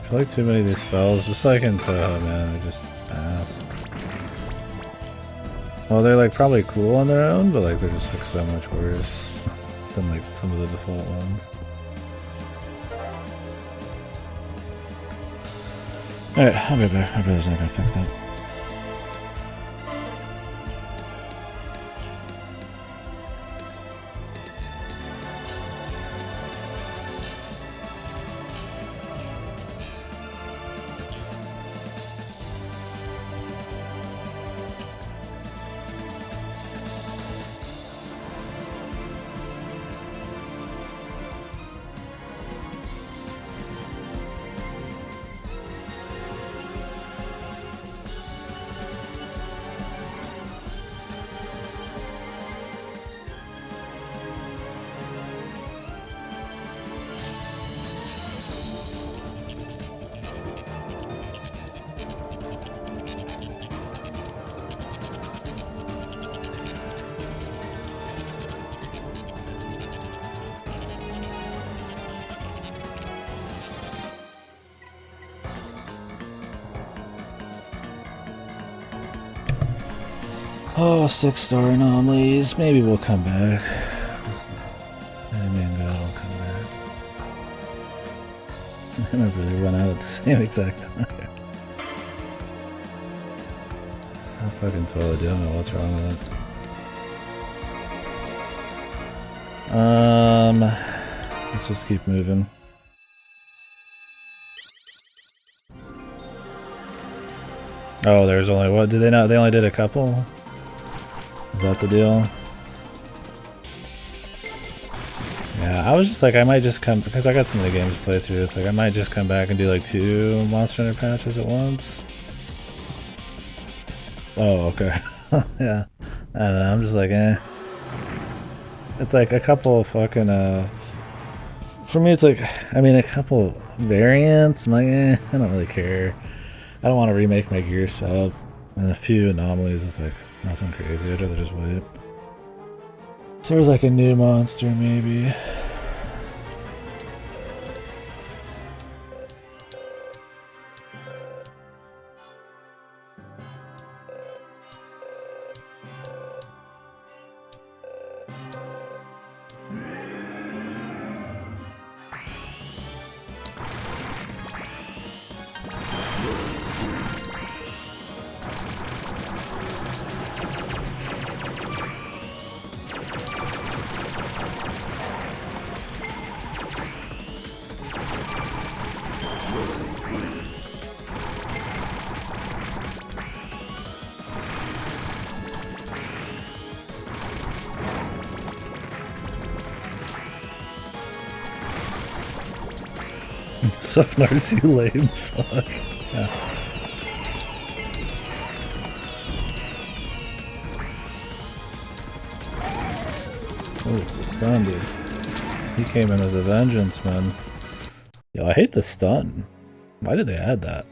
I feel like too many of these spells, just like in Toho, man, are just ass. Well, they're like probably cool on their own, but like they're just like so much worse than like some of the default ones. Alright, I'll be back. My brother's not gonna fix that. Oh, 6-star anomalies. Maybe we'll come back. Maybe will come back. I remember they run out at the same exact time. I fucking totally don't know what's wrong with it. Let's just keep moving. Oh, there's only what? Did they not? They only did a couple? Is that the deal? Yeah, I was just like, I might just come, because I got some of the games to play through, it's like I might just come back and do like 2 Monster Hunter patches at once. Oh, okay. Yeah. I don't know, I'm just like, eh. It's like a couple fucking, for me it's like, I mean a couple variants, I'm like, eh, I don't really care. I don't want to remake my gear setup, and a few anomalies, it's like, nothing crazy, I'd rather just wait. So there's like a new monster, maybe. Sufnards, you lame fuck. Yeah. Oh, the stun, dude. He came in with a vengeance, man. Yo, I hate the stun. Why did they add that?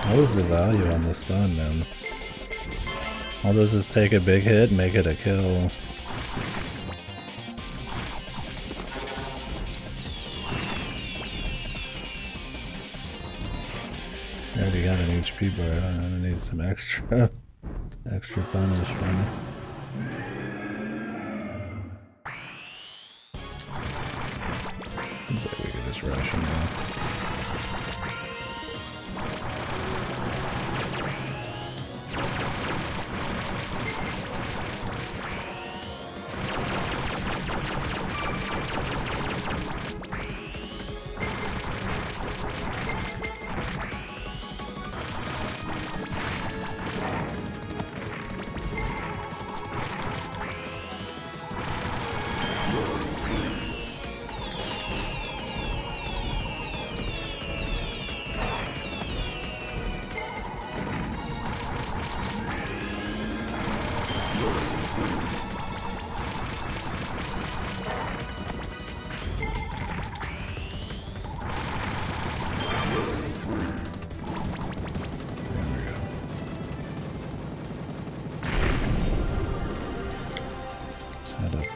What is the value on the stun, man? All this is take a big hit and make it a kill. I already got an HP bar. I'm gonna need some extra punishment. Seems like we could just rush him now.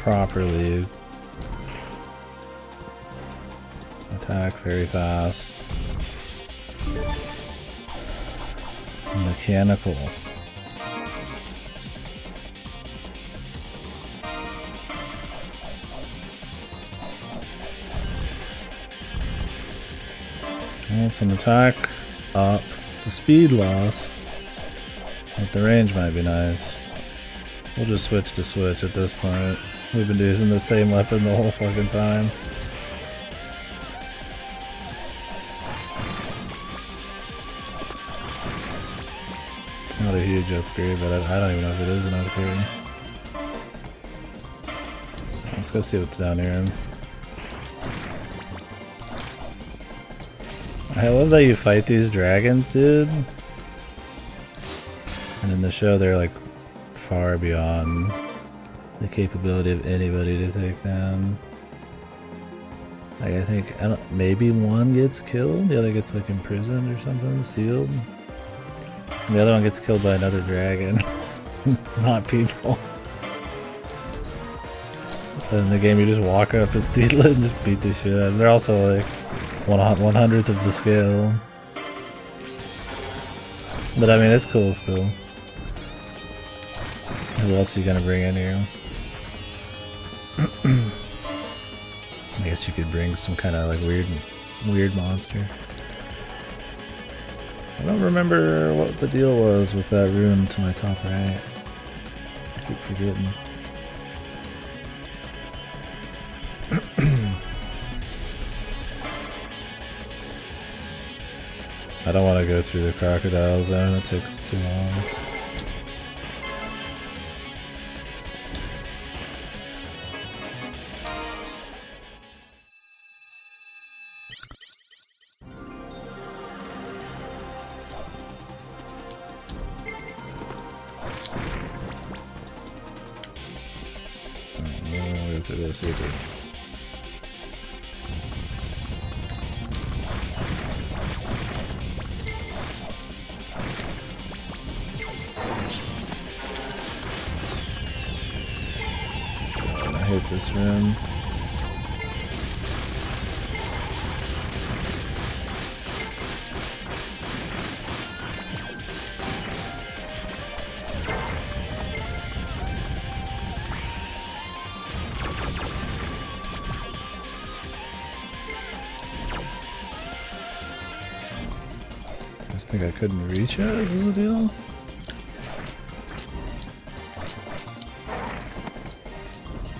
Properly attack very fast. Mechanical. And some attack up. It's a speed loss, but the range might be nice. We'll just switch to switch at this point. We've been using the same weapon the whole fucking time. It's not a huge upgrade, but I don't even know if it is an upgrade. Let's go see what's down here. I love that you fight these dragons, dude. And in the show, they're like far beyond the capability of anybody to take down. Like, I think, maybe one gets killed, the other gets like imprisoned or something, sealed. And the other one gets killed by another dragon, not people. And in the game, you just walk up as Deedlit and just beat the shit out of them. They're also like 1/100th of the scale. But I mean, it's cool still. Who else are you gonna bring in here? I guess you could bring some kind of like weird monster. I don't remember what the deal was with that rune to my top right. I keep forgetting. I don't want to go through the crocodile zone, it takes too long. To this either. I hate this room. I think I couldn't reach it, was the deal?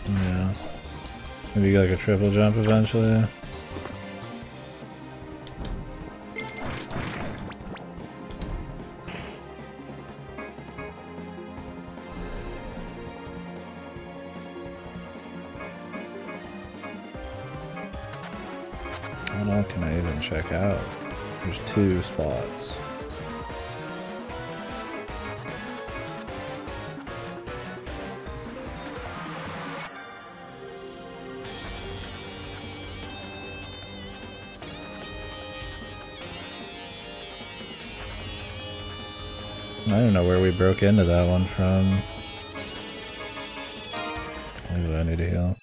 Yeah. Maybe like a triple jump eventually. What all can I even check out? There's 2 spots. I don't know where we broke into that one from. Maybe I need to heal.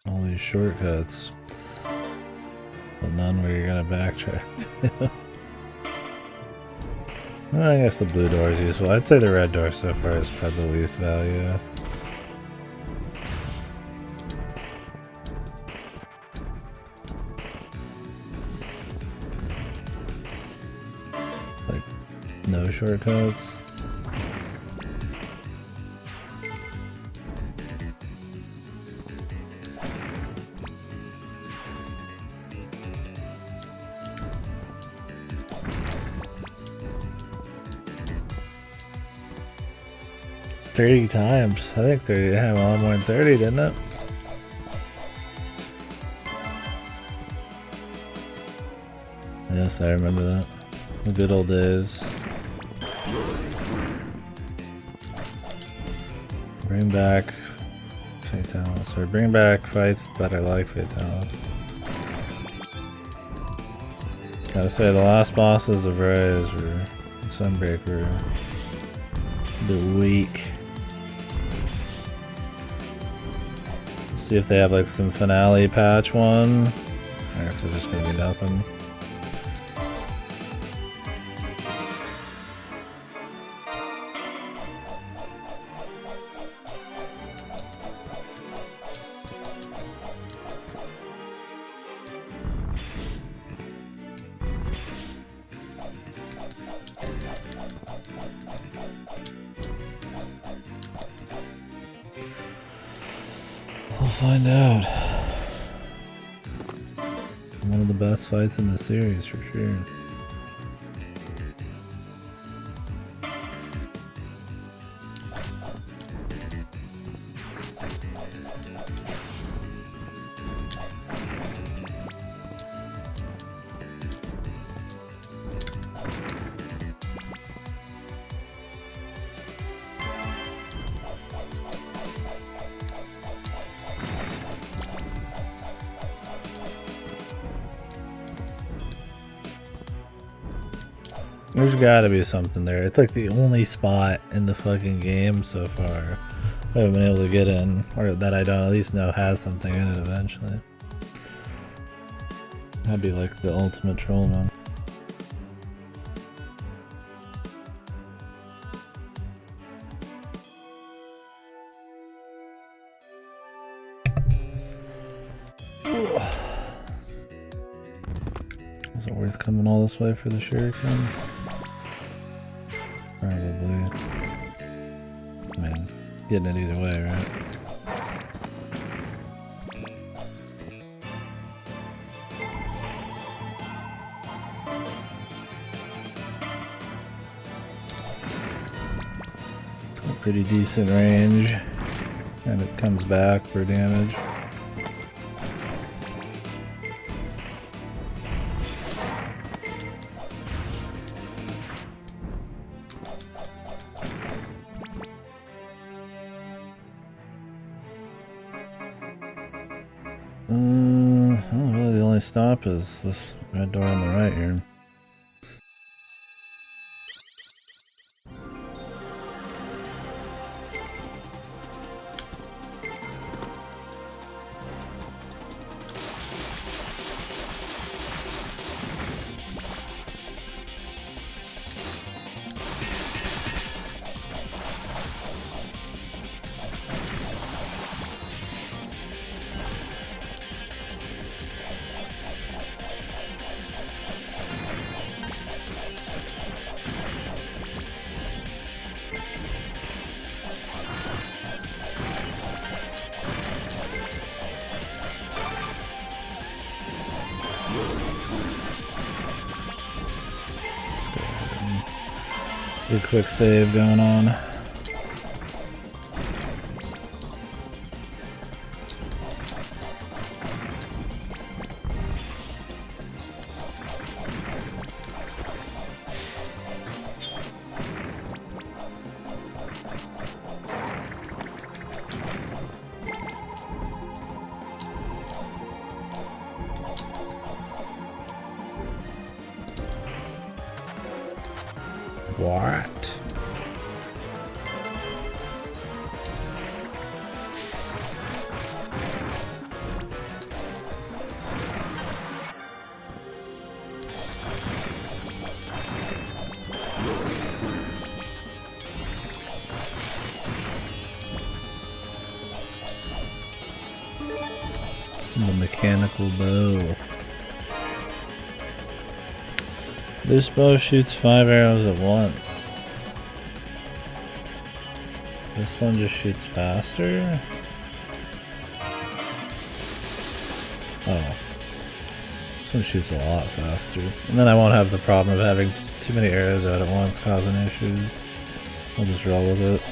All these shortcuts. But none where you're gonna backtrack to. I guess the blue door is useful. I'd say the red door so far has had the least value. Like, no shortcuts. $30 times. I think 30. Yeah, a lot more than 30, didn't it? Yes, I remember that. The good old days. Bring back Fatalis. Or bring back fights that I like Fatalis. Gotta say, the last bosses of Rise were Sunbreak were a bit weak. See if they have like some finale patch one, or if they're just gonna be nothing. We'll find out. One of the best fights in the series for sure. There's gotta be something there. It's like the only spot in the fucking game so far I haven't been able to get in, or that I don't at least know has something in it eventually. That'd be like the ultimate troll one. Is it worth coming all this way for the shuriken? Probably. I mean, getting it either way, right? It's got pretty decent range, and it comes back for damage. Well, really the only stop is this red door on the right here. Good quick save going on. What? The mechanical bow. This bow shoots 5 arrows at once. This one just shoots faster? Oh. This one shoots a lot faster. And then I won't have the problem of having too many arrows out at once causing issues. I'll just roll with it.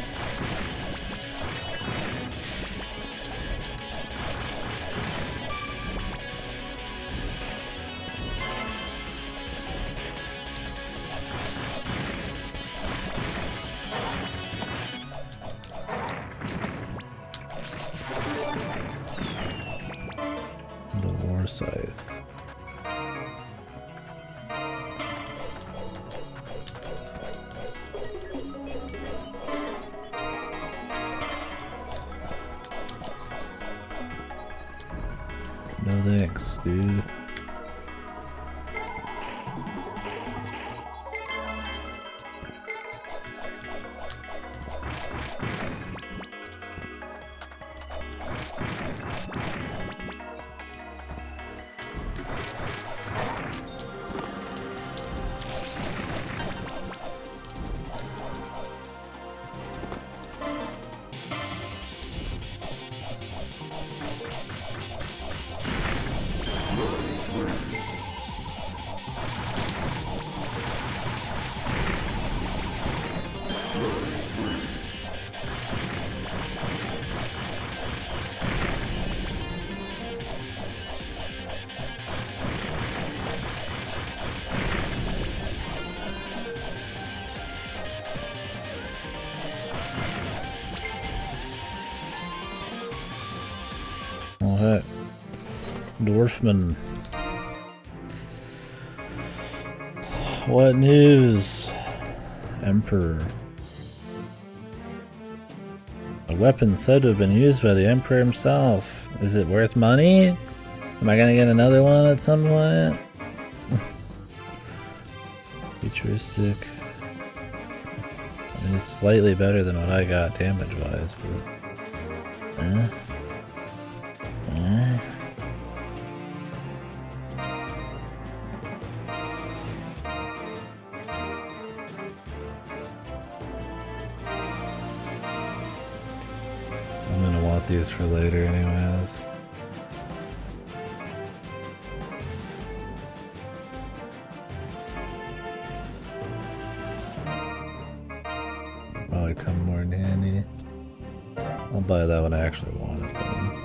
Scythe. No thanks, dude. Oh heck. Dwarfman. What news? Emperor. A weapon said to have been used by the Emperor himself. Is it worth money? Am I gonna get another one at some point? Futuristic. I mean, it's slightly better than what I got damage wise, but... I'm gonna want these for later anyways. Probably come more in handy. I'll buy that when I actually want it then.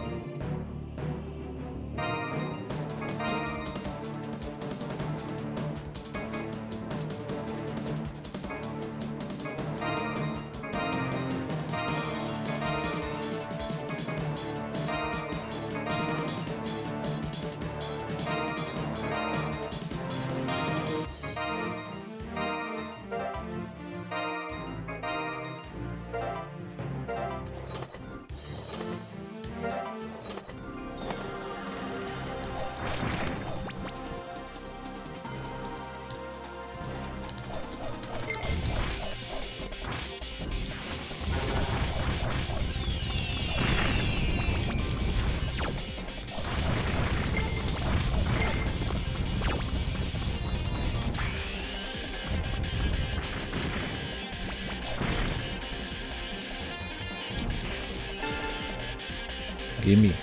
Gimme.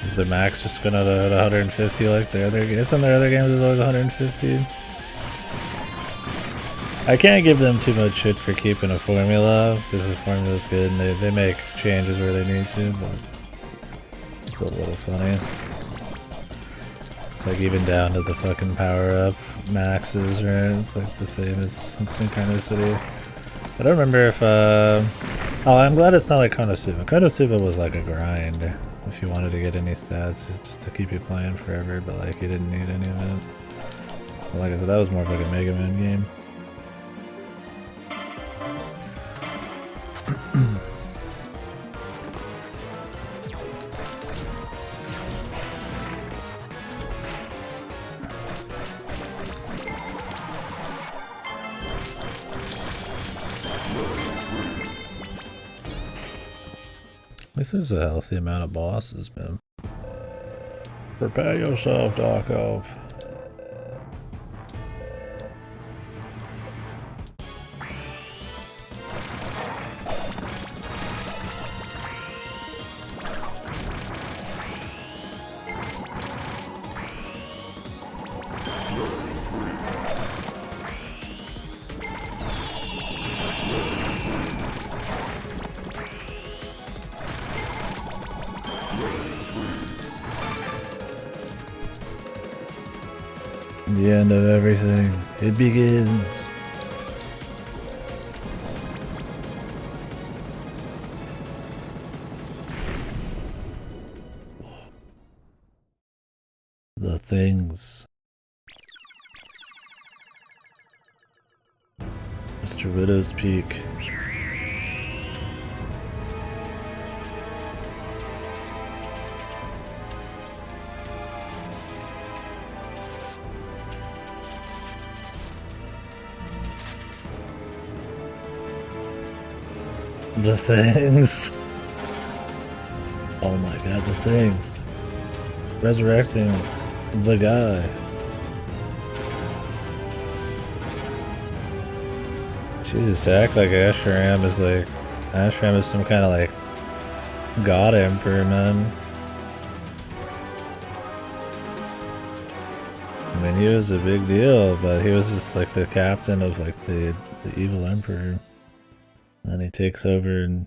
Is the max just gonna hit 150 like the other games? It's in their other games is always 150. I can't give them too much shit for keeping a formula, because the formula's good and they make changes where they need to, but it's still a little funny. It's like even down to the fucking power-up maxes, right? It's like the same as Synchronicity. I don't remember if, oh, I'm glad it's not like Konosuba. Konosuba was like a grind if you wanted to get any stats, just to keep you playing forever, but like you didn't need any of it. But like I said, that was more of like a Mega Man game. At least there's a healthy amount of bosses, man. Prepare yourself, Darkov. The end of everything. It begins. The things. Mr. Widow's Peak. The things. Oh my god, the things. Resurrecting the guy. Jesus, to act like Ashram is like... Ashram is some kind of like... God Emperor, man. I mean, he was a big deal, but he was just like the captain of like the evil emperor. And then he takes over and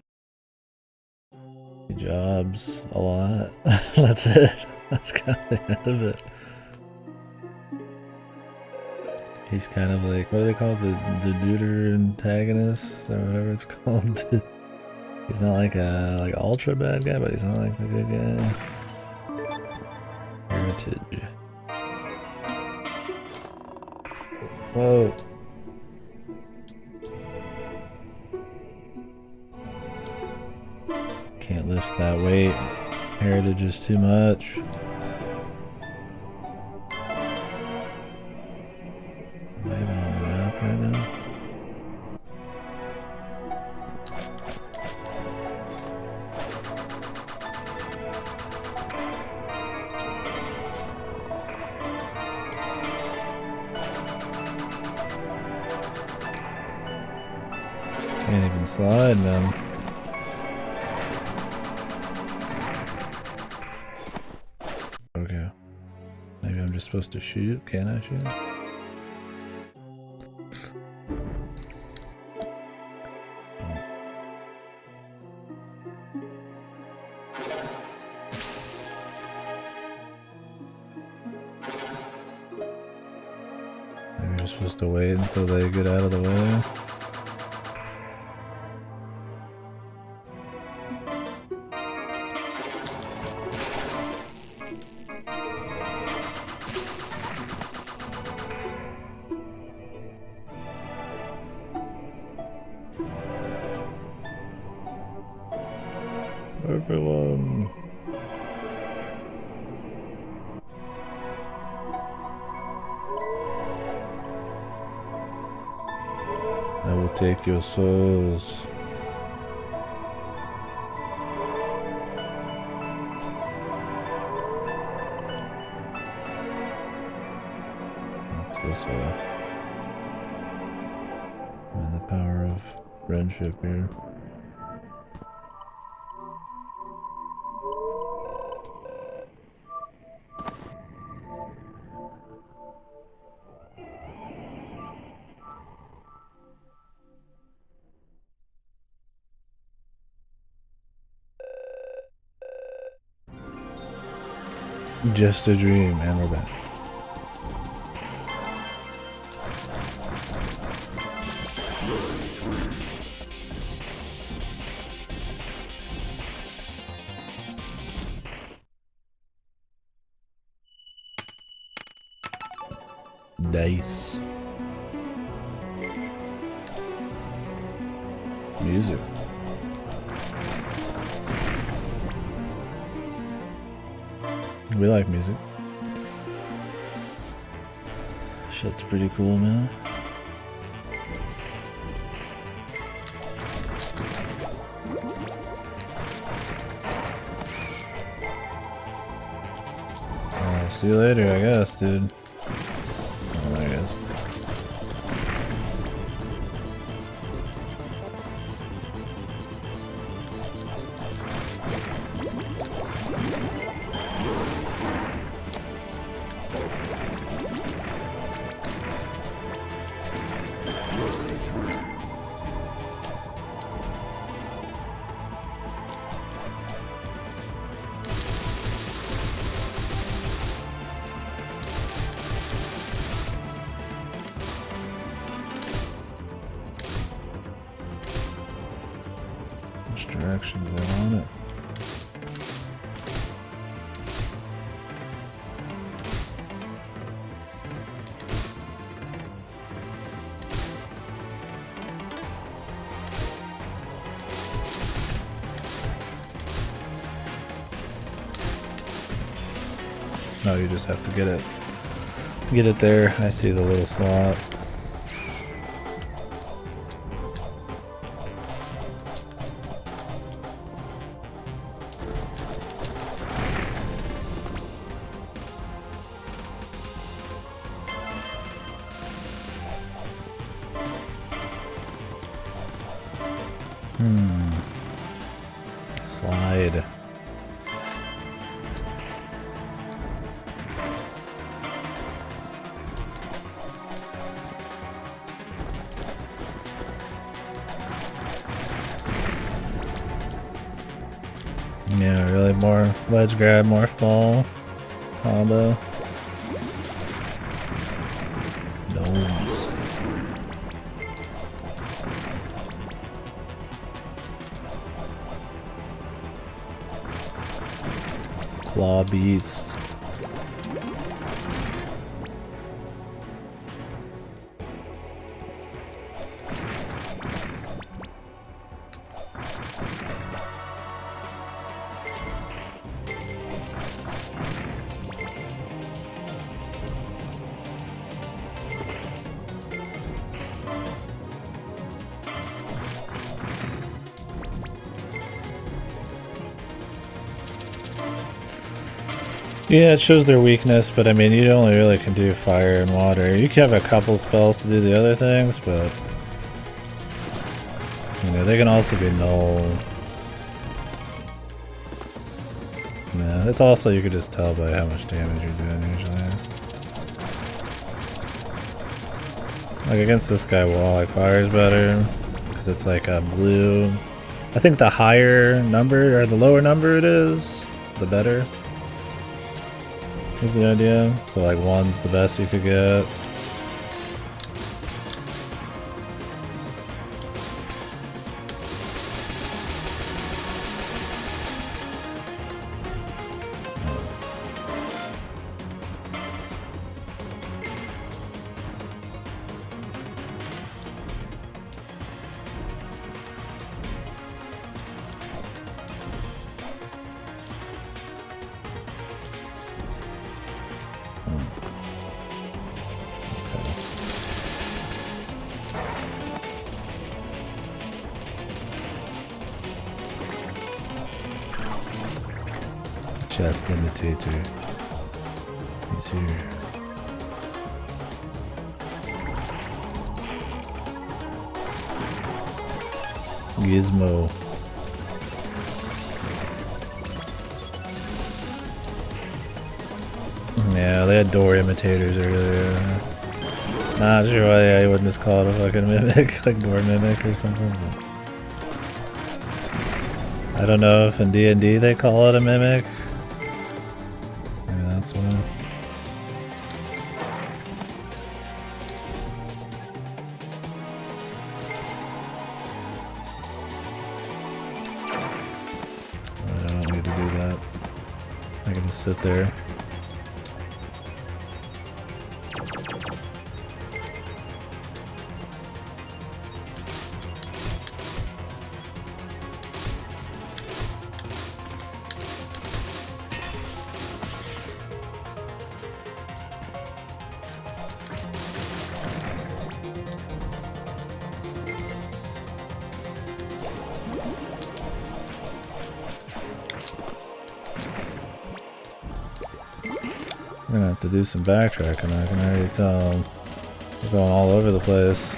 he jobs a lot. That's it. That's kind of the end of it. He's kind of like, what do they call it? The Deuter antagonist or whatever it's called. He's not like a like ultra bad guy, but he's not like the good guy. Heritage. Whoa. Can't lift that weight. Heritage is too much. Am I even on the map right now? Can't even slide, man. Okay. Maybe I'm just supposed to shoot. Can I shoot? Oh. Maybe you're supposed to wait until they get out of the way. Everyone. I will take your souls. What's this way? And the power of friendship here. Just a dream, and we're back. Nice. Music. We like music. Shit's pretty cool, man. See you later, I guess, dude. Oh, there he is. Which direction do they want it? No, you just have to get it. Get it there. I see the little slot. Slide. Yeah, really more ledge grab, morph ball, combo. Domes. Claw beast. Yeah, it shows their weakness, but I mean, you only really can do fire and water. You can have a couple spells to do the other things, but you know, they can also be null. Yeah, it's also, you could just tell by how much damage you're doing usually. Like against this guy, wall, like fire's better, because it's like a blue. I think the higher number, or the lower number it is, the better. Is the idea. So like one's the best you could get. Chest imitator. He's here. Gizmo. Yeah, they had door imitators earlier. Not sure why I wouldn't just call it a fucking mimic, like door mimic or something. I don't know if in D&D they call it a mimic. Yeah. can just sit there. We're gonna have to do some backtracking, I can already tell. We're going all over the place.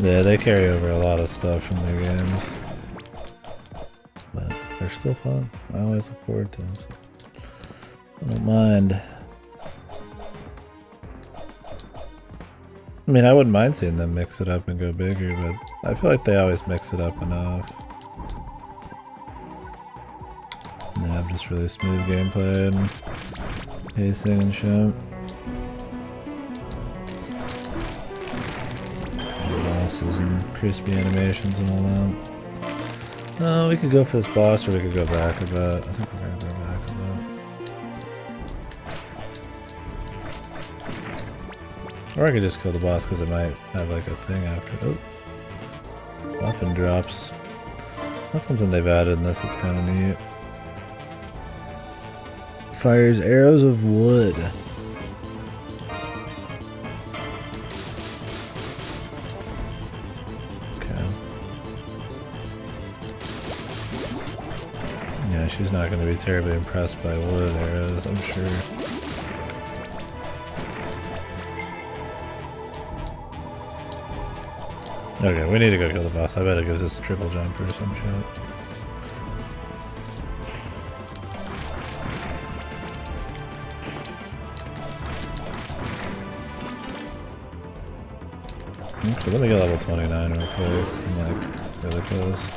Yeah, they carry over a lot of stuff from their games. But they're still fun. I always look forward to them. I don't mind. I mean, I wouldn't mind seeing them mix it up and go bigger, but I feel like they always mix it up enough. They have just really smooth gameplay and pacing and shit. And crispy animations and all that. No, we could go for this boss or we could go back a bit. I think we're gonna go back a bit. Or I could just kill the boss because it might have like a thing after. Oh. Weapon drops. That's something they've added in this, it's kind of neat. Fires arrows of wood. She's not going to be terribly impressed by wood arrows, I'm sure. Okay, we need to go kill the boss. I bet it gives us triple jump or some shit. Actually, let me get level 29 real quick. I'm like really close.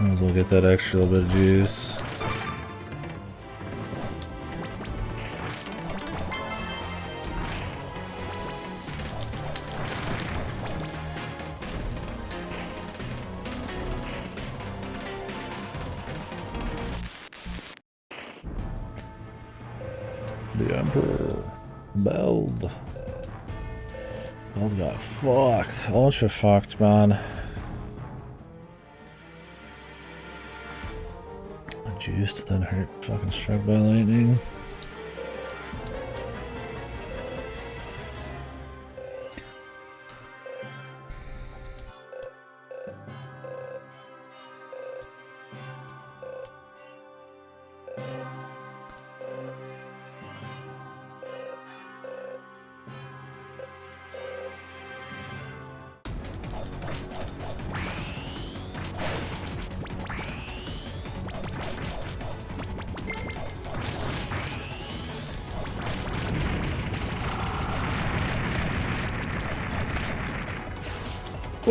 Might as well get that extra little bit of juice. The Emperor. Beld. Beld got fucked. Ultra fucked, man. Juiced, then hurt, fucking struck by lightning.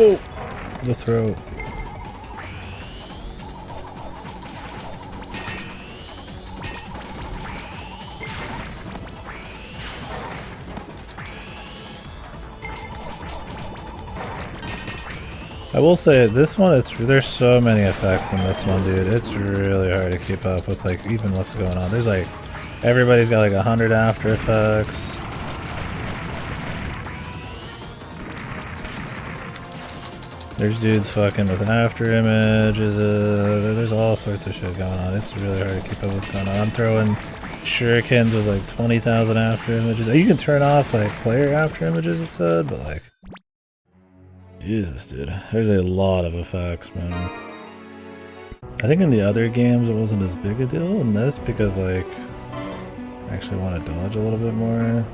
Oh, the throat. I will say this one, there's so many effects in this one, dude. It's really hard to keep up with, like, even what's going on. There's like, everybody's got like 100 after effects. There's dudes fucking with after images, there's all sorts of shit going on. It's really hard to keep up with what's going on. I'm throwing shurikens with like 20,000 after images. You can turn off like player after images, it said, but like, Jesus, dude. There's a lot of effects, man. I think in the other games it wasn't as big a deal in this because like, I actually want to dodge a little bit more.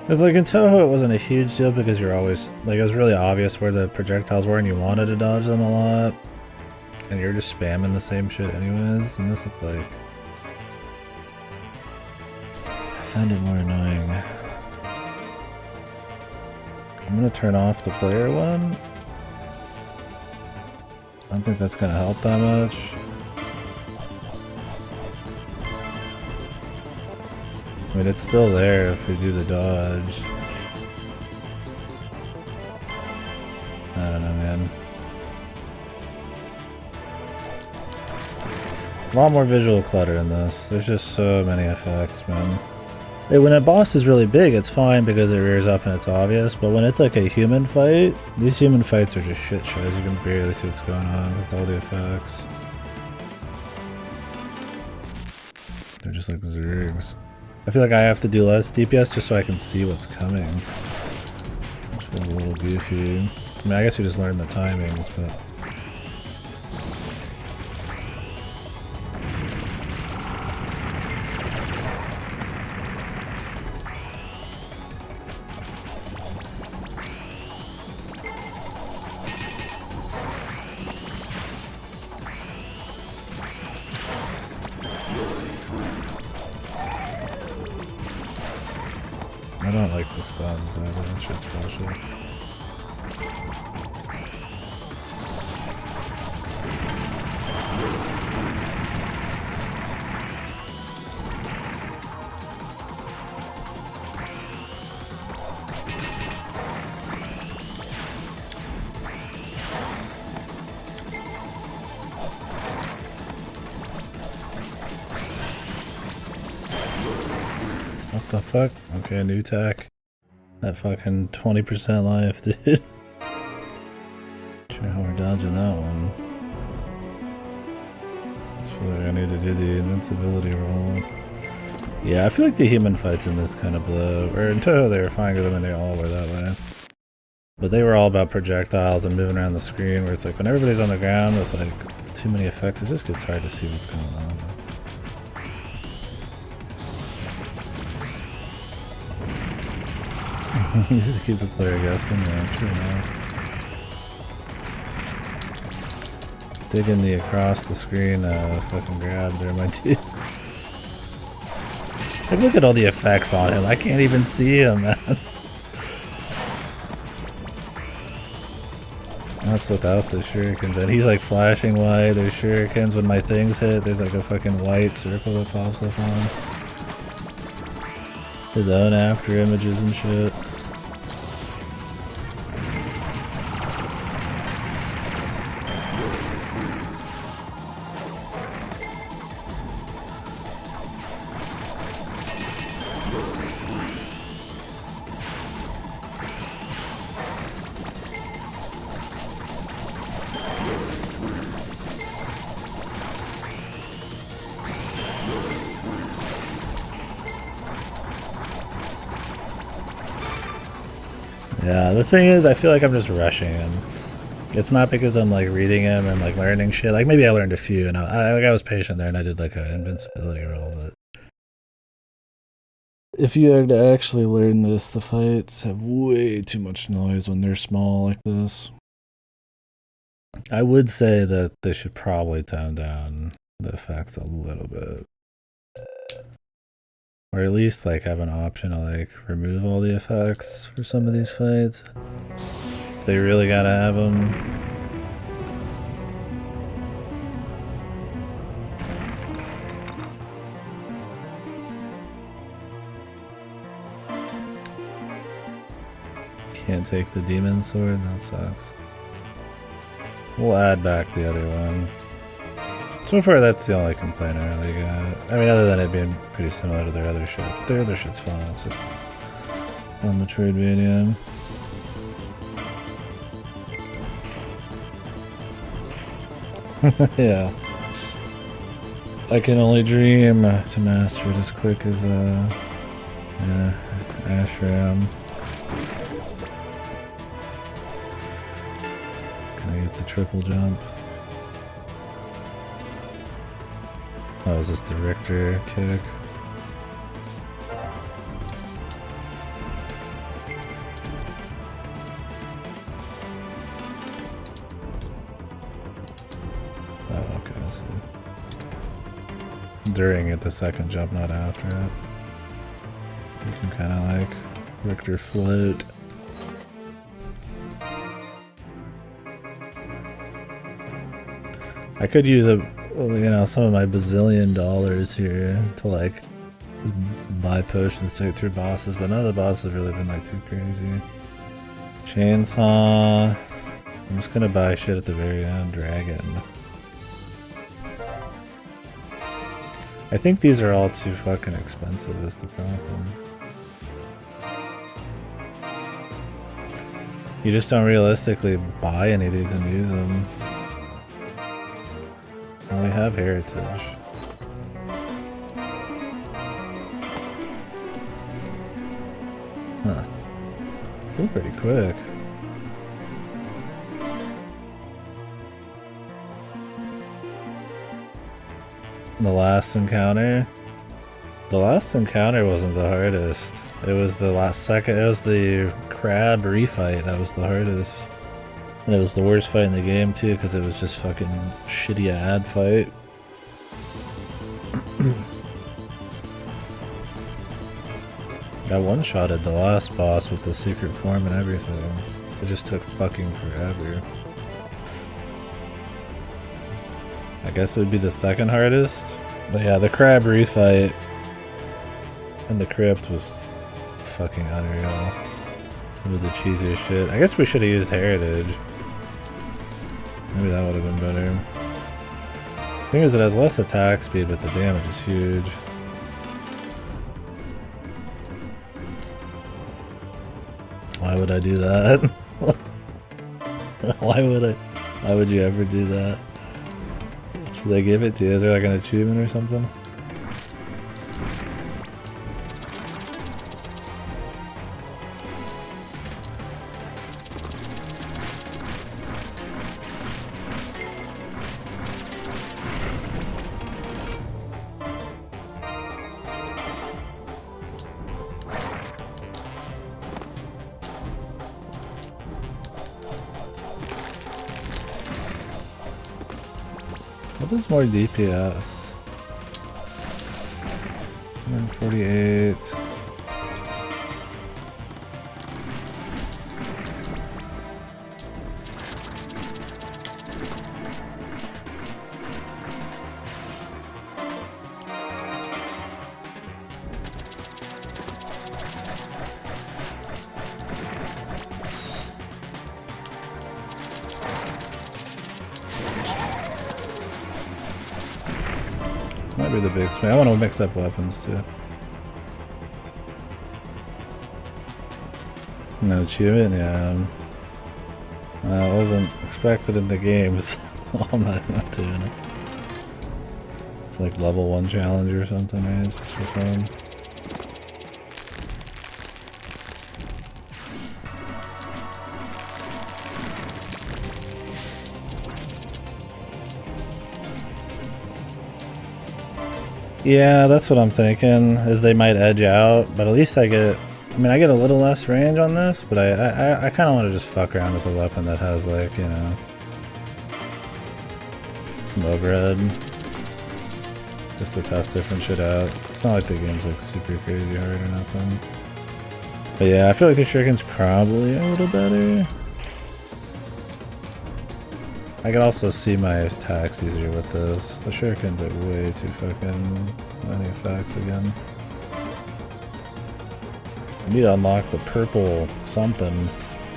Because like in Toho it wasn't a huge deal because you're always, like it was really obvious where the projectiles were and you wanted to dodge them a lot. And you're just spamming the same shit anyways, and this is like... I find it more annoying. I'm gonna turn off the player one. I don't think that's gonna help that much. I mean, it's still there if we do the dodge. I don't know, man. A lot more visual clutter in this. There's just so many effects, man. When a boss is really big, it's fine because it rears up and it's obvious, but when it's like a human fight, these human fights are just shit shows. You can barely see what's going on with all the effects. They're just like zergs. I feel like I have to do less DPS just so I can see what's coming. Which feels a little goofy. I mean, I guess you just learn the timings, but... I don't like the stuns either, that shit's bullshit. What the fuck? Okay, new tech. That fucking 20% life, dude. Sure how we're dodging that one. I feel like I need to do the invincibility roll. Yeah, I feel like the human fights in this kind of blow. Or in Toho they were fine because I mean they all were that way. But they were all about projectiles and moving around the screen where it's like when everybody's on the ground with like too many effects, it just gets hard to see what's going on. Just to keep the player guessing, yeah, true enough. Digging the across the screen fucking grab there, my dude. Like, look at all the effects on him. I can't even see him, man. That's without the shurikens. And he's like flashing white. There's shurikens. When my things hit, there's like a fucking white circle that pops up on him. His own after images and shit. Yeah, the thing is, I feel like I'm just rushing him. It's not because I'm like reading him and like learning shit. Like maybe I learned a few, and I was patient there, and I did like an invincibility roll. But if you had to actually learn this, the fights have way too much noise when they're small like this. I would say that they should probably tone down the effects a little bit. Or at least like have an option to like remove all the effects for some of these fights. They really gotta have them. Can't take the demon sword, that sucks. We'll add back the other one. So far, that's the only complaint I really got. I mean, other than it being pretty similar to their other shit. Their other shit's fun, it's just on the trade video. Yeah. I can only dream to master it as quick as, yeah, Ashram. Can I get the triple jump? Oh, is this the Richter kick? during it, the second jump, not after it. You can kind of like Richter float. I could use some of my bazillion dollars here to like buy potions to get through bosses, but none of the bosses have really been like too crazy. Chainsaw. I'm just gonna buy shit at the very end. Dragon. I think these are all too fucking expensive is the problem. You just don't realistically buy any of these and use them. And we have heritage. Huh. Still pretty quick. The last encounter? The last encounter wasn't the hardest. It was the last second. It was the crab refight that was the hardest. And it was the worst fight in the game too, because it was just fucking shitty ad fight. I one-shotted the last boss with the secret form and everything. It just took fucking forever. I guess it would be the second hardest. But yeah, the crab refight and the crypt was fucking unreal. Some of the cheesiest shit. I guess we should have used heritage. Maybe that would have been better. The thing is, it has less attack speed, but the damage is huge. Why would I do that? Why would you ever do that? So they give it to you. Is there like an achievement or something? What is more DPS? 148. Might be the big swing. I want to mix up weapons too. No achievement, yeah. It wasn't expected in the games. I'm not doing it. It's like level 1 challenge or something, right? It's just for fun. Yeah, that's what I'm thinking, is they might edge out, but at least I get a little less range on this, but I kind of want to just fuck around with a weapon that has, like, you know, some overhead, just to test different shit out. It's not like the game's, like, super crazy hard or nothing. But yeah, I feel like the shuriken's probably a little better. I can also see my attacks easier with this. The shurikens are way too fucking many effects again. I need to unlock the purple something.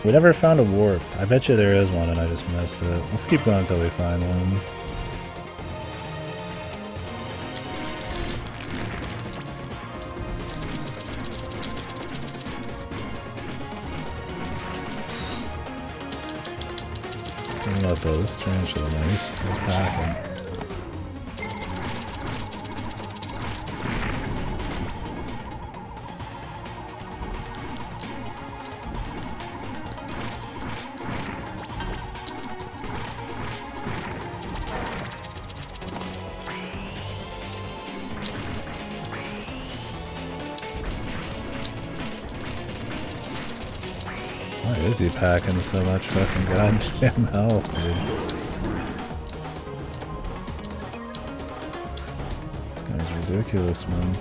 We never found a warp. I bet you there is one and I just missed it. Let's keep going until we find one. About those turns to the nice. Let's pack them. Why is he packing so much fucking goddamn health, dude? This guy's ridiculous, man.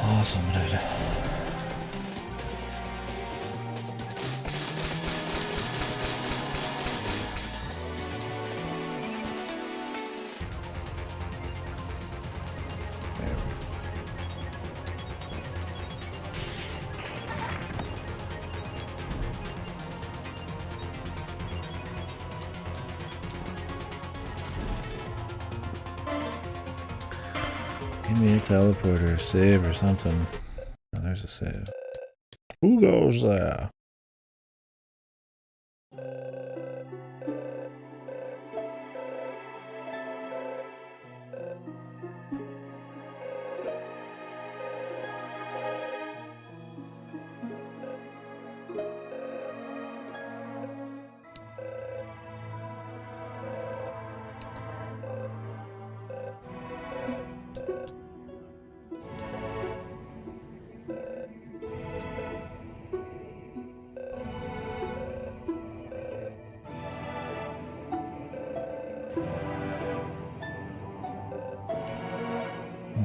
Awesome, dude. Give me a teleporter, save or something. Oh, there's a save. Who goes there?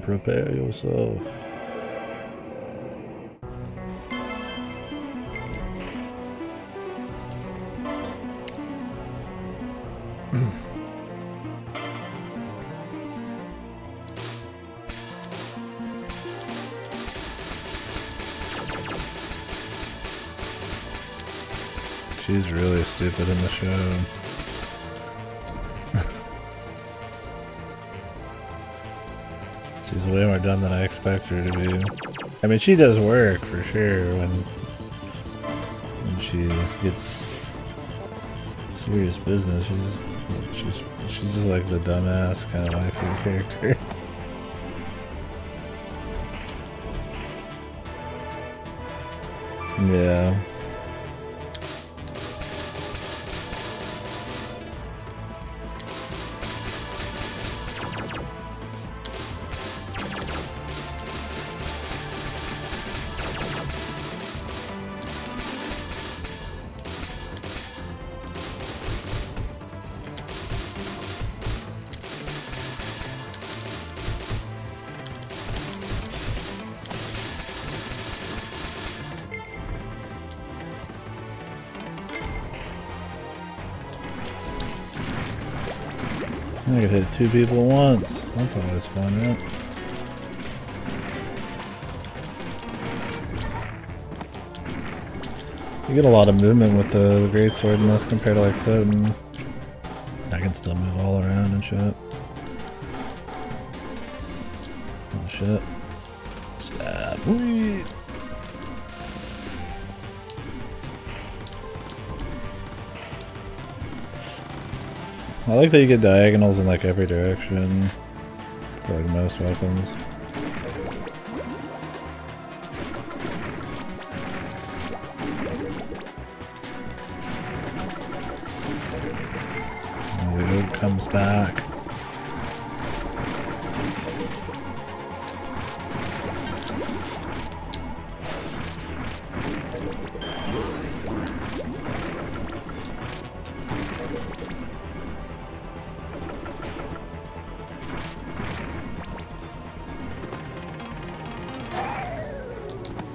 Prepare yourself. She's really stupid in the show. She's way more dumb than I expect her to be. I mean, she does work for sure when she gets serious business. She's just like the dumbass kind of waifu character. Yeah. I could hit 2 people at once. That's always fun, right? You get a lot of movement with the greatsword in this compared to like Soden. I can still move all around and shit. Oh shit. Stab. Whee! I like that you get diagonals in like every direction for like most weapons. Oh, the oak comes back.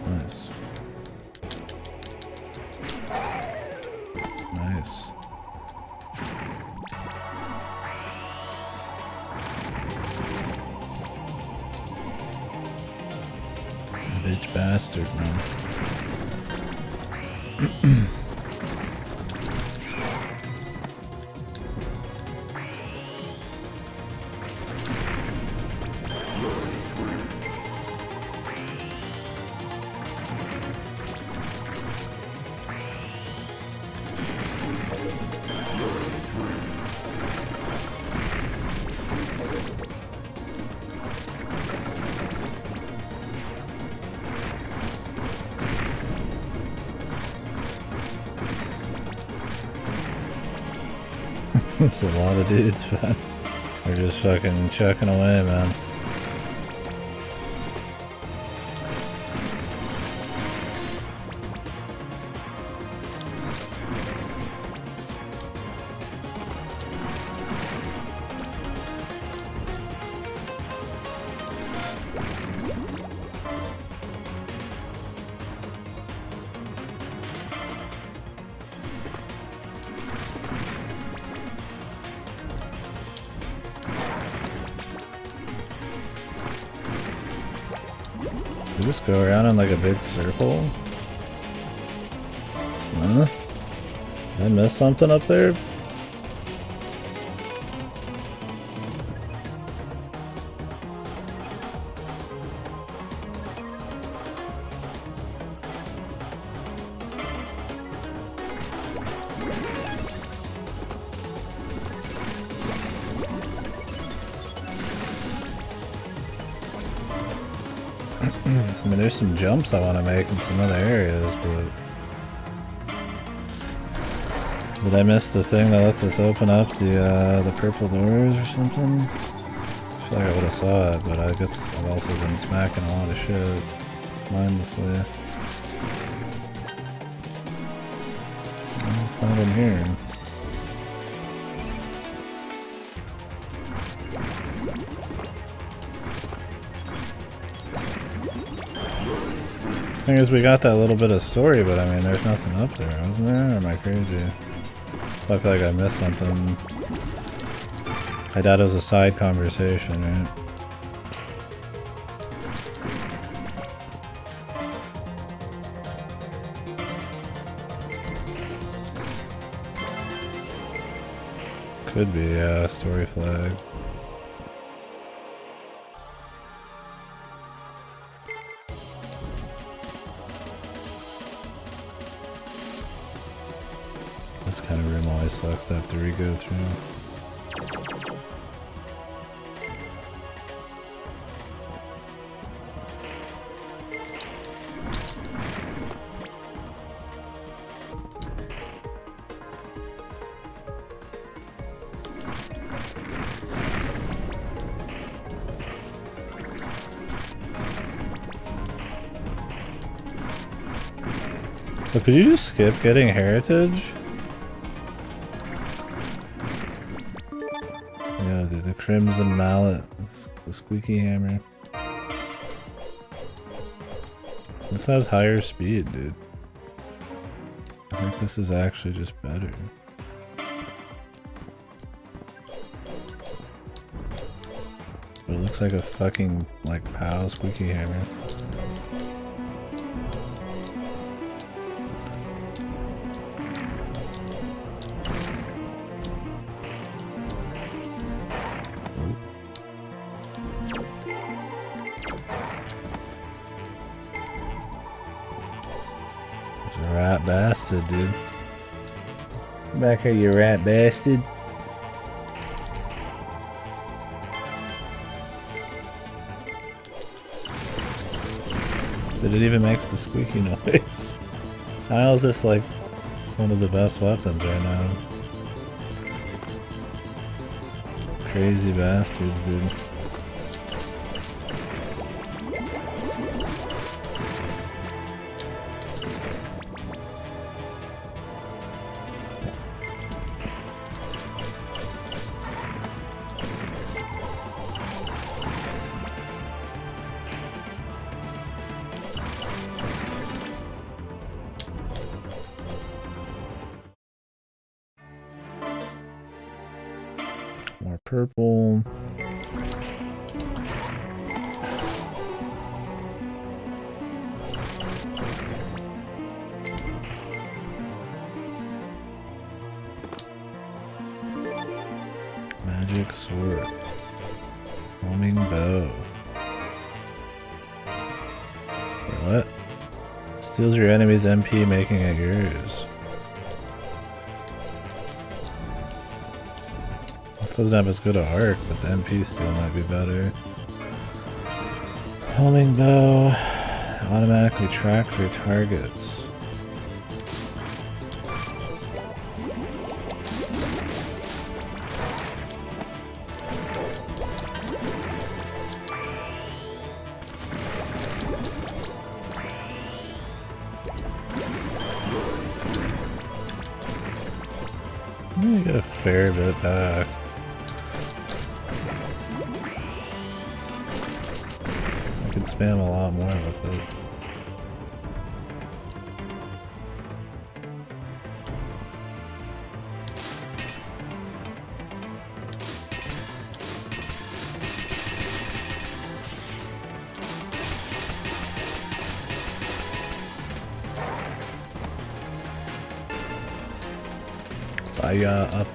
Nice. Nice. Bitch bastard, man. There's a lot of dudes, man. They're just fucking chucking away, man. You just go around in like a big circle? Huh? Did I miss something up there? I mean, there's some jumps I want to make in some other areas, but... Did I miss the thing that lets us open up the purple doors or something? I feel like I would have saw it, but I guess I've also been smacking a lot of shit mindlessly. It's not in here. Thing is, we got that little bit of story, but I mean, there's nothing up there, wasn't there? Or am I crazy? So I feel like I missed something. I thought it was a side conversation, right? Could be, yeah, story flag. This kind of room always sucks to have to re-go through. So could you just skip getting heritage? Yeah, dude, the crimson mallet, the squeaky hammer. This has higher speed, dude. I think this is actually just better. But it looks like a fucking, like, POW squeaky hammer. Rat bastard, dude. Come back here, you rat bastard. But it even makes the squeaky noise. How is this like one of the best weapons right now? Crazy bastards, dude. More purple. Magic sword. Homing bow. What? Steals your enemy's MP, making it yours. This doesn't have as good a arc, but the MP still might be better. Homing bow. Automatically tracks their targets. fair bit back. I could spam a lot more with it. Fire up.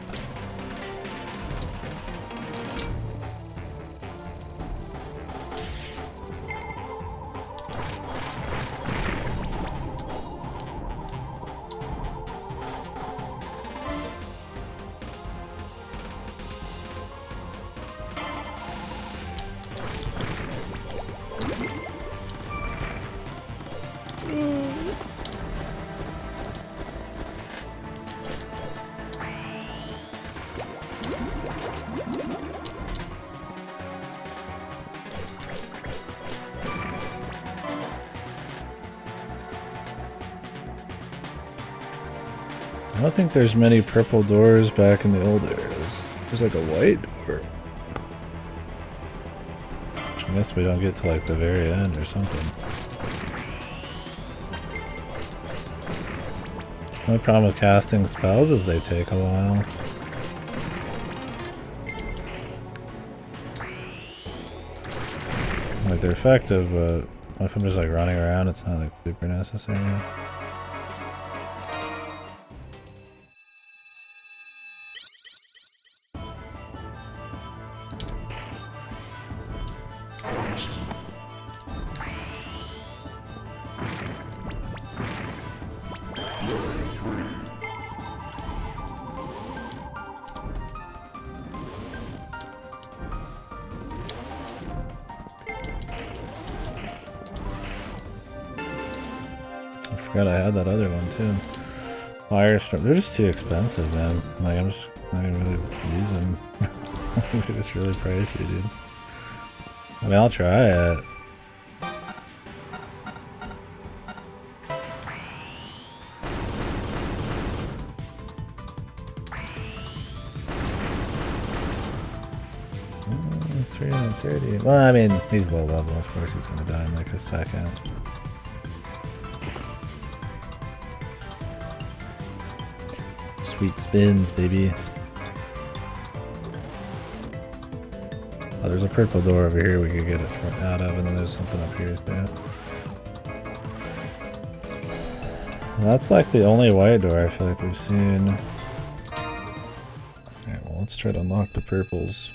I don't think there's many purple doors back in the old eras. There's like a white door. Which I guess we don't get to like the very end or something. My problem with casting spells is they take a while. Like they're effective, but if I'm just like running around, it's not like super necessary. I forgot I had that other one too. Firestorm. They're just too expensive, man. Like I'm just not even really use them. They're just really pricey, dude. I mean, I'll try it. Mm, 330. Well, I mean, he's low level. Of course, he's gonna die in like a second. Sweet spins, baby. Oh, there's a purple door over here we could get it out of, and then there's something up here too. That's like the only white door I feel like we've seen. Alright, well let's try to unlock the purples.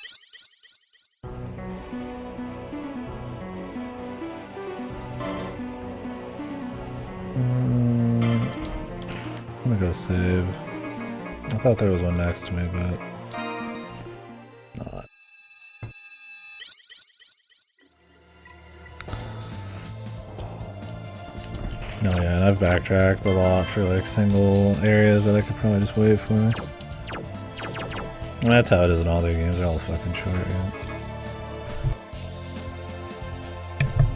I'm gonna go save. I thought there was one next to me, but not. Oh yeah, and I've backtracked a lot for like single areas that I could probably just wait for. And that's how it is in all their games, they're all fucking short, yeah.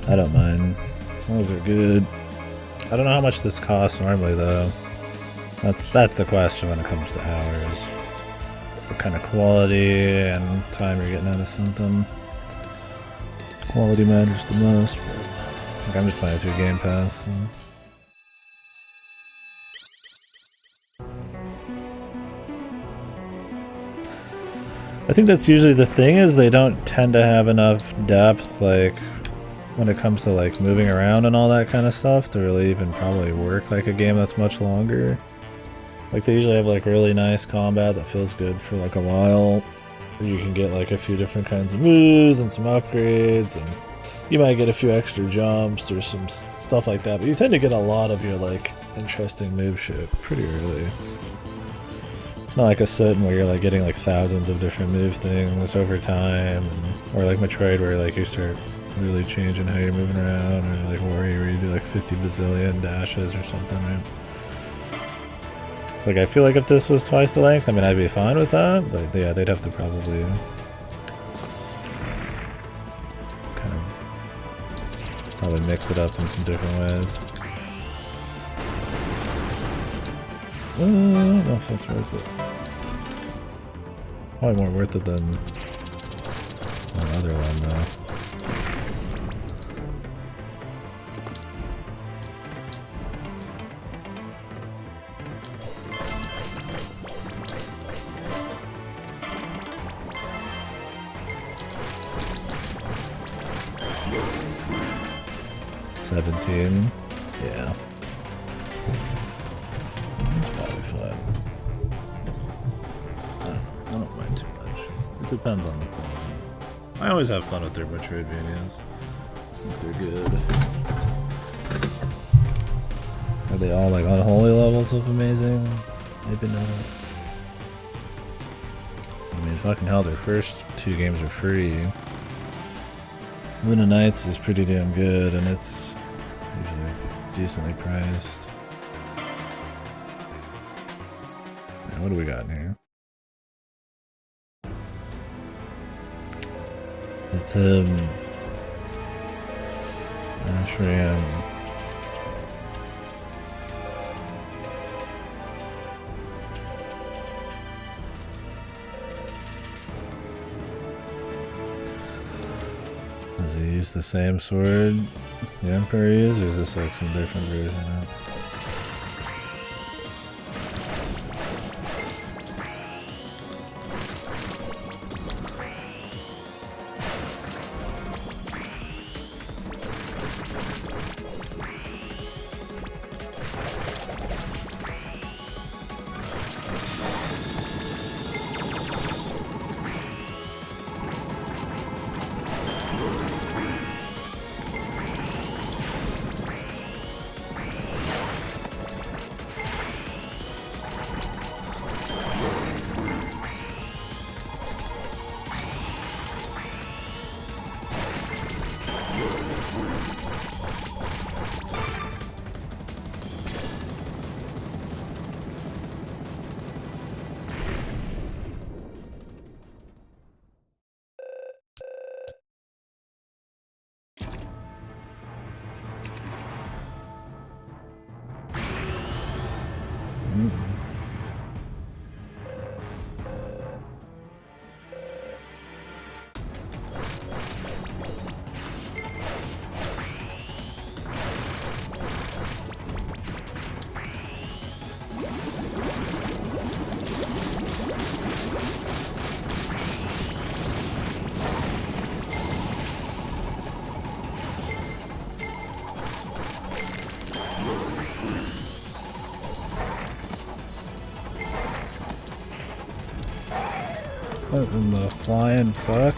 I don't mind, as long as they're good. I don't know how much this costs normally though. That's the question when it comes to hours. It's the kind of quality and time you're getting out of something. Quality matters the most, but like I'm just playing through Game Pass. So. I think that's usually the thing, is they don't tend to have enough depth, like when it comes to like moving around and all that kind of stuff, to really even probably work like a game that's much longer. Like they usually have like really nice combat that feels good for like a while. You can get like a few different kinds of moves and some upgrades, and you might get a few extra jumps or some stuff like that, but you tend to get a lot of your like interesting move shit pretty early. It's not like a certain where you're like getting like thousands of different move things over time, or like Metroid where like you start really changing how you're moving around, or like Warrior where you do like 50 bazillion dashes or something, right? So like I feel like if this was twice the length, I mean I'd be fine with that, but yeah, they'd have to probably kind of mix it up in some different ways. I don't know if that's worth it. Probably more worth it than another one though. $17. Yeah. That's probably fine. I don't mind too much. It depends on the quality. I always have fun with their Metroid videos. I think they're good. Are they all like unholy levels of amazing? Maybe not. I mean, fucking hell, their first 2 games are free. Luna Nights is pretty damn good, and it's usually decently priced. Right, what do we got in here? It's Ashram. Does he use the same sword the Emperor uses, or is this like some different version of it? What in the flying fuck?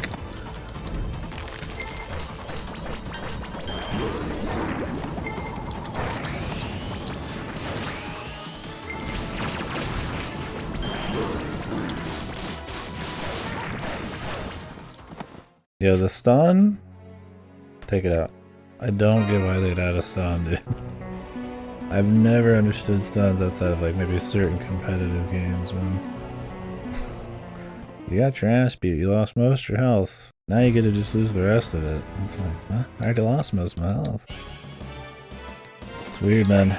Yo, the stun? Take it out. I don't get why they'd add a stun, dude. I've never understood stuns outside of like maybe certain competitive games, man. You got your ass beat, you lost most of your health. Now you get to just lose the rest of it. It's like, huh? I already lost most of my health. It's weird, man.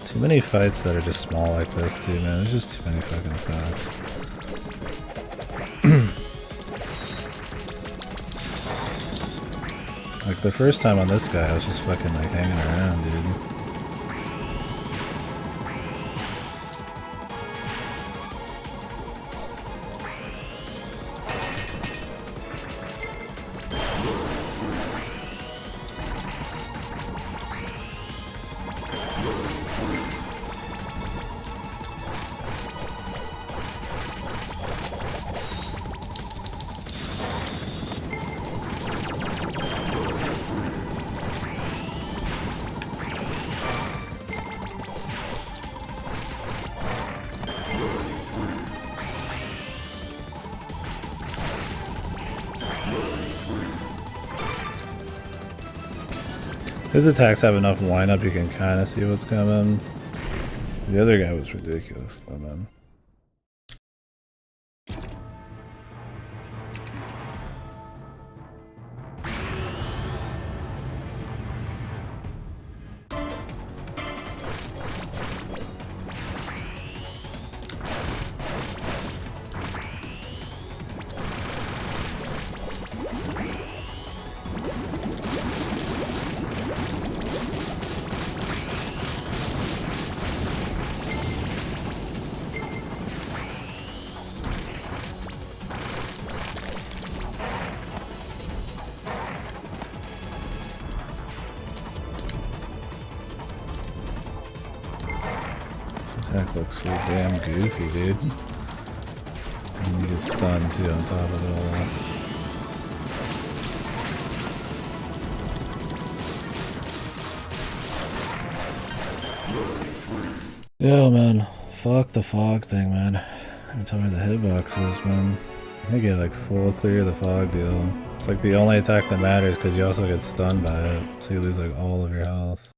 Too many fights that are just small like this too, man. There's just too many fucking attacks. Like the first time on this guy, I was just fucking like hanging around, dude. His attacks have enough lineup you can kind of see what's coming. The other guy was ridiculous though, man. Attack looks so damn goofy, dude. And you get stunned too on top of it all. Yo, man. Fuck the fog thing, man. You tell me the hitboxes, man. I get like full clear of the fog deal. It's like the only attack that matters because you also get stunned by it. So you lose like all of your health.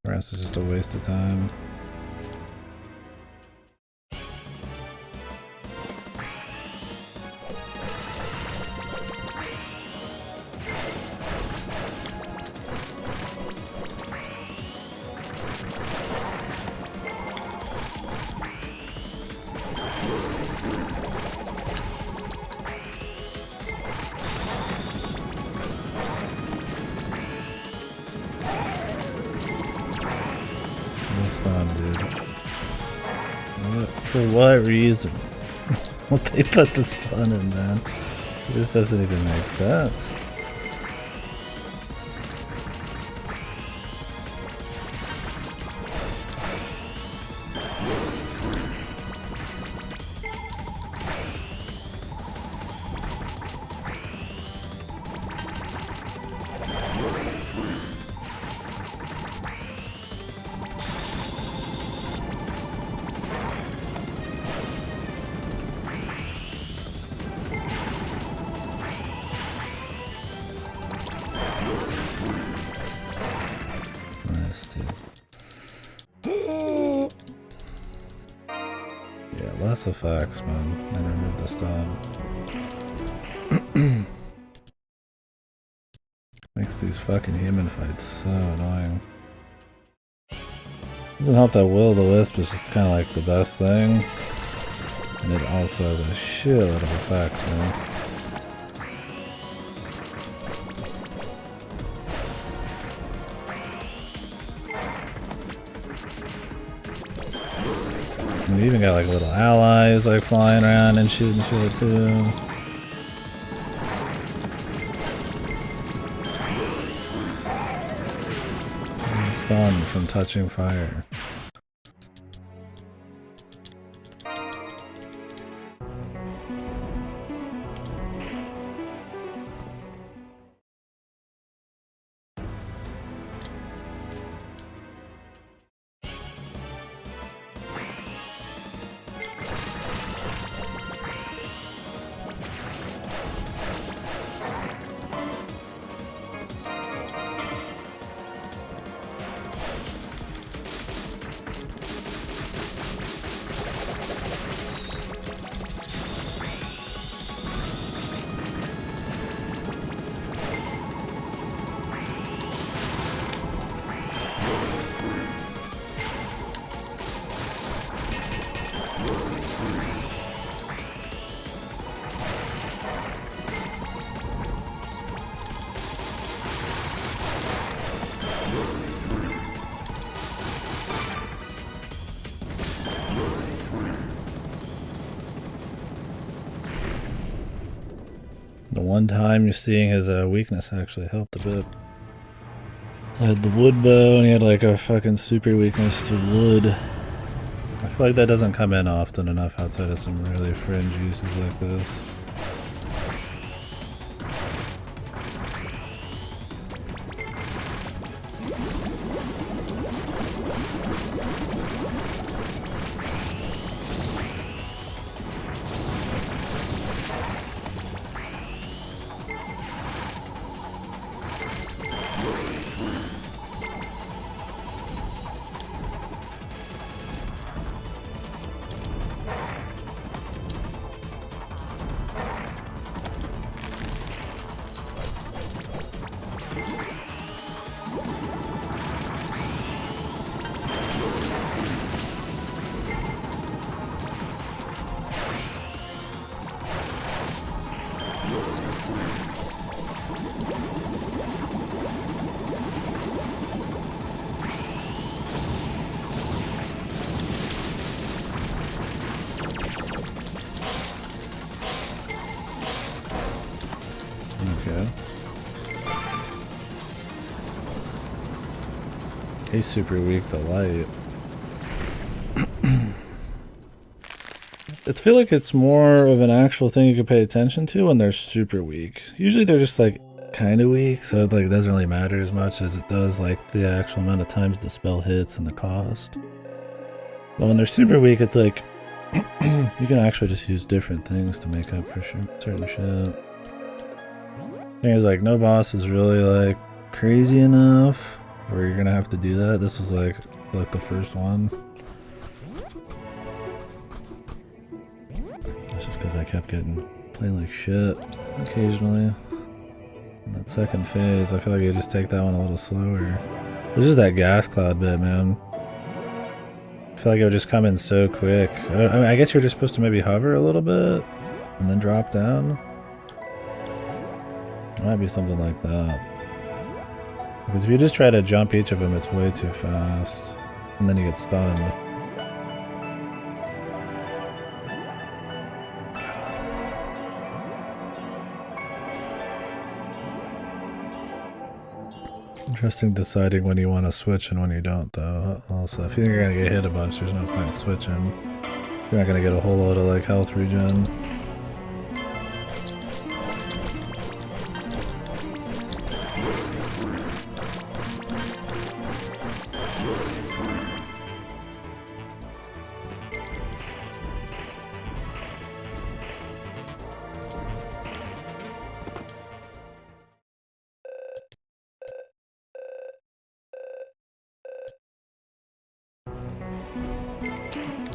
The rest is just a waste of time. Stun, dude. For what reason? What they put the stun in, man? It just doesn't even make sense. Yeah, less effects, man. I removed the stun. Makes these fucking human fights so annoying. Doesn't help that Will the Wisp is just kind of like the best thing. And it also has a shitload of effects, man. And you even got like little allies like flying around and shooting shit too. And stunned from touching fire. The one time you're seeing his weakness actually helped a bit. So I had the wood bow and he had like a fucking super weakness to wood. I feel like that doesn't come in often enough outside of some really fringe uses like this. Okay. He's super weak to light. I feel like it's more of an actual thing you can pay attention to when they're super weak. Usually they're just like kind of weak, so it like doesn't really matter as much as it does like the actual amount of times the spell hits and the cost. But when they're super weak, it's like you can actually just use different things to make up for certain shit. Thing is, like, no boss is really like crazy enough where you're gonna have to do that. This was like the first one. That's just because I kept playing like shit occasionally. In that second phase, I feel like you just take that one a little slower. It's just that gas cloud bit, man. I feel like it would just come in so quick. I mean, I guess you're just supposed to maybe hover a little bit and then drop down. It might be something like that. Because if you just try to jump each of them, it's way too fast. And then you get stunned. Interesting deciding when you want to switch and when you don't, though. Also, if you think you're going to get hit a bunch, there's no point switching. You're not going to get a whole load of like health regen.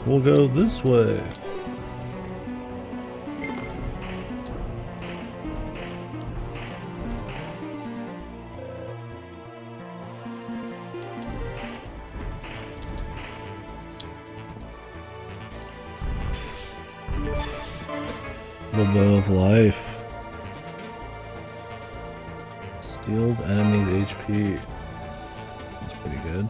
We'll go this way. The bow of life steals enemies' HP. That's pretty good.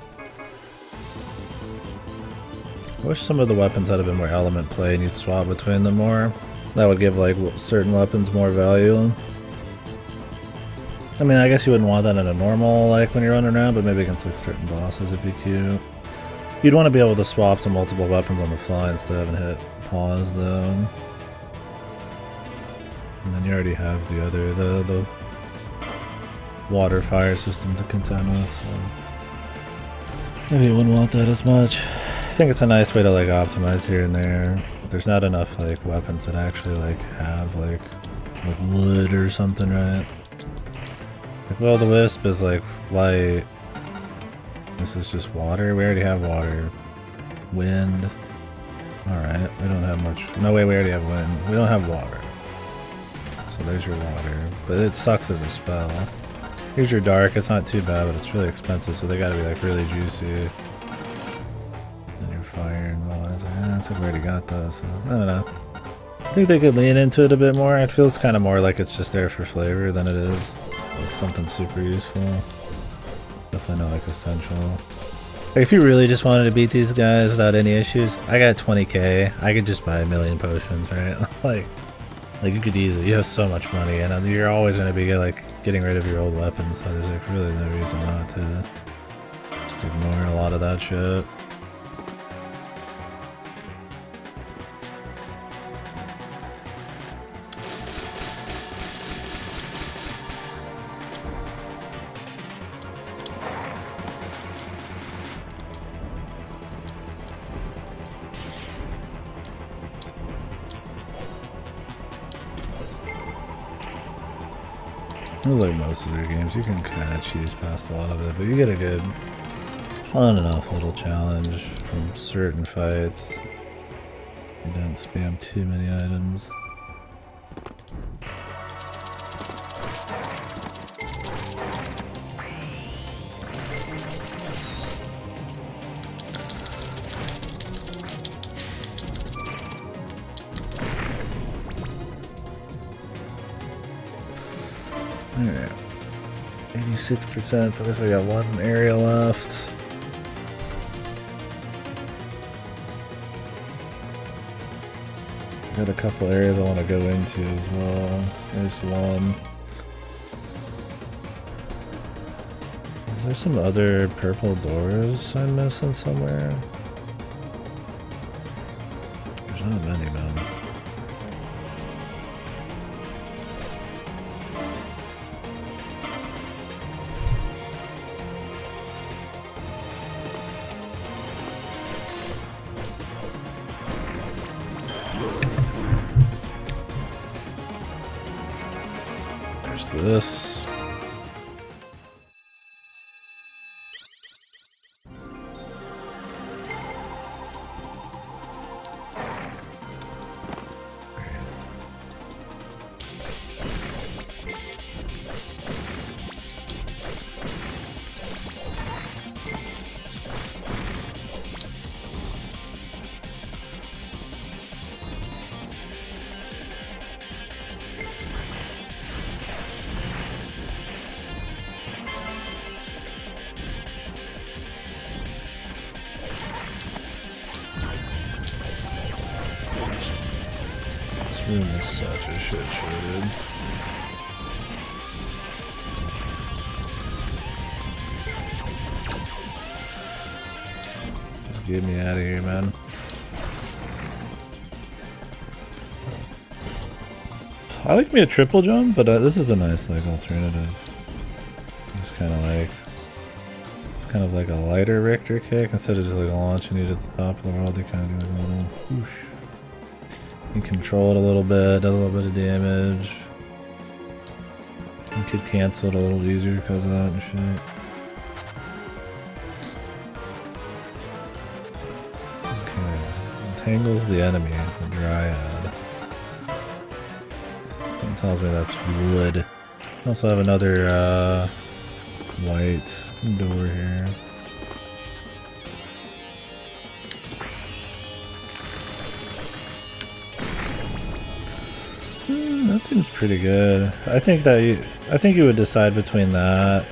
I wish some of the weapons had a bit more element play and you'd swap between them more. That would give like certain weapons more value. I mean, I guess you wouldn't want that in a normal, like when you're running around, but maybe against like certain bosses it'd be cute. You'd want to be able to swap to multiple weapons on the fly instead of having to hit pause though. And then you already have the other, the water fire system to contend with, so maybe you wouldn't want that as much. I think it's a nice way to like optimize here and there, but there's not enough like weapons that actually like have like wood or something, right? Like, well, the wisp is like light. This is just water. We already have water. Wind. Alright, we don't have much. No way, we already have wind. We don't have water. So there's your water. But it sucks as a spell. Here's your dark. It's not too bad, but it's really expensive, so they gotta be like really juicy. Fire and water. It's like, I've already got those, so I don't know. I think they could lean into it a bit more. It feels kind of more like it's just there for flavor than it is something super useful. Definitely not like essential. Like, if you really just wanted to beat these guys without any issues, I got 20k. I could just buy 1,000,000 potions, right? like you could easily. You have so much money, and you're always going to be like getting rid of your old weapons. So there's like really no reason not to just ignore a lot of that shit. It was like most of their games, you can kind of cheese past a lot of it, but you get a good, fun enough little challenge from certain fights. You don't spam too many items. Alright, 86%, so I guess we got one area left. Got a couple areas I want to go into as well. There's one. Is there some other purple doors I'm missing somewhere? There's not many, man. this. This room is such a shit show, dude. Just get me out of here, man. I like me a triple jump, but this is a nice like alternative. It's kind of like a lighter Richter kick instead of just like launching you to the top of the world. You kind of do like a little whoosh. You can control it a little bit, does a little bit of damage. You could cancel it a little easier because of that and shit. Okay, entangles the enemy, the dryad. It tells me that's wood. I also have another white door here. That seems pretty good. I think you would decide between that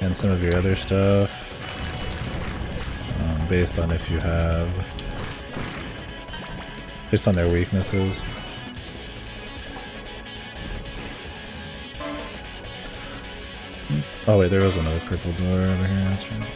and some of your other stuff based on if you have, based on their weaknesses. Oh wait, there was another purple door over here, that's right.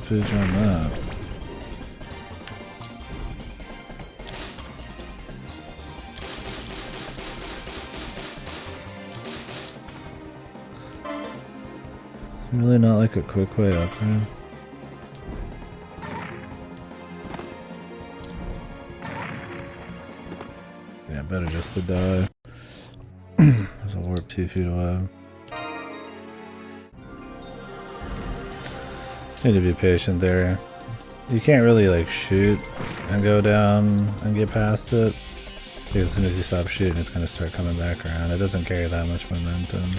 Pitch on that. Really not like a quick way up there. Yeah, better just to die. There's a warp 2 feet away. Need to be patient there. You can't really like shoot and go down and get past it, because as soon as you stop shooting it's going to start coming back around. It doesn't carry that much momentum.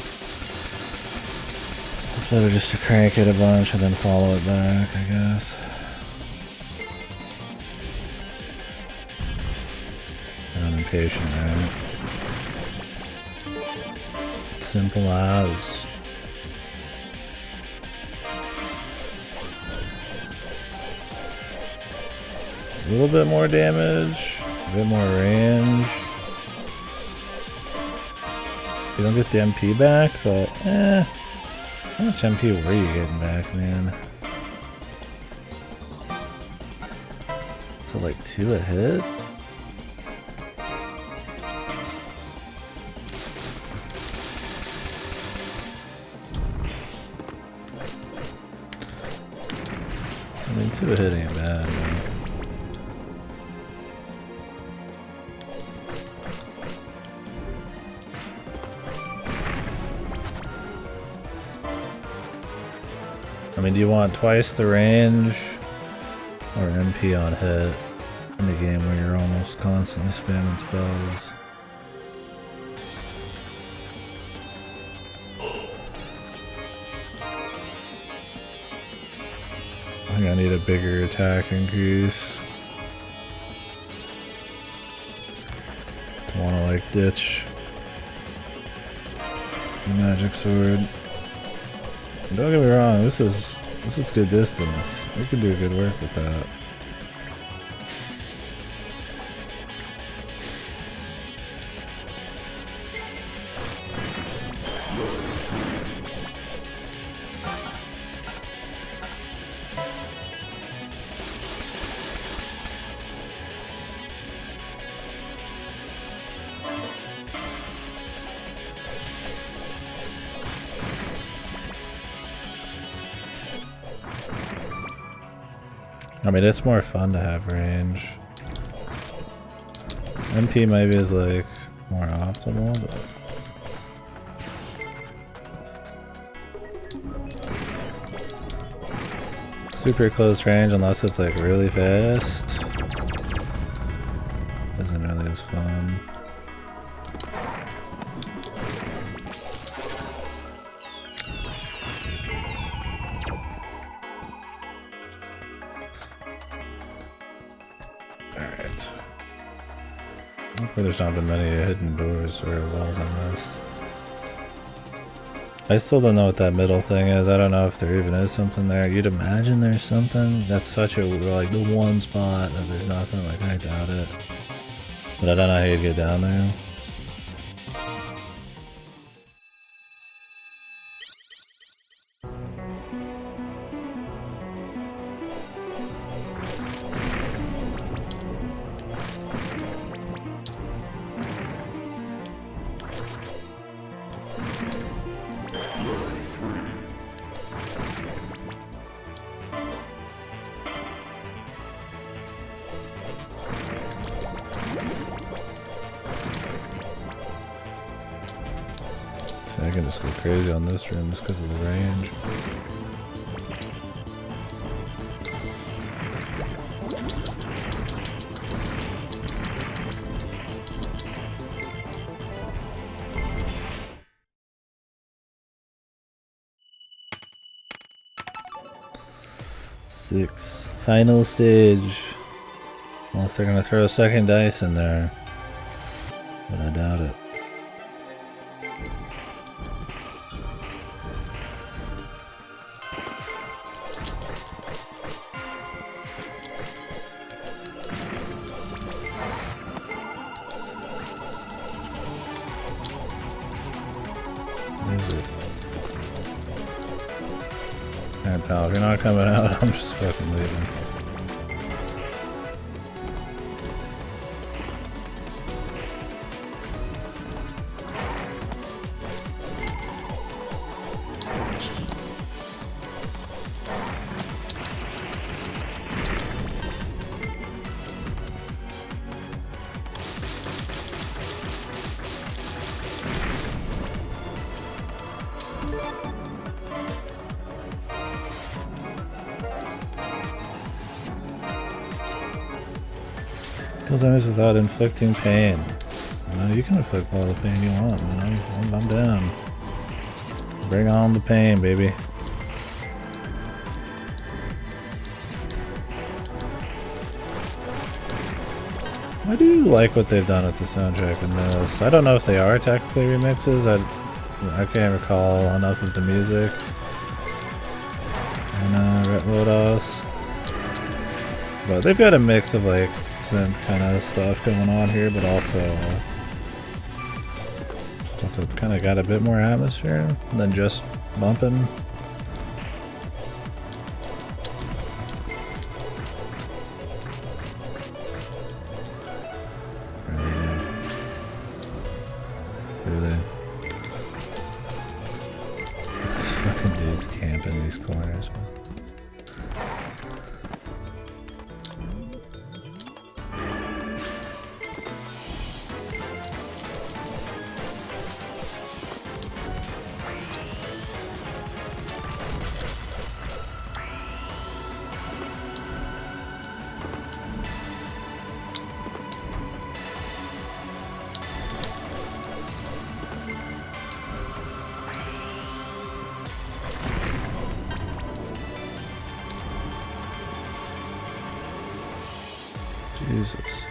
It's better just to crank it a bunch and then follow it back, I guess. I'm impatient, right? Simple as. A little bit more damage, a bit more range. You don't get the MP back, but how much MP were you getting back, man? So like 2 a hit? I mean, 2 a hit ain't bad, man. I mean, do you want twice the range or MP on hit in the game where you're almost constantly spamming spells? I think I need a bigger attack increase. Don't want to like ditch the magic sword. Don't get me wrong, this is good distance. We can do good work with that. I mean, it's more fun to have range. MP maybe is like more optimal, but super close range unless it's like really fast isn't really as fun. There's not been many hidden doors or walls on this. I still don't know what that middle thing is. I don't know if there even is something there. You'd imagine there's something. That's such a, like, the one spot that there's nothing. Like, I doubt it. But I don't know how you'd get down there. I can just go crazy on this room just because of the range. Six. Final stage. Unless they're gonna throw a second dice in there. But I doubt it. Alright, pal, if you're not coming out, I'm just fucking leaving. Kills enemies without inflicting pain. No, you can inflict all the pain you want, man. I'm down. Bring on the pain, baby. I do like what they've done with the soundtrack in this. I don't know if they are technically remixes. I can't recall enough of the music. And Lodoss. But they've got a mix of like synth kind of stuff going on here, but also stuff that's kind of got a bit more atmosphere than just bumping. Really? These fucking dudes camp in these corners, man. Jesus.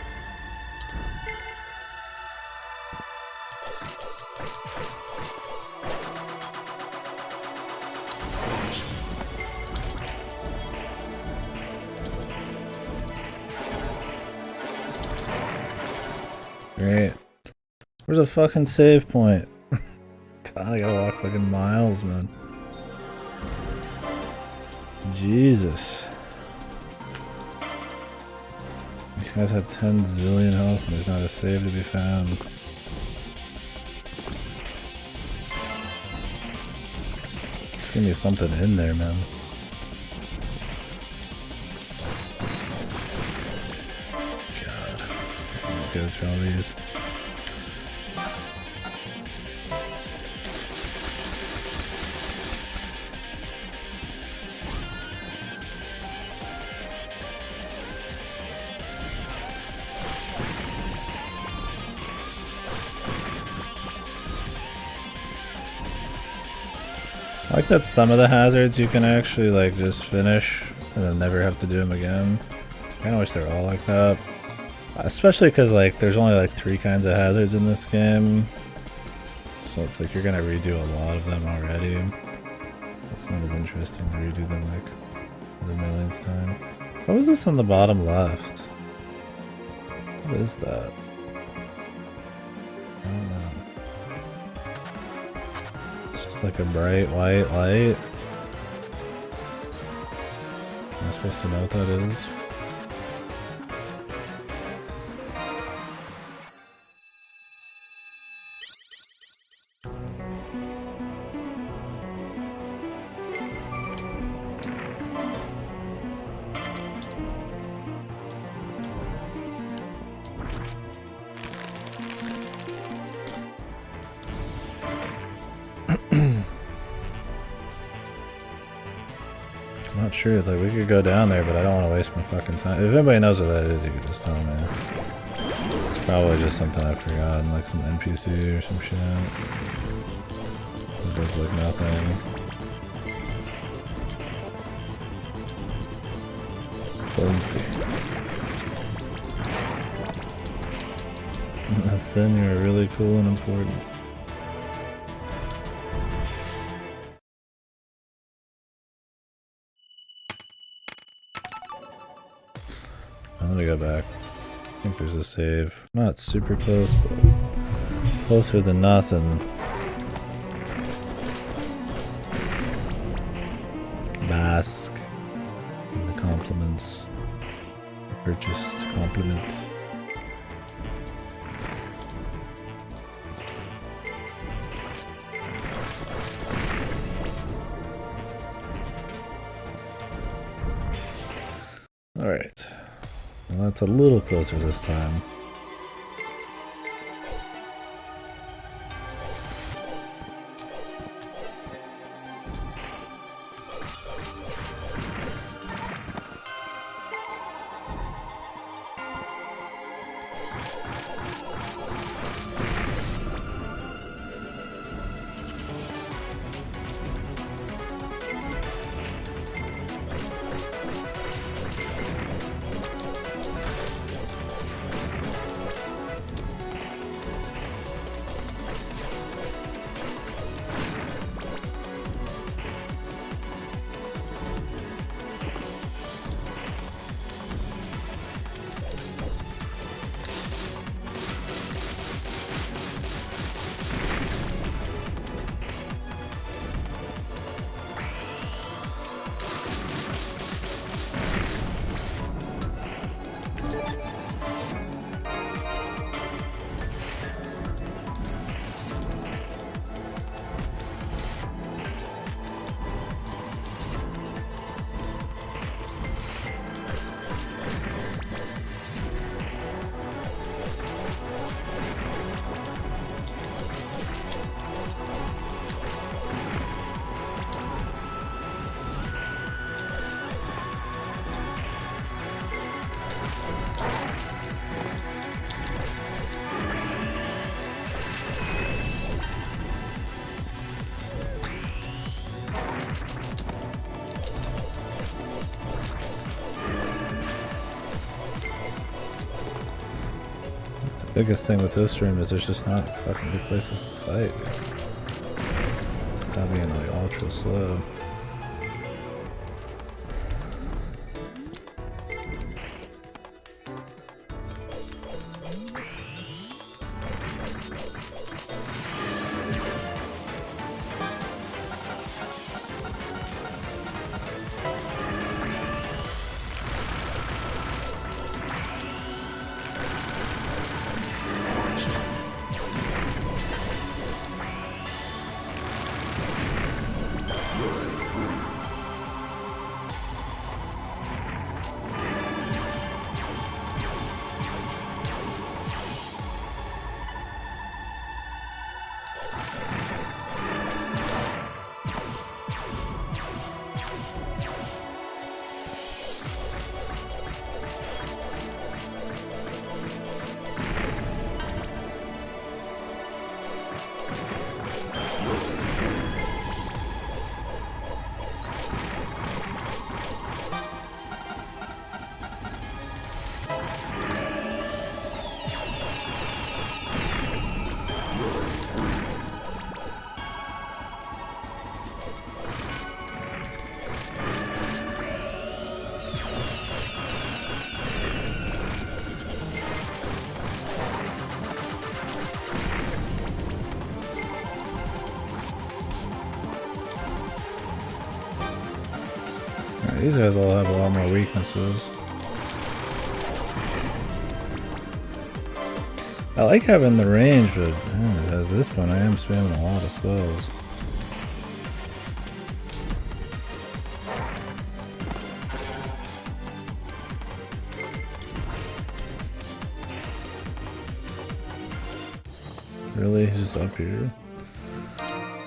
Great. Where's a fucking save point? God, I gotta walk fucking miles, man. Jesus. These guys have 10 zillion health and there's not a save to be found. There's gonna be something in there, man. God. I'm gonna go through all these. I like that some of the hazards you can actually like just finish and then never have to do them again. I kinda wish they were all like that. Especially because like there's only like 3 kinds of hazards in this game. So it's like you're gonna redo a lot of them already. It's not as interesting to redo them like for the millionth time. What was this on the bottom left? What is that? I don't know. Like a bright white light. Am I supposed to know what that is? Not sure. It's like we could go down there, but I don't want to waste my fucking time. If anybody knows what that is, you could just tell me. It's probably just something I've forgotten, like some NPC or some shit. It does like nothing. Then you're really cool and important. I'm gonna go back. I think there's a save. Not super close, but closer than nothing. Bask in the compliments. Purchased compliment. Alright. Well, that's a little closer this time. biggest thing with this room is there's just not fucking good places to fight. Without being like ultra slow. These guys all have a lot more weaknesses. I like having the range, but at this point I am spamming a lot of spells. Really? He's just up here?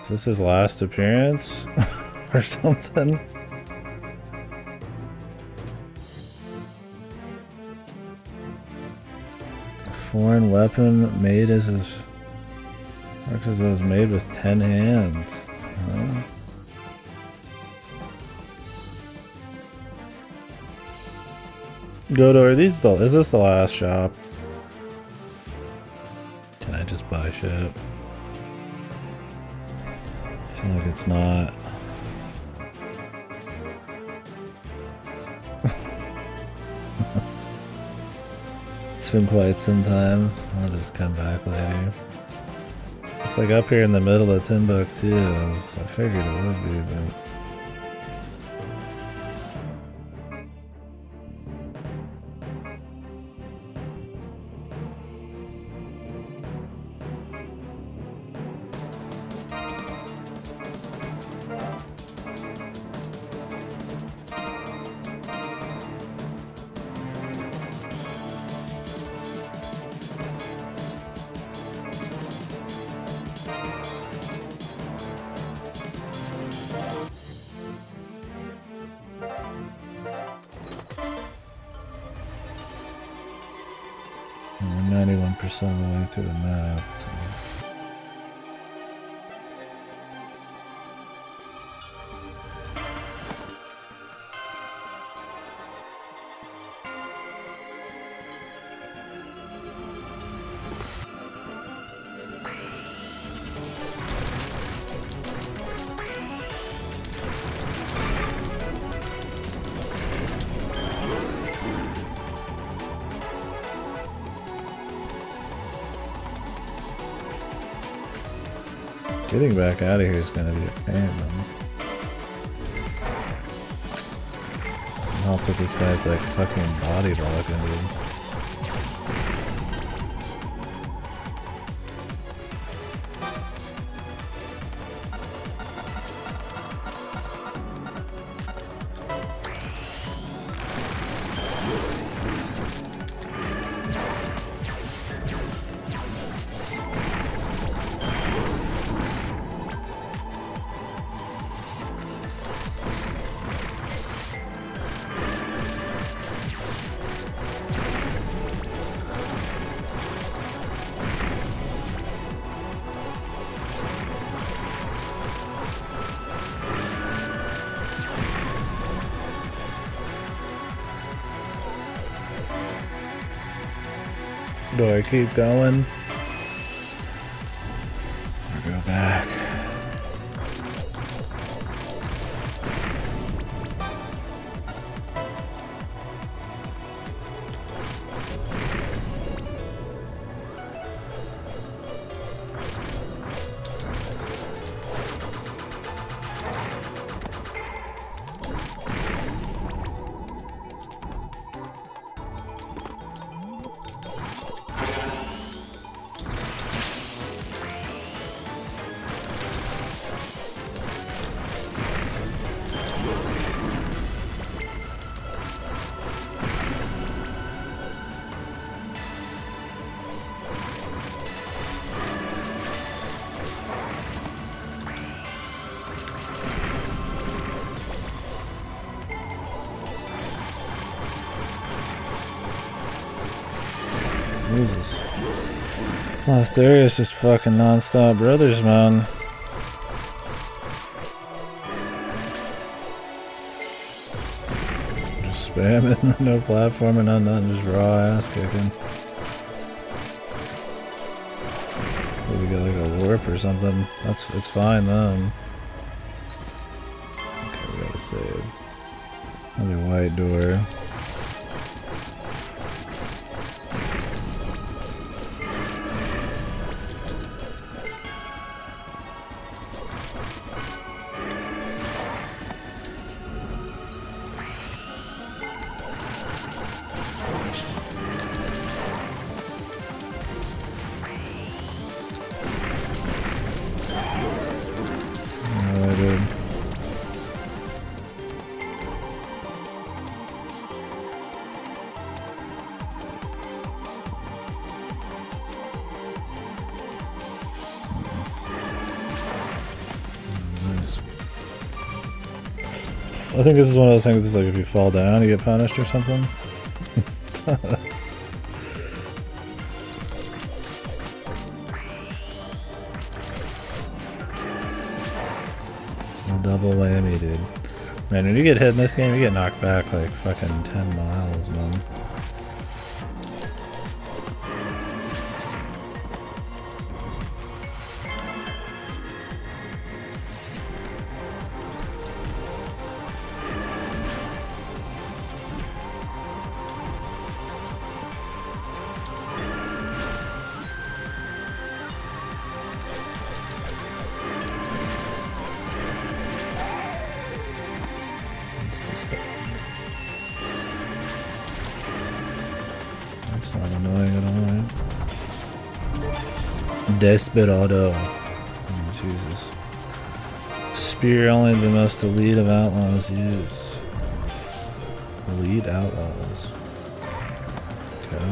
Is this his last appearance? Or something? Foreign weapon made as if works as though it was made with 10 hands. Huh? Go to is this the last shop? Can I just buy shit? I feel like it's not. It's been quite some time. I'll just come back later. It's like up here in the middle of Timbuktu, so I figured it would be, but... We're 91% of the way through the map. So. Getting back out of here is going to be a pain, man. Doesn't help that this guy's like fucking body blocking, dude. Do I keep going? Or go back? Jesus. Lost area is just fucking non-stop brothers, man. Just spamming, no platforming, no nothing, just raw ass kicking. Maybe get like a warp or something. It's fine then. Okay, we gotta save. Another white door. I think this is one of those things, it's like if you fall down, you get punished or something. Double whammy, dude. Man, when you get hit in this game, you get knocked back like fucking 10 miles, man. That's not annoying at all. Desperado. Oh, Jesus. Spear only the most elite of outlaws use. Elite outlaws. Okay.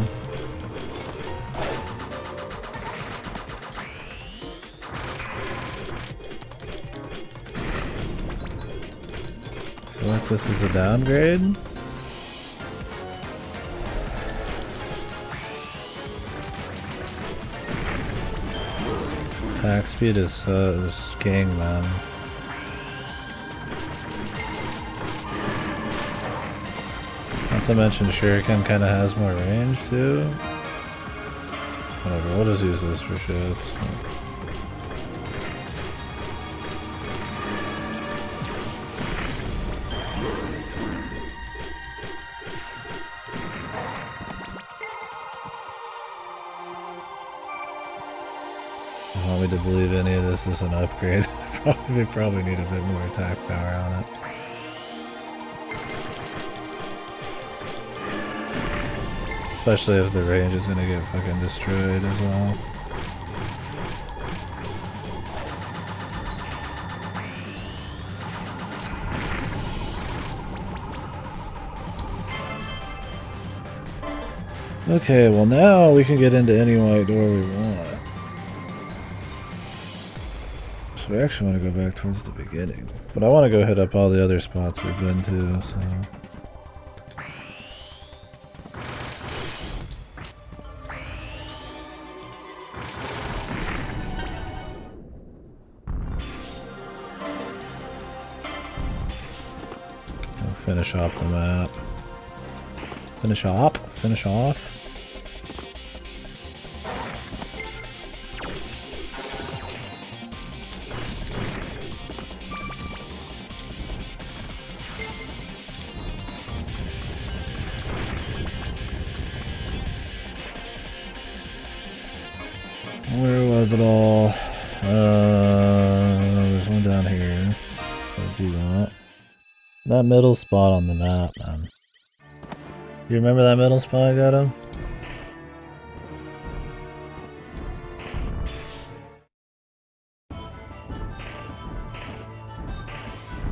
I feel like this is a downgrade. Attack speed is king, man. Not to mention Shuriken kind of has more range too. Whatever, we'll just use this for shits. Want me to believe any of this is an upgrade? We probably need a bit more attack power on it. Especially if the range is gonna get fucking destroyed as well. Okay, well now we can get into any white door we want. So we actually want to go back towards the beginning. But I want to go hit up all the other spots we've been to, so... I'll finish off the map. Finish off? Where was it all? There's one down here. I'll do that. That middle spot on the map, man. You remember that middle spot I got him?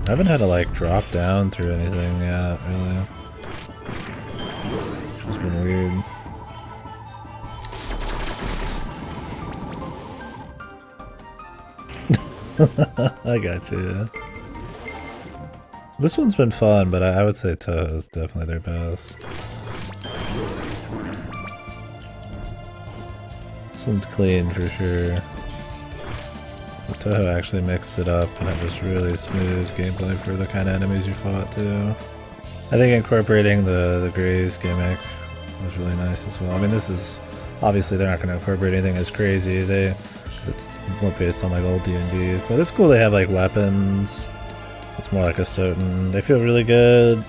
I haven't had to like drop down through anything yet, really. Which has been weird. I got you, yeah. This one's been fun, but I would say Toho is definitely their best. This one's clean for sure. Toho actually mixed it up and it was really smooth gameplay for the kind of enemies you fought too. I think incorporating the Grays gimmick was really nice as well. I mean, this is obviously they're not going to incorporate anything as crazy. Because it's more based on like old D&D, but it's cool they have like weapons. It's more like a Soten. They feel really good.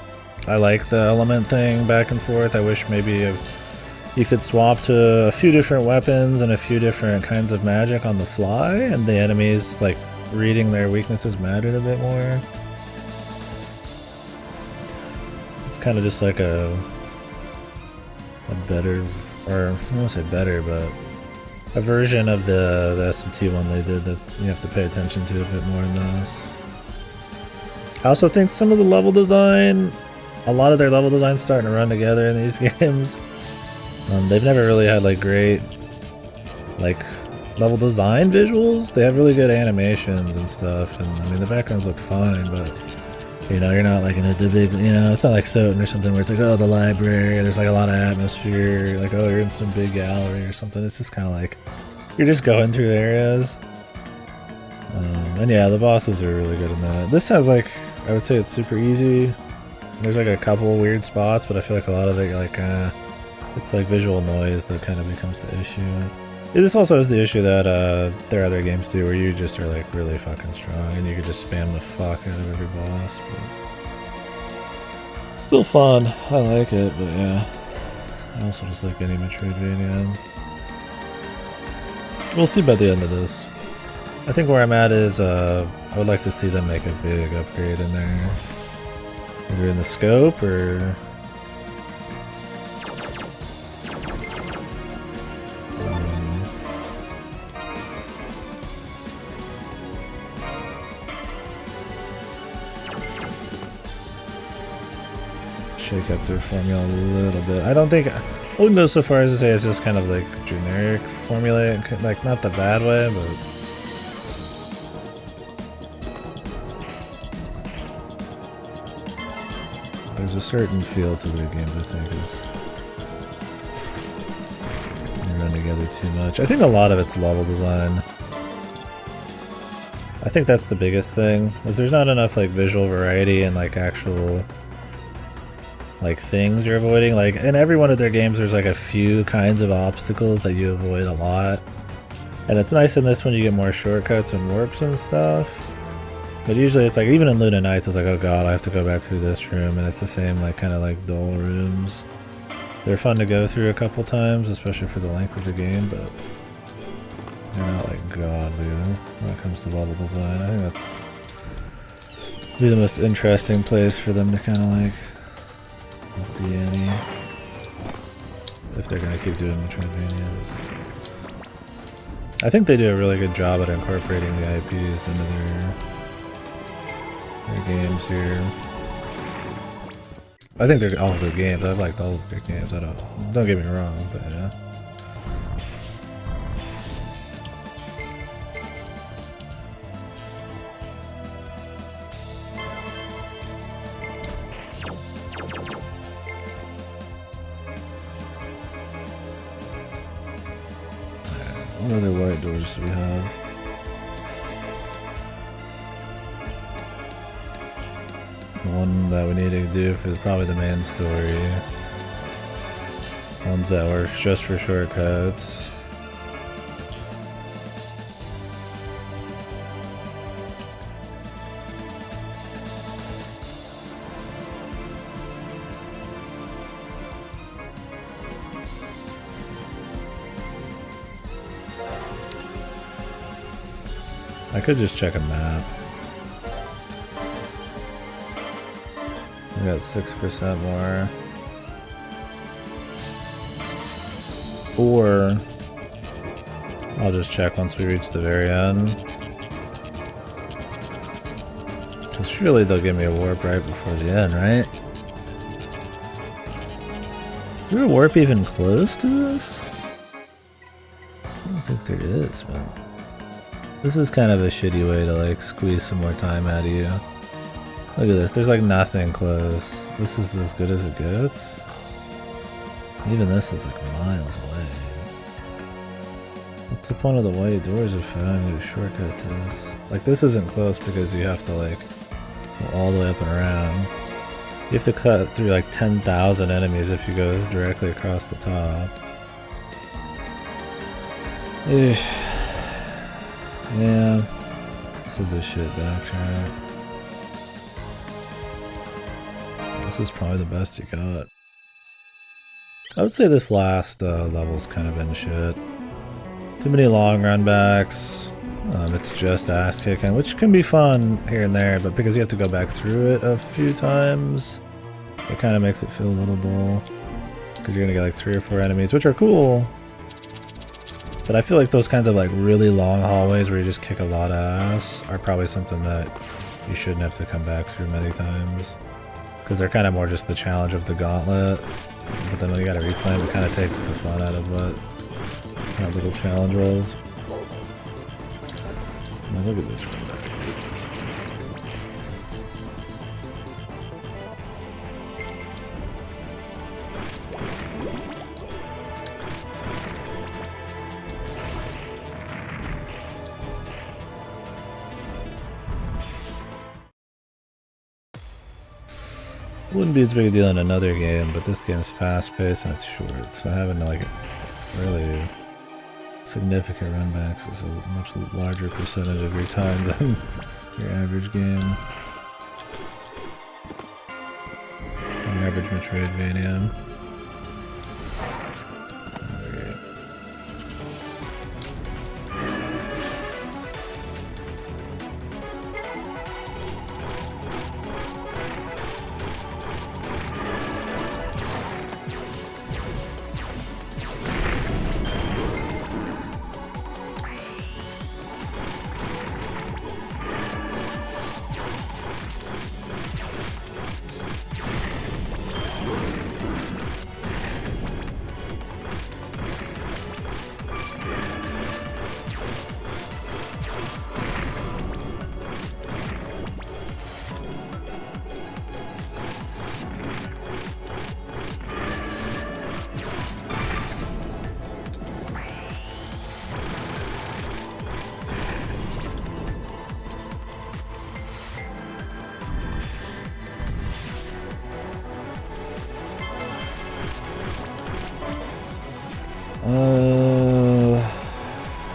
I like the element thing back and forth. I wish maybe you could swap to a few different weapons and a few different kinds of magic on the fly, and the enemies like reading their weaknesses mattered a bit more. It's kind of just like a better, or I won't say better, but a version of the SMT one they did that you have to pay attention to a bit more in this. I also think some of the level design, a lot of their level design's starting to run together in these games. They've never really had like great like level design visuals. They have really good animations and stuff, and I mean the backgrounds look fine, but you know, you're not like in the big, you know, it's not like Soten or something where it's like, oh, the library, there's like a lot of atmosphere, like, oh, you're in some big gallery or something. It's just kind of like, you're just going through areas. And yeah, the bosses are really good in that. This has like, I would say it's super easy. There's like a couple weird spots, but I feel like a lot of it, like, it's like visual noise that kind of becomes the issue. This also is the issue that there are other games do where you just are like really fucking strong and you could just spam the fuck out of every boss. But it's still fun. I like it, but yeah. I also just like any Metroidvania. We'll see by the end of this. I think where I'm at is I would like to see them make a big upgrade in there. Either in the scope or... shake up their formula a little bit. I don't think I wouldn't go so far as to say it's just kind of like generic formula, like not the bad way, but there's a certain feel to their games I think is they run together too much. I think a lot of it's level design. I think that's the biggest thing, is there's not enough like visual variety and like actual like things you're avoiding. Like in every one of their games there's like a few kinds of obstacles that you avoid a lot, and it's nice in this one you get more shortcuts and warps and stuff, but usually it's like, even in Luna Nights it's like, oh god, I have to go back through this room, and it's the same like kind of like dull rooms. They're fun to go through a couple times, especially for the length of the game, but they're not like godly when it comes to level design. I think that's be the most interesting place for them to kind of like Danny, if they're gonna keep doing Metroidvanias. I think they do a really good job at incorporating the IPs into their games here. I think they're all good games. I've liked all of their games. Don't get me wrong, but yeah. What other white doors do we have? The one that we need to do for probably the main story. Ones that were just for shortcuts. I could just check a map. We got 6% more. Or I'll just check once we reach the very end. Because surely they'll give me a warp right before the end, right? Is there a warp even close to this? I don't think there is, but this is kind of a shitty way to like squeeze some more time out of you. Look at this, there's like nothing close. This is as good as it gets. Even this is like miles away. What's the point of the white doors if I don't need a shortcut to this? Like this isn't close because you have to like go all the way up and around. You have to cut through like 10,000 enemies if you go directly across the top. Yeah, this is a shit backtrack. This is probably the best you got. I would say this last level's kind of been shit. Too many long run backs. It's just ass kicking, which can be fun here and there, but because you have to go back through it a few times, it kind of makes it feel a little dull. Because you're gonna get like 3 or 4 enemies, which are cool. But I feel like those kinds of like really long hallways where you just kick a lot of ass are probably something that you shouldn't have to come back through many times. Because they're kind of more just the challenge of the gauntlet. But then when you gotta replay them, it kind of takes the fun out of what that little challenge was. Now look at this run back. Wouldn't be as big a deal in another game, but this game's fast-paced and it's short, so having like really significant runbacks is a much larger percentage of your time than your average game. Your average Metroidvania. I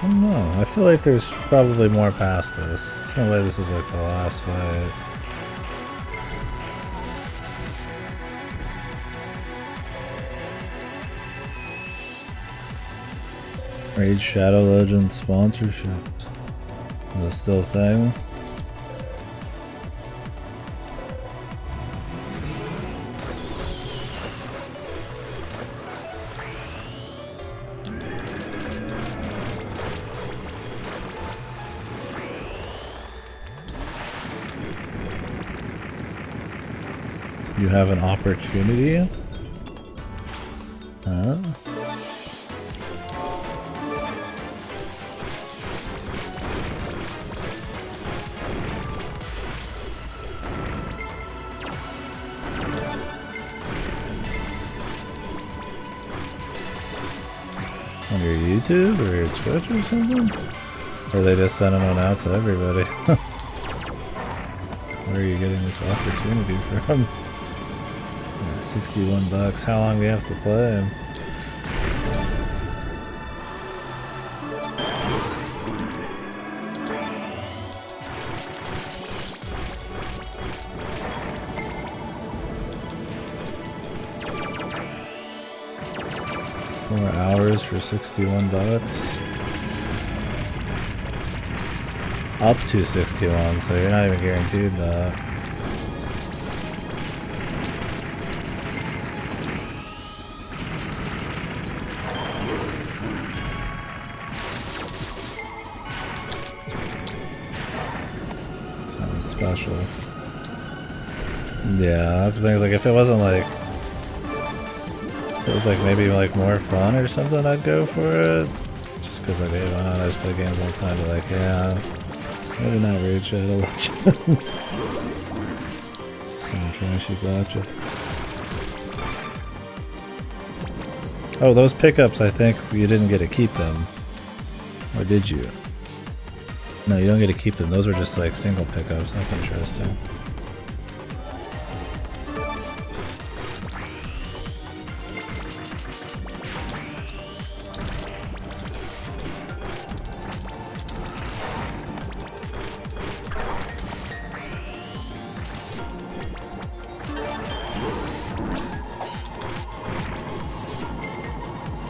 don't know. I feel like there's probably more past this. There's no way this is like the last fight. Raid Shadow Legends sponsorship. Is that still a thing? You have an opportunity? Huh? On your YouTube or your Twitch or something? Or are they just sending one out to everybody? Where are you getting this opportunity from? 61 bucks. How long do you have to play? Four hours for 61 bucks. up to 61, so you're not even guaranteed that. Sounds special. Yeah, that's the thing. Like, if it wasn't like, if it was like maybe like more fun or something, I'd go for it. Just because like, hey, why not? I just play games all the time. But like, yeah, maybe not Raid Shadow Legends. Just some trashy gotcha. Oh, those pickups, I think you didn't get to keep them. Or did you? No, you don't get to keep them. Those were just like single pickups. That's interesting.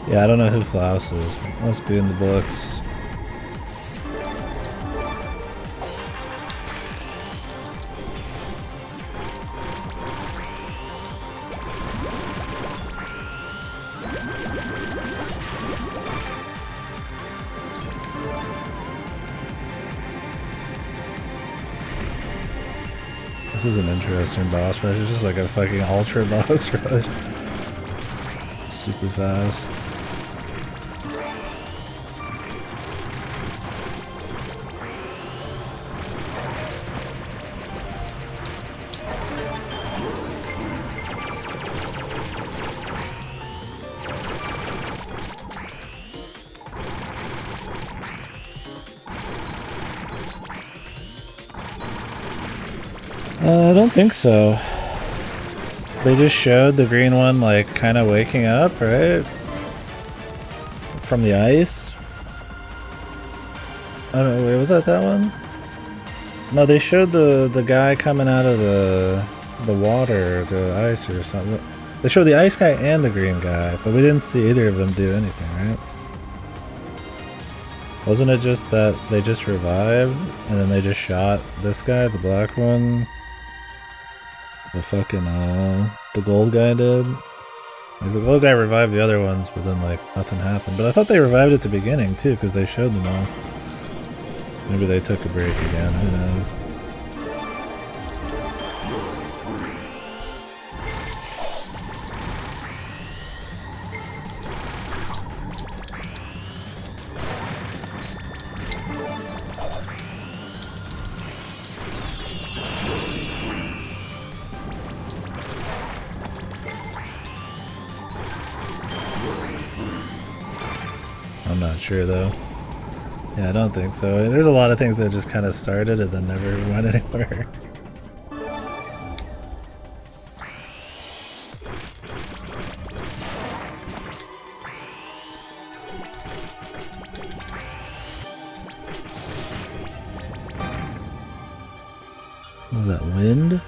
Yeah, I don't know who Flaus is. Must be in the books. This is an interesting boss rush. It's just like a fucking ultra boss rush. Super fast. I don't think so. They just showed the green one like kind of waking up, right? From the ice? I don't know, wait, was that one? No, they showed the guy coming out of the water, the ice or something. They showed the ice guy and the green guy, but we didn't see either of them do anything, right? Wasn't it just that they just revived and then they just shot this guy, the black one? The fucking, the gold guy did. Like, the gold guy revived the other ones, but then, like, nothing happened. But I thought they revived at the beginning, too, because they showed them all. Maybe they took a break again, who knows. I'm not sure though. Yeah, I don't think so. There's a lot of things that just kind of started and then never went anywhere. Was that wind?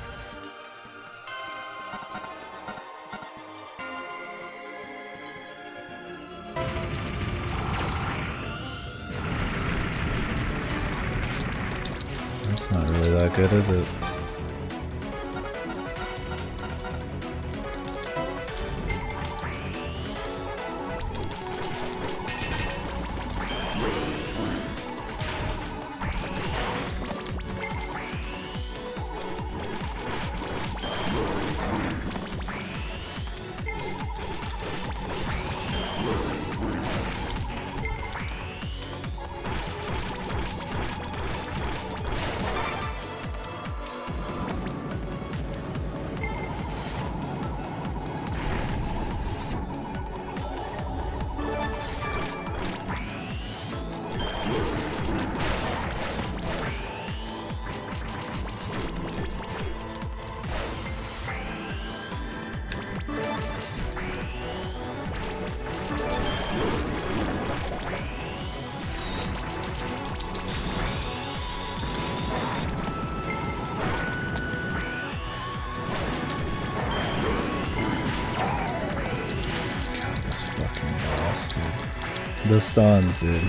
That's not really that good, is it? The stuns, dude.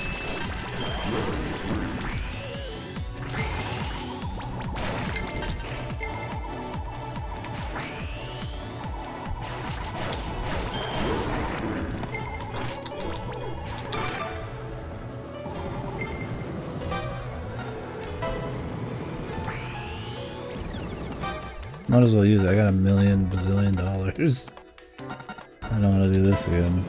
Might as well use it. I got $1 bazillion. I don't want to do this again.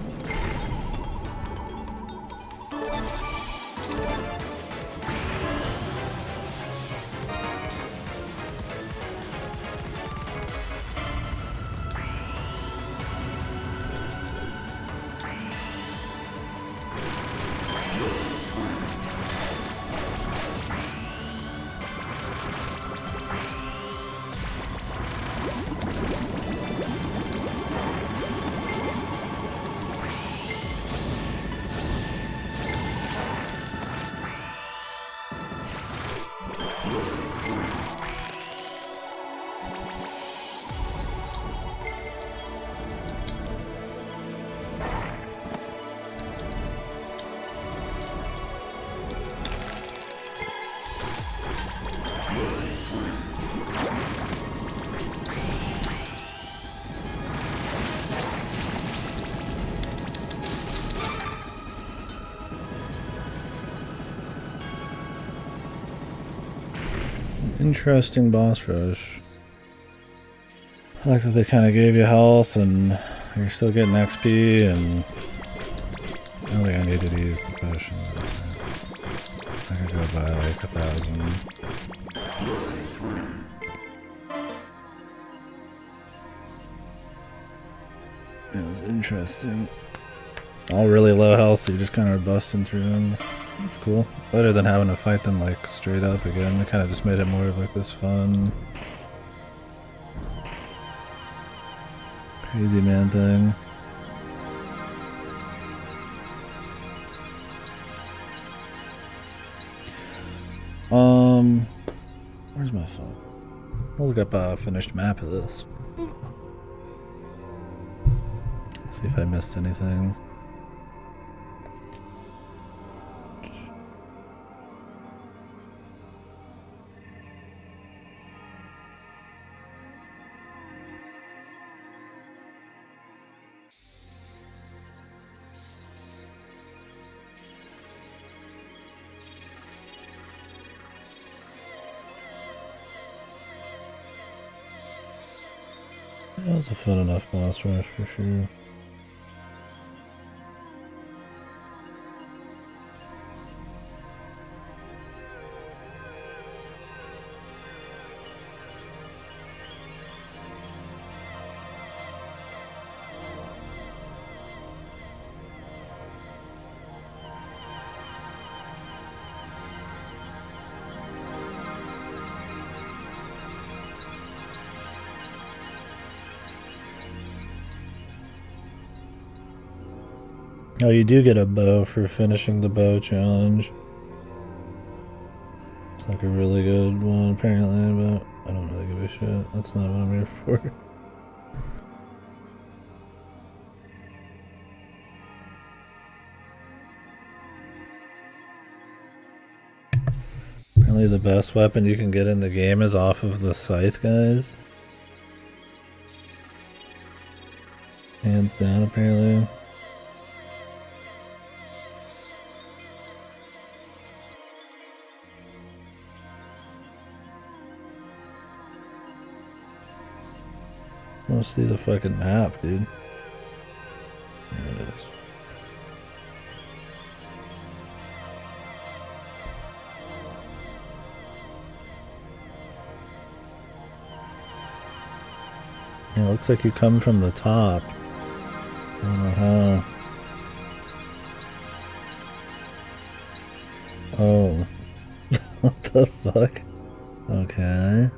Interesting boss rush. I like that they kind of gave you health and you're still getting XP, and I don't think I needed to use the potion. That's right. I could go buy like 1,000. It was interesting. All really low health, so you're just kind of busting through them. It's cool. Better than having to fight them like straight up again. They kind of just made it more of like this fun crazy man thing. Where's my phone? I'll look up a finished map of this. See if I missed anything. That was a fun enough boss rush for sure. Oh, you do get a bow for finishing the bow challenge. It's like a really good one apparently, but I don't really give a shit. That's not what I'm here for. Apparently the best weapon you can get in the game is off of the scythe, guys. Hands down, apparently. I want to see the fucking map, dude. There it is. Yeah, it looks like you come from the top. I don't know how. Oh. What the fuck? Okay.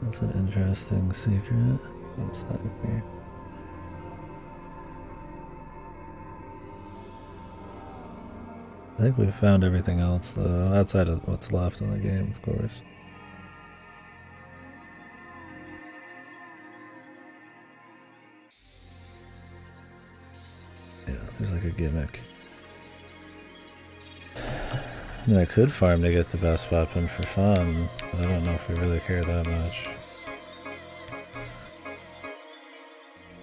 That's an interesting secret. What's that here? I think we've found everything else though, outside of what's left in the game, of course. Yeah, there's like a gimmick. I mean, I could farm to get the best weapon for fun, but I don't know if we really care that much.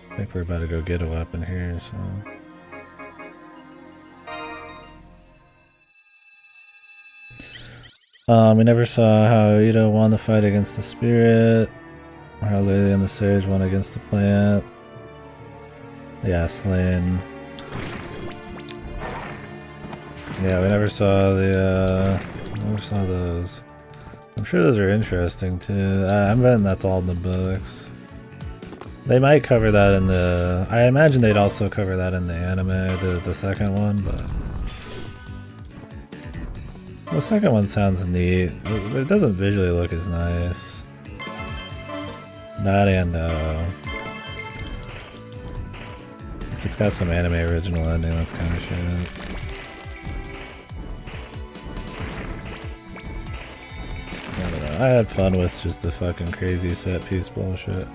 I think we're about to go get a weapon here, so... we never saw how Ito won the fight against the spirit. Wild Lily on the Sage, one against the plant. Yeah, slain. Yeah, we never saw the, never saw those. I'm sure those are interesting too. I'm betting that's all in the books. They might cover that in the... I imagine they'd also cover that in the anime, the second one, but... The second one sounds neat. It doesn't visually look as nice. That and, if it's got some anime original ending, that's kind of shit. I don't know. I had fun with just the fucking crazy set piece bullshit.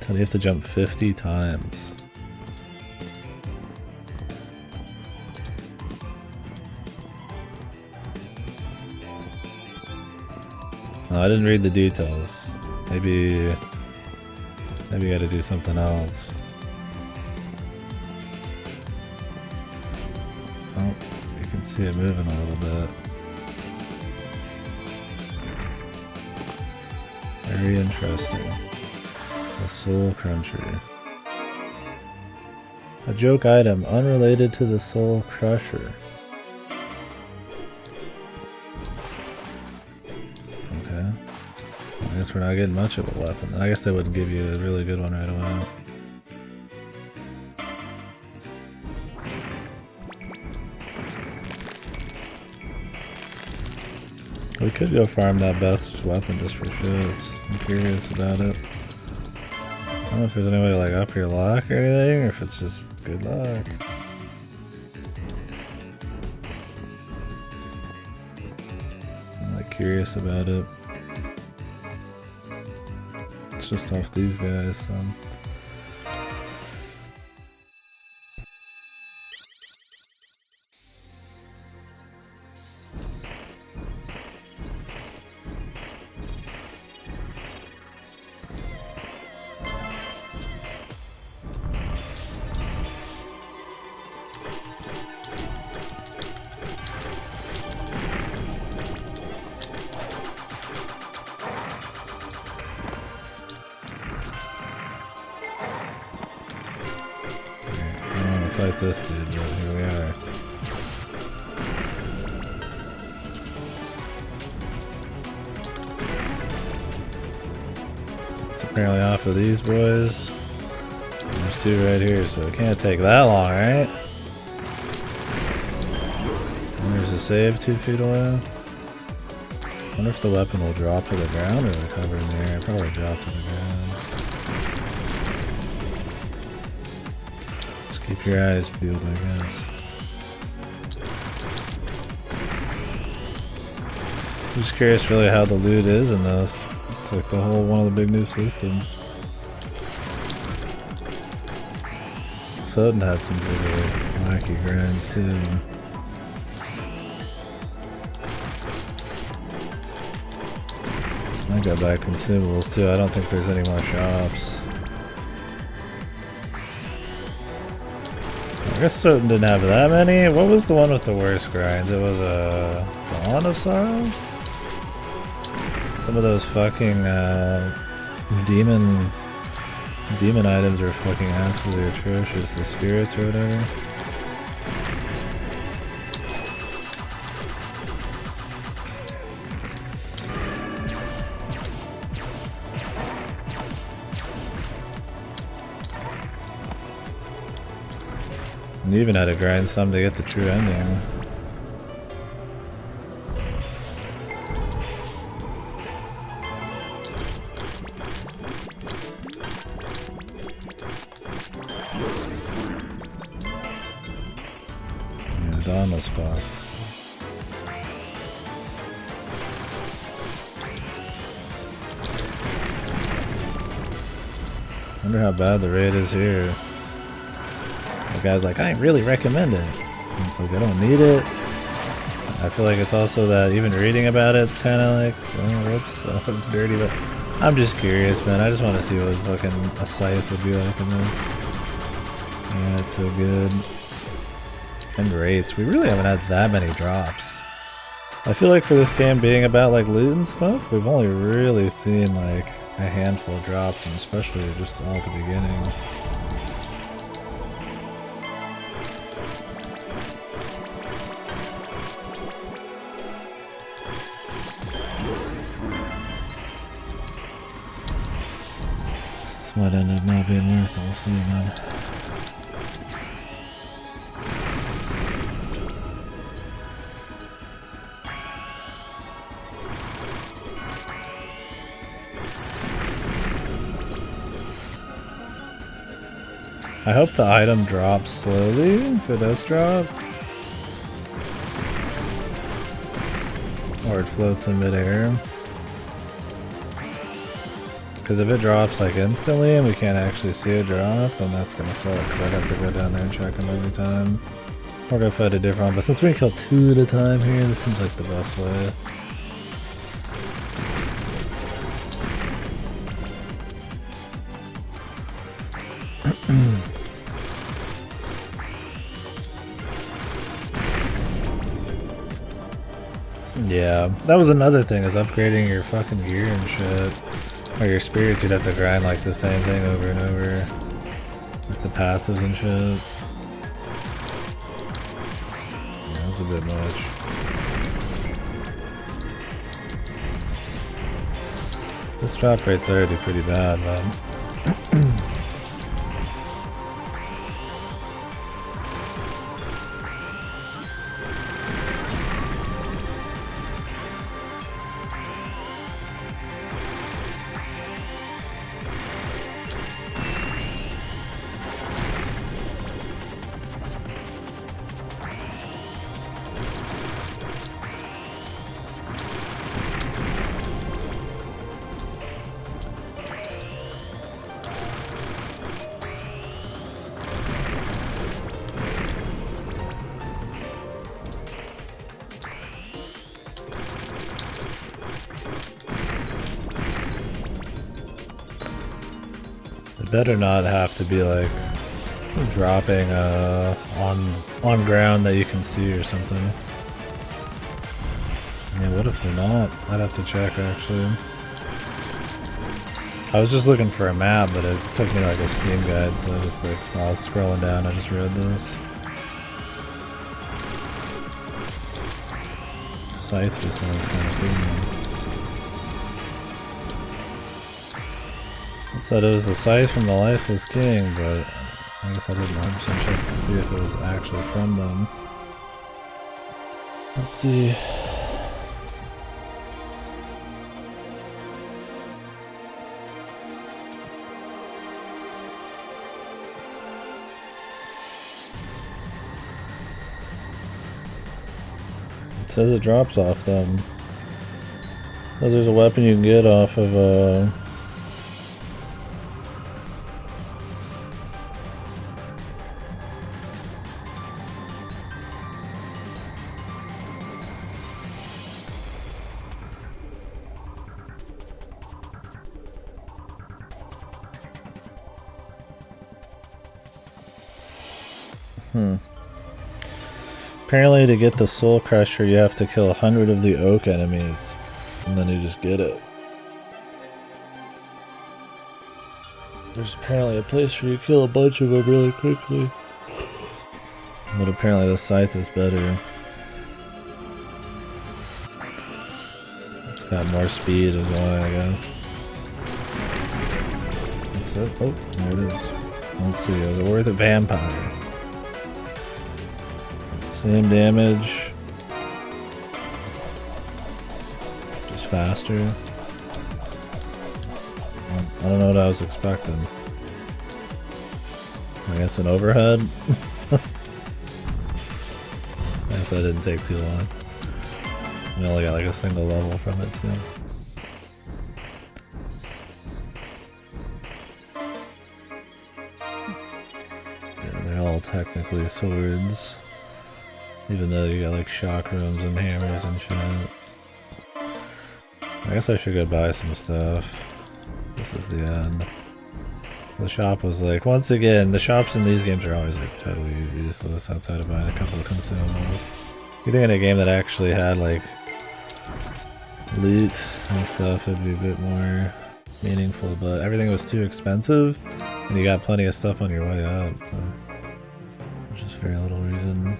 So you have to jump 50 times. No, I didn't read the details. Maybe I gotta do something else. Oh, you can see it moving a little bit. Very interesting. The Soul Cruncher. A joke item unrelated to the Soul Crusher. Okay. I guess we're not getting much of a weapon. I guess they wouldn't give you a really good one right away. We could go farm that best weapon just for shits. I'm curious about it. I don't know if there's any way to like up your luck or anything, or if it's just good luck. I'm like curious about it. It's just off these guys, so. Fight this dude, but here we are. It's apparently off of these boys. There's two right here, so it can't take that long, right? And there's a save 2 feet away. I wonder if the weapon will drop to the ground or recover in the air. Probably drop to the ground. Keep your eyes peeled, I guess. I'm just curious really how the loot is in this. It's like the whole one of the big new systems. Sudden had some big wacky grinds too. I got back consumables too. I don't think there's any more shops. I guess Soten didn't have that many. What was the one with the worst grinds? It was a Dawn of Sorrows? Some of those fucking demon items are fucking absolutely atrocious. The spirits or whatever. You even had to grind some to get the true ending. Yeah, Dawn was fucked. Wonder how bad the raid is here. The guy's like, I really recommend it. And it's like, I don't need it. I feel like it's also that even reading about it, it's kind of like, oh, whoops, it's dirty, but I'm just curious, man. I just want to see what fucking a scythe would be like in this. Yeah, it's so good. And rates. We really haven't had that many drops. I feel like for this game being about like loot and stuff, we've only really seen like a handful of drops, and especially just all at the beginning. This might end up not being worth it, we'll see man. I hope the item drops slowly, if it does drop. Or it floats in midair. Because if it drops like instantly and we can't actually see it drop, then that's gonna suck, because I'd have to go down there and check them every time. Or go fight a different one, but since we can kill 2 at a time here, this seems like the best way. Yeah, that was another thing, is upgrading your fucking gear and shit. Or your spirits, you'd have to grind like the same thing over and over. With the passives and shit. Yeah, that was a bit much. This drop rate's already pretty bad, man. Better not have to be like dropping on ground that you can see or something. Yeah, what if they're not? I'd have to check actually. I was just looking for a map, but it took me like a Steam guide, so I just like while I was scrolling down, I just read this. Scythe just sounds kind of cool. Said it was the scythe from the Lifeless King, but I guess I didn't 100% check to see if it was actually from them. Let's see. It says it drops off them. Because there's a weapon you can get off of Apparently to get the Soul Crusher you have to kill 100 of the oak enemies, and then you just get it. There's apparently a place where you kill a bunch of them really quickly. But apparently the scythe is better. It's got more speed as well, I guess. That's it. Oh, there it is. Let's see, is it worth a vampire? Same damage. Just faster. I don't know what I was expecting. I guess an overhead? I guess that didn't take too long. We only got like a single level from it too. Yeah, they're all technically swords. Even though you got like shock rooms and hammers and shit. I guess I should go buy some stuff. This is the end. The shop was like, once again, the shops in these games are always like totally useless outside of buying a couple of consumables. You think in a game that actually had like loot and stuff, it'd be a bit more meaningful, but everything was too expensive, and you got plenty of stuff on your way out, so there's just very little reason.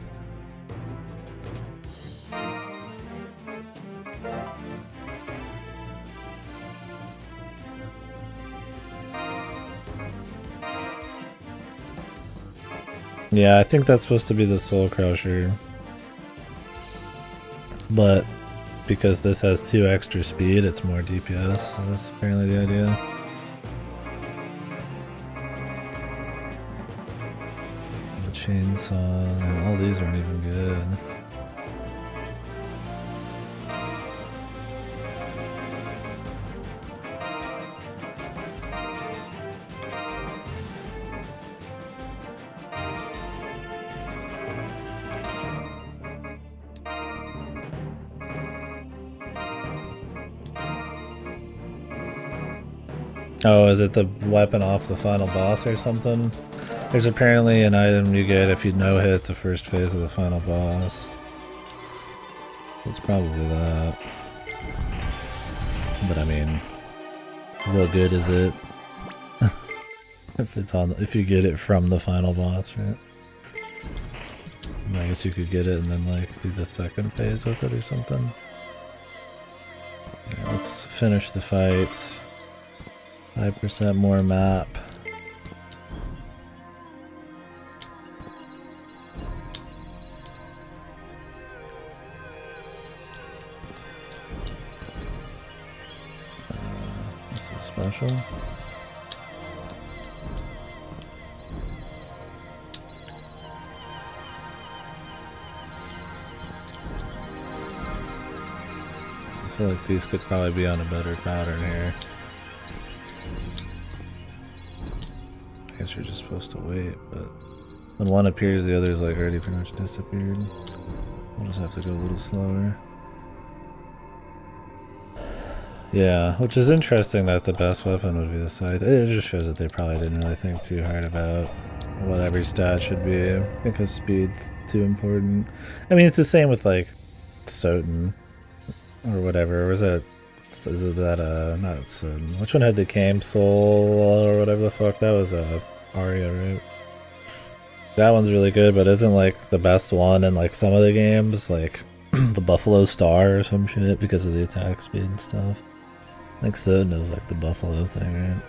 Yeah, I think that's supposed to be the Soul Crusher, but because this has 2 extra speed, it's more DPS, so that's apparently the idea. The chainsaw, all these aren't even good. Oh, is it the weapon off the final boss or something? There's apparently an item you get if you no-hit the first phase of the final boss. It's probably that. But I mean, real good is it? if you get it from the final boss, right? I guess you could get it and then like do the second phase with it or something. Yeah, let's finish the fight. 5% more map. This is special. I feel like these could probably be on a better pattern here. I guess you're just supposed to wait, but when one appears, the other's like already pretty much disappeared. We'll just have to go a little slower. Yeah, which is interesting that the best weapon would be the scythe. It just shows that they probably didn't really think too hard about what every stat should be, because speed's too important. I mean, it's the same with like Soten or whatever. Or was it? Is it that not Soten? Which one had the Cam Soul or whatever the fuck? That was Arya, right? That one's really good, but isn't like the best one in like some of the games, like the Buffalo Star or some shit, because of the attack speed and stuff. Like Soten is like the Buffalo thing, right?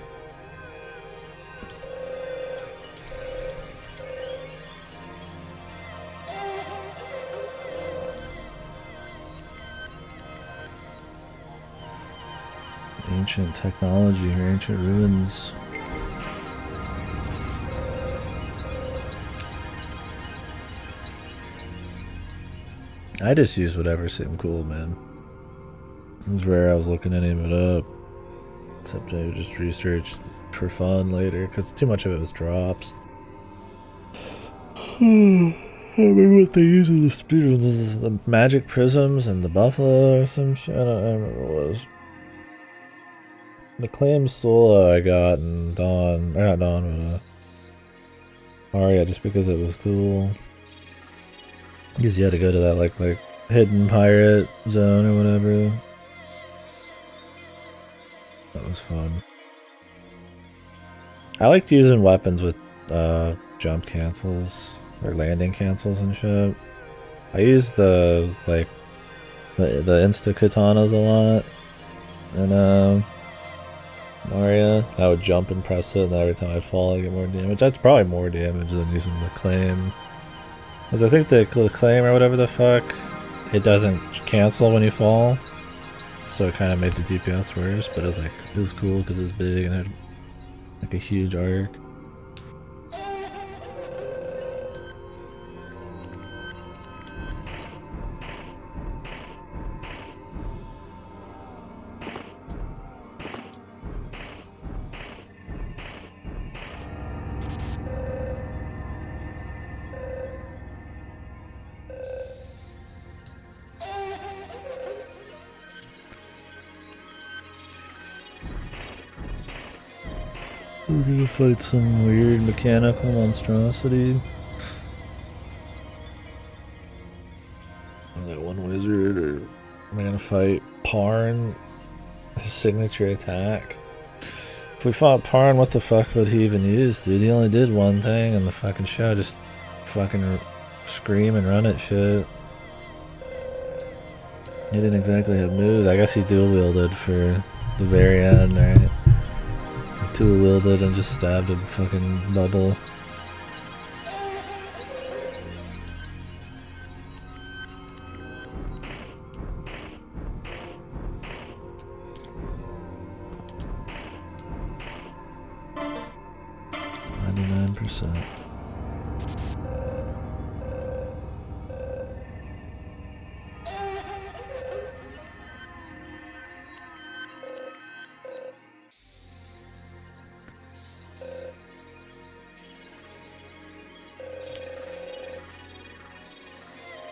Ancient technology or ancient ruins. I just use whatever seemed cool, man. It was rare I was looking any of it up. Except I just researched for fun later, because too much of it was drops. I remember what they use as the speed. This is the magic prisms and the buffalo or some shit. I don't remember what it was. The Clam Soul I got in Dawn, or not Dawn, but Arya, just because it was cool. Because you had to go to that like hidden pirate zone or whatever. That was fun. I liked using weapons with jump cancels or landing cancels and shit. I used the insta katanas a lot, and Arya. I would jump and press it, and every time I fall, I get more damage. That's probably more damage than using the claim. Because I think the claim or whatever the fuck, it doesn't cancel when you fall. So it kind of made the DPS worse, but it was cool because it was big and it had like a huge arc. We're gonna fight some weird mechanical monstrosity. That one wizard or We're gonna fight Parn, his signature attack. If we fought Parn, what the fuck would he even use, dude? He only did one thing in the fucking show, just fucking scream and run at shit. He didn't exactly have moves. I guess he dual wielded for the very end, right? He dual wielded and just stabbed a fucking bubble.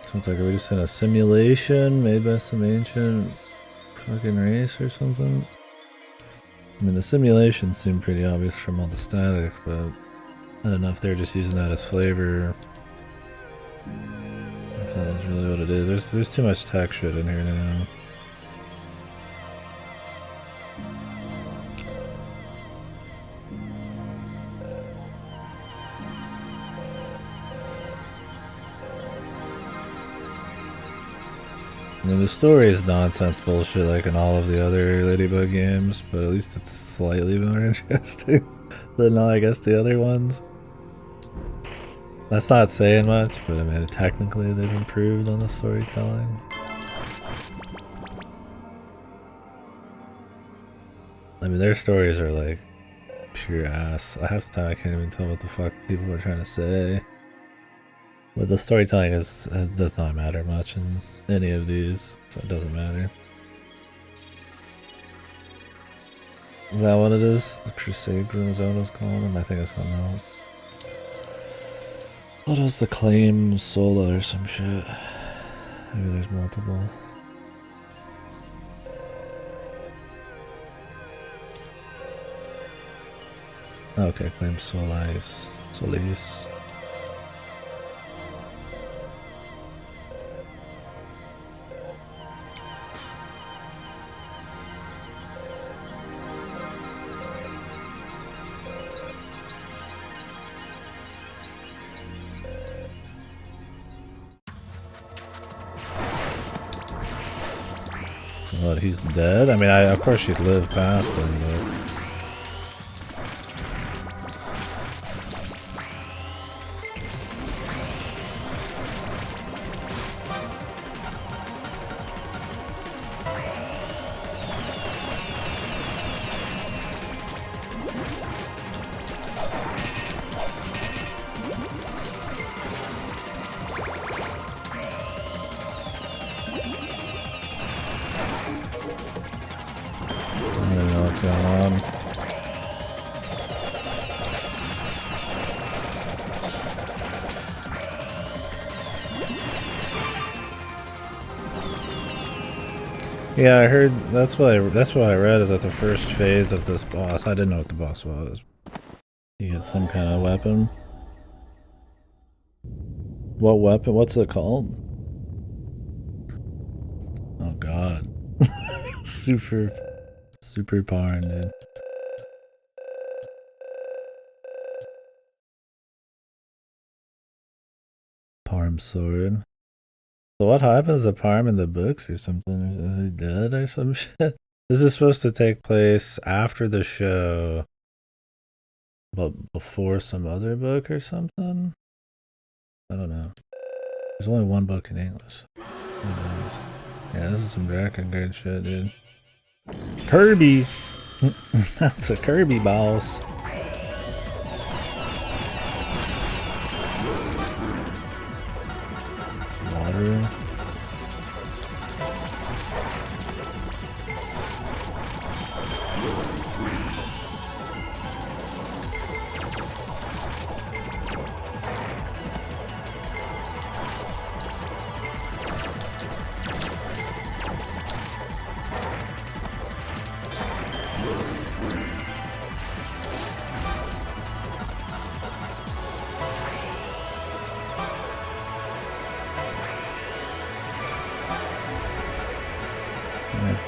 Sounds like we're just in a simulation made by some ancient fucking race or something. I mean, the simulation seemed pretty obvious from all the static, but I don't know if they're just using that as flavor. If that is really what it is. There's too much tech shit in here now. I mean, the story is nonsense bullshit like in all of the other Ladybug games, but at least it's slightly more interesting than, I guess, the other ones. That's not saying much, but I mean, technically they've improved on the storytelling. I mean, their stories are like pure ass. Half the time I can't even tell what the fuck people are trying to say. But the storytelling does not matter much in any of these, so it doesn't matter. Is that what it is? The Crusade Room, is that what it's called? I think it's something else. What is the Claim Sola or some shit? Maybe there's multiple. Okay, Claim Solis. Solis. What, he's dead? I mean, of course she'd live past him, but... Yeah, I heard that's what I read is that the first phase of this boss, I didn't know what the boss was. You get some kind of weapon. What weapon? What's it called? Oh god. super Parn, dude. Parm sword. So what happens to Parm in the books or something? Is he dead or some shit? This is supposed to take place after the show, but before some other book or something? I don't know. There's only one book in English. Yeah, this is some Drakengard shit, dude. Kirby! That's a Kirby boss. Water.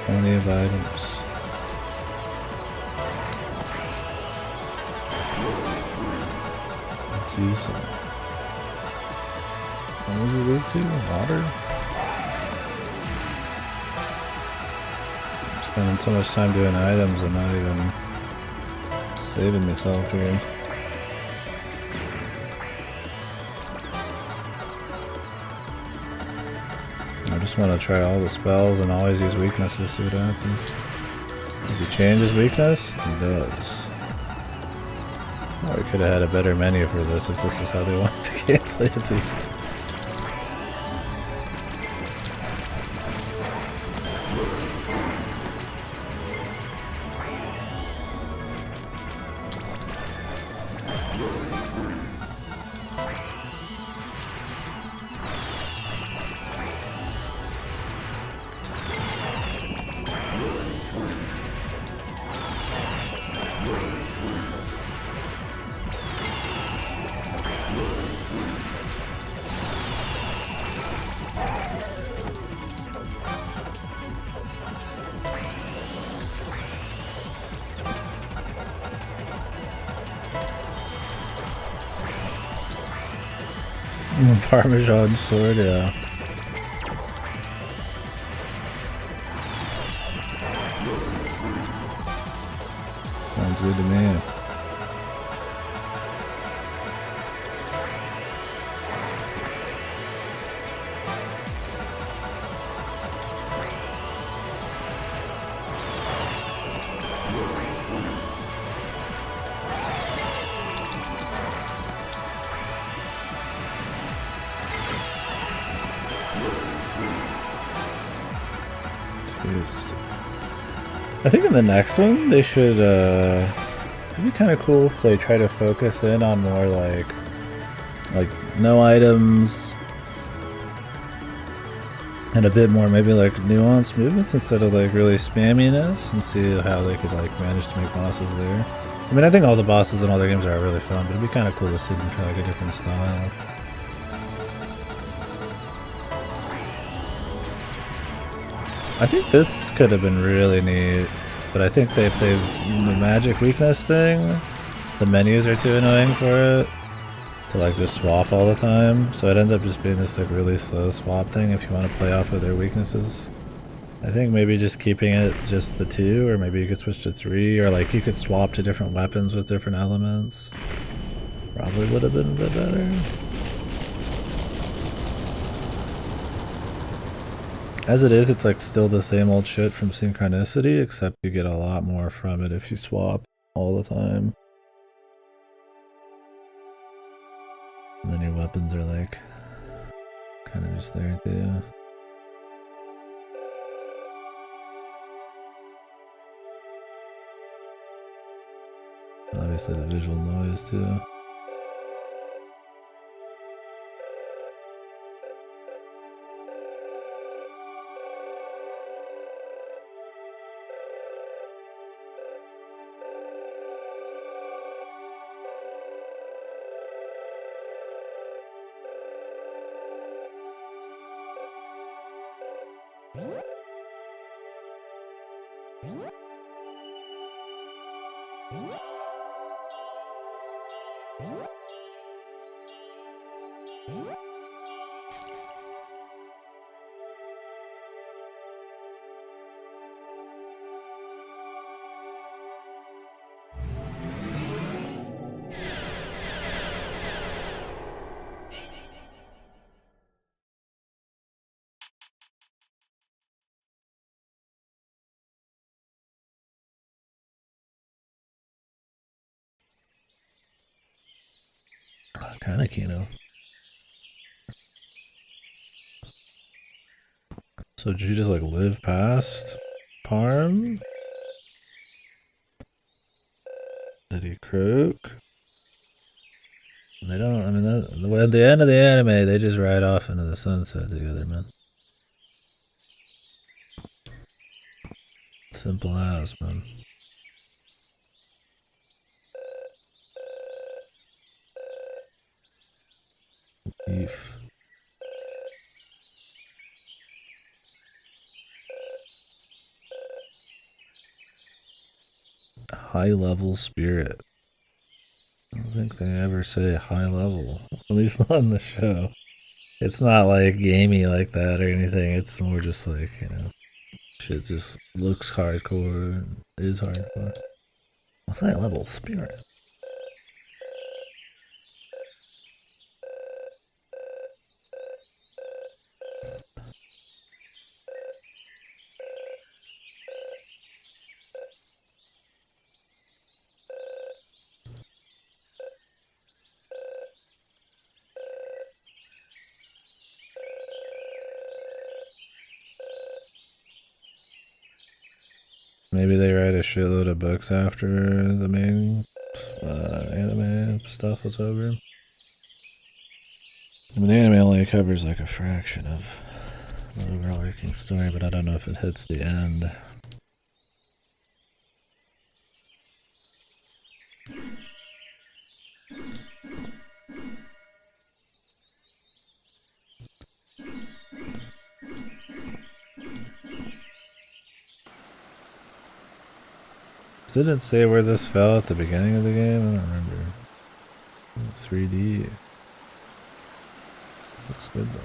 Plenty of items. Let's use some. What was it weak to? Water? I'm spending so much time doing items and not even saving myself here. I just want to try all the spells and always use weaknesses, see what happens. Does he change his weakness? He does. Oh, we could have had a better menu for this if this is how they wanted the gameplay to be. Parmesan sword, yeah. Sounds good to me. I think in the next one they should it'd be kind of cool if they try to focus in on more like no items and a bit more maybe like nuanced movements instead of like really spamminess, and see how they could like manage to make bosses there. I mean, I think all the bosses in all their games are really fun, but it'd be kind of cool to see them try like a different style. I think this could have been really neat, but I think the magic weakness thing, the menus are too annoying for it to like just swap all the time, so it ends up just being this like really slow swap thing if you want to play off of their weaknesses. I think maybe just keeping it just the 2, or maybe you could switch to 3, or like you could swap to different weapons with different elements. Probably would have been a bit better. As it is, it's like still the same old shit from Synchronicity, except you get a lot more from it if you swap all the time. And then your weapons are like kind of just there too. Obviously the visual noise too. Kinda Kino. So did you just like live past Parm? Did he croak? They don't, I mean, at the end of the anime, they just ride off into the sunset together, man. Simple as, man. Beef. high level spirit. I don't think they ever say high level, at least not in the show. It's not like gamey like that or anything. It's more just like, you know, shit just looks hardcore and is hardcore. High level spirit. Maybe they write a shitload of books after the main anime stuff was over. I mean, the anime only covers like a fraction of the overarching story, but I don't know if it hits the end. Did it say where this fell at the beginning of the game? I don't remember. 3D. Looks good though.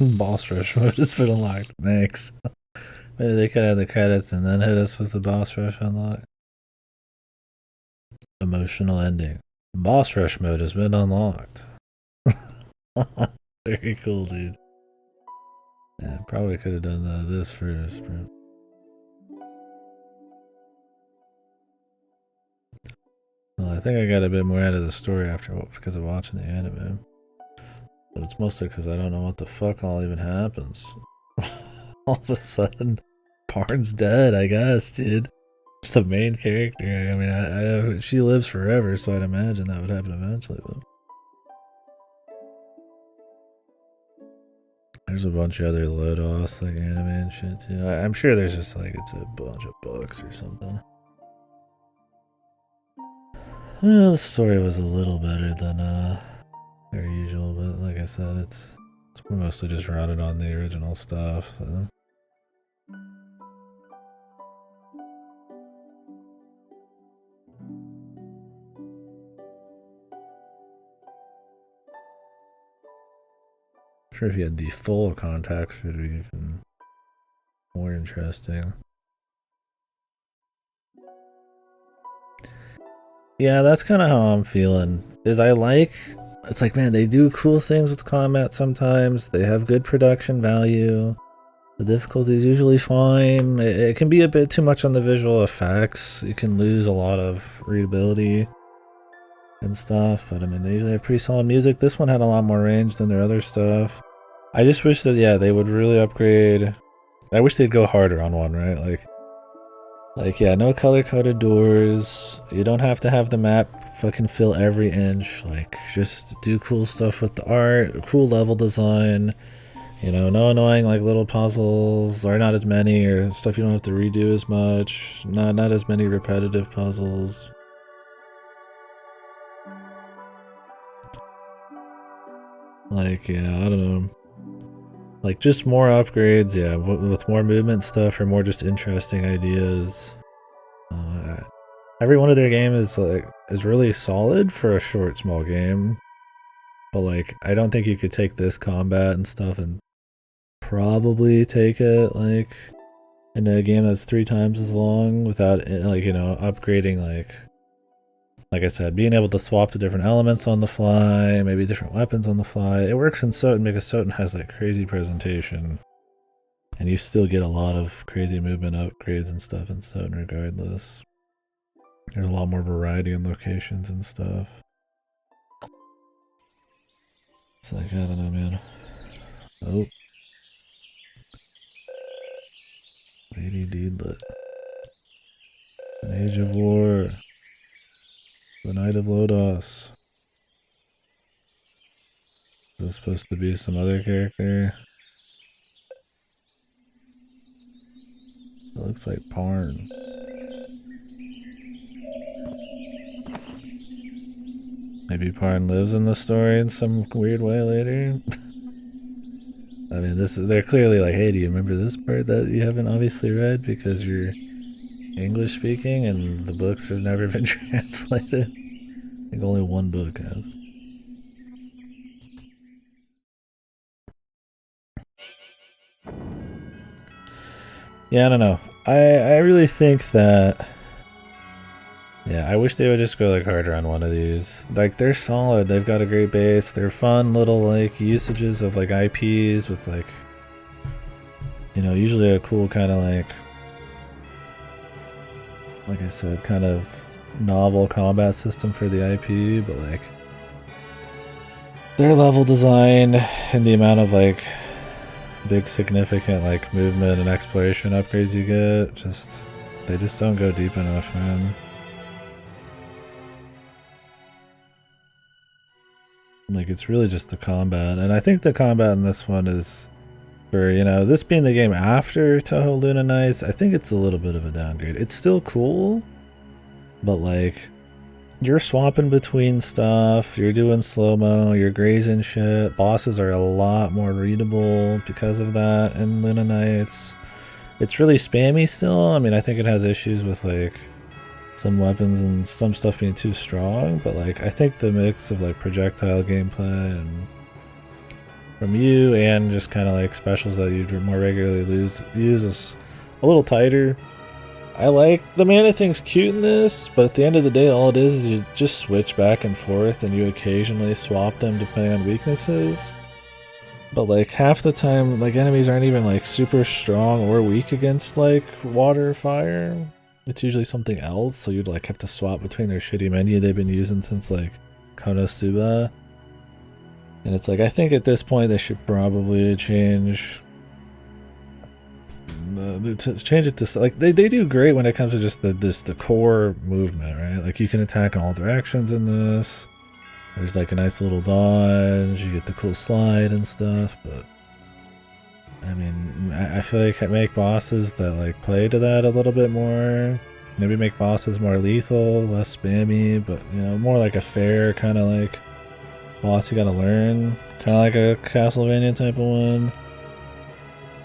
Boss rush mode has been unlocked. Thanks. Maybe they could have the credits and then hit us with the boss rush unlock. Emotional ending. Boss rush mode has been unlocked. Very cool, dude. Yeah, probably could have done this first, bro. Well, I think I got a bit more out of the story because of watching the anime. But it's mostly because I don't know what the fuck all even happens. All of a sudden, Parn's dead, I guess, dude. The main character. I mean, she lives forever, so I'd imagine that would happen eventually. But there's a bunch of other Lodoss, like anime and shit, too. I'm sure there's just like, it's a bunch of books or something. Well, the story was a little better than their usual, but like I said, it's mostly just routed on the original stuff. So. I'm sure if you had the full context, it'd be even more interesting. Yeah, that's kind of how I'm feeling. It's like, man, they do cool things with combat sometimes. They have good production value. The difficulty is usually fine. It can be a bit too much on the visual effects. You can lose a lot of readability and stuff. But I mean, they usually have pretty solid music. This one had a lot more range than their other stuff. I just wish that, yeah, they would really upgrade. I wish they'd go harder on one, right? Like, yeah, no color-coded doors. You don't have to have the map fucking fill every inch. Like, just do cool stuff with the art, cool level design. You know, no annoying, like, little puzzles, or not as many, or stuff you don't have to redo as much. Not as many repetitive puzzles. Like, yeah, I don't know. Like, just more upgrades, yeah, with more movement stuff, or more just interesting ideas. Every one of their games is really solid for a short, small game. But like, I don't think you could take this combat and stuff and probably take it like in a game that's 3 times as long without like, you know, upgrading like I said, being able to swap to different elements on the fly, maybe different weapons on the fly. It works in Soten because Soten has like crazy presentation. And you still get a lot of crazy movement upgrades and stuff in Soten regardless. There's a lot more variety in locations and stuff. It's like, I don't know, man. Oh. Lady Deedlit. An Age of War. The Knight of Lodoss. Is this supposed to be some other character? It looks like Parn. Maybe Parn lives in the story in some weird way later. I mean, they're clearly like, hey, do you remember this part that you haven't obviously read because you're English speaking and the books have never been translated? I think only one book has. Yeah, I don't know. I really think that, yeah, I wish they would just go like harder on one of these. Like, they're solid. They've got a great base. They're fun little like usages of like IPs with like, you know, usually a cool kind of like I said, kind of novel combat system for the IP, but like their level design and the amount of like big significant like movement and exploration upgrades you get, they just don't go deep enough, man. Like, it's really just the combat, and I think the combat in this one is, for, you know, this being the game after Touhou Luna Nights, I think it's a little bit of a downgrade. It's still cool, but like, you're swapping between stuff, you're doing slow-mo, you're grazing shit. Bosses are a lot more readable because of that in Luna Nights. It's really spammy still. I mean, I think it has issues with like some weapons and some stuff being too strong, but like, I think the mix of like projectile gameplay and from you and just kind of like specials that you more regularly use is a little tighter. I like the mana thing's cute in this, but at the end of the day, all it is you just switch back and forth and you occasionally swap them depending on weaknesses. But like half the time, like enemies aren't even like super strong or weak against like water or fire. It's usually something else, so you'd like have to swap between their shitty menu they've been using since like Konosuba. And it's like, I think at this point they should probably change it to like they do great when it comes to just the core movement, right? Like you can attack in all directions in this. There's like a nice little dodge, you get the cool slide and stuff, but I mean, I feel like I make bosses that like play to that a little bit more. Maybe make bosses more lethal, less spammy, but you know, more like a fair kind of like boss you gotta learn, kind of like a Castlevania type of one.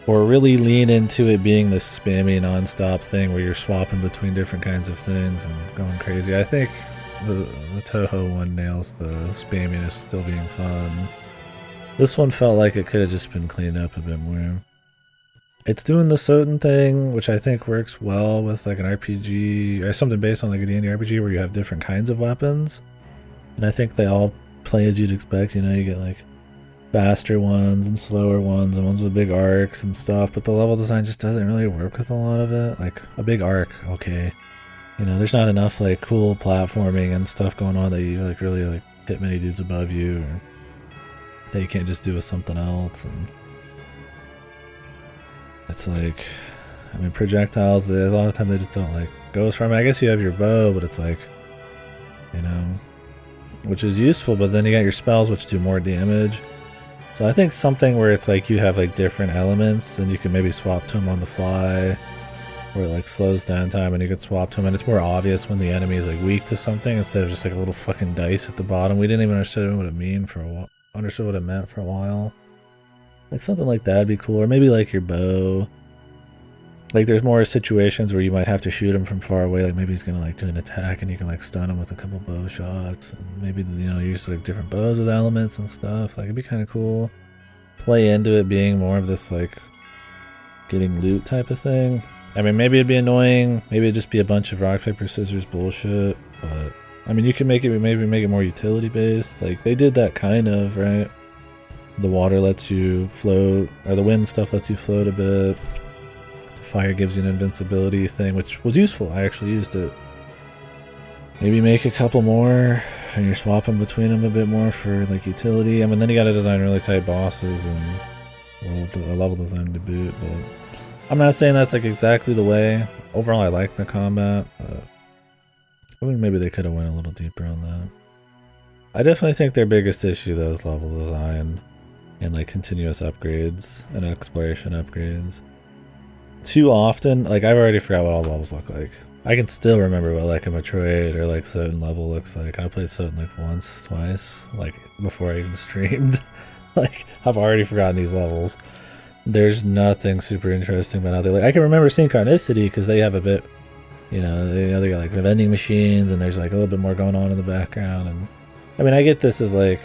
Or really lean into it being this spammy non-stop thing where you're swapping between different kinds of things and going crazy. I think the Touhou one nails the spamminess still being fun. This one felt like it could have just been cleaned up a bit more. It's doing the Soten thing, which I think works well with like an RPG, or something based on like a D&D RPG where you have different kinds of weapons. And I think they all play as you'd expect, you know, you get like faster ones and slower ones and ones with big arcs and stuff, but the level design just doesn't really work with a lot of it. Like a big arc, okay, you know, there's not enough like cool platforming and stuff going on that you like really like hit many dudes above you, or that you can't just do with something else. And it's like, I mean, projectiles, a lot of time they just don't like go as far. I guess you have your bow, but it's like, you know, which is useful, but then you got your spells which do more damage. So I think something where it's like you have like different elements and you can maybe swap to them on the fly, where it like slows down time and you can swap to them, and it's more obvious when the enemy is like weak to something instead of just like a little fucking dice at the bottom. We didn't even understand what it meant for a while. Like something like that'd be cool, or maybe like your bow. Like there's more situations where you might have to shoot him from far away, like maybe he's gonna like do an attack and you can like stun him with a couple bow shots, and maybe, you know, use like different bows with elements and stuff. Like it'd be kind of cool. Play into it being more of this like getting loot type of thing. I mean, maybe it'd be annoying, maybe it'd just be a bunch of rock paper scissors bullshit, but I mean, you can maybe make it more utility based. Like they did that kind of, right? The water lets you float, or the wind stuff lets you float a bit. Fire gives you an invincibility thing, which was useful. I actually used it. Maybe make a couple more and you're swapping between them a bit more for like utility. I mean, then you got to design really tight bosses and level design to boot. But I'm not saying that's like exactly the way. Overall, I like the combat, but I think maybe they could have went a little deeper on that. I definitely think their biggest issue though is level design and like continuous upgrades and exploration upgrades. Too often, like I've already forgot what all levels look like. I can still remember what like a Metroid or like Soten level looks like. I played Soten like once, twice, like before I even streamed. Like I've already forgotten these levels. There's nothing super interesting about how they look. I can remember Synchronicity because they have a bit, you know, they got like vending machines and there's like a little bit more going on in the background. And I mean, I get this is like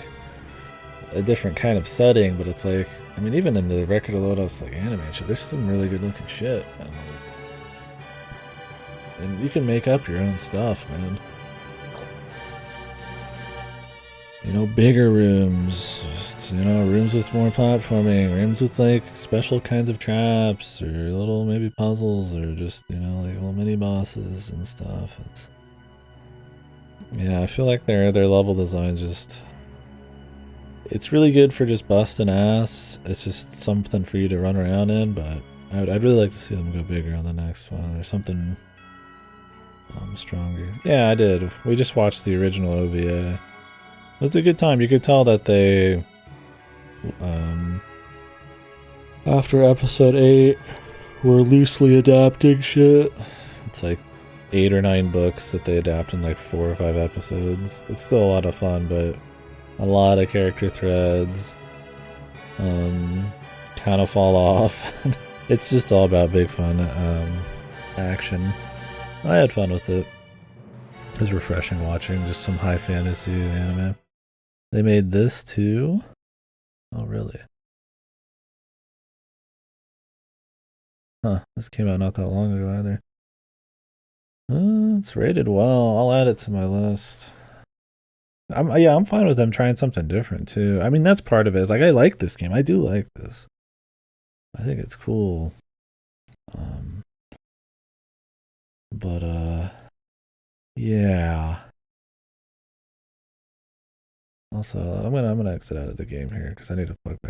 a different kind of setting, but it's like, I mean, even in the Record of Lodoss like anime shit, there's some really good looking shit. And you can make up your own stuff, man. You know, bigger rooms, just, you know, rooms with more platforming, rooms with like special kinds of traps or little maybe puzzles or just, you know, like little mini bosses and stuff. It's, yeah, I feel like their level design just, it's really good for just busting ass. It's just something for you to run around in, but I'd really like to see them go bigger on the next one or something stronger. Yeah, I did. We just watched the original OVA. It was a good time. You could tell that they, after episode 8, were loosely adapting shit. It's like 8 or 9 books that they adapt in like 4 or 5 episodes. It's still a lot of fun, but a lot of character threads kind of fall off. It's just all about big fun action. I had fun with it. It was refreshing watching just some high fantasy anime. They made this too? Oh, really? Huh, this came out not that long ago either. It's rated well. I'll add it to my list. I'm fine with them trying something different too. I mean, that's part of it. Is like I like this game. I do like this. I think it's cool. But yeah. Also, I'm gonna exit out of the game here because I need to plug back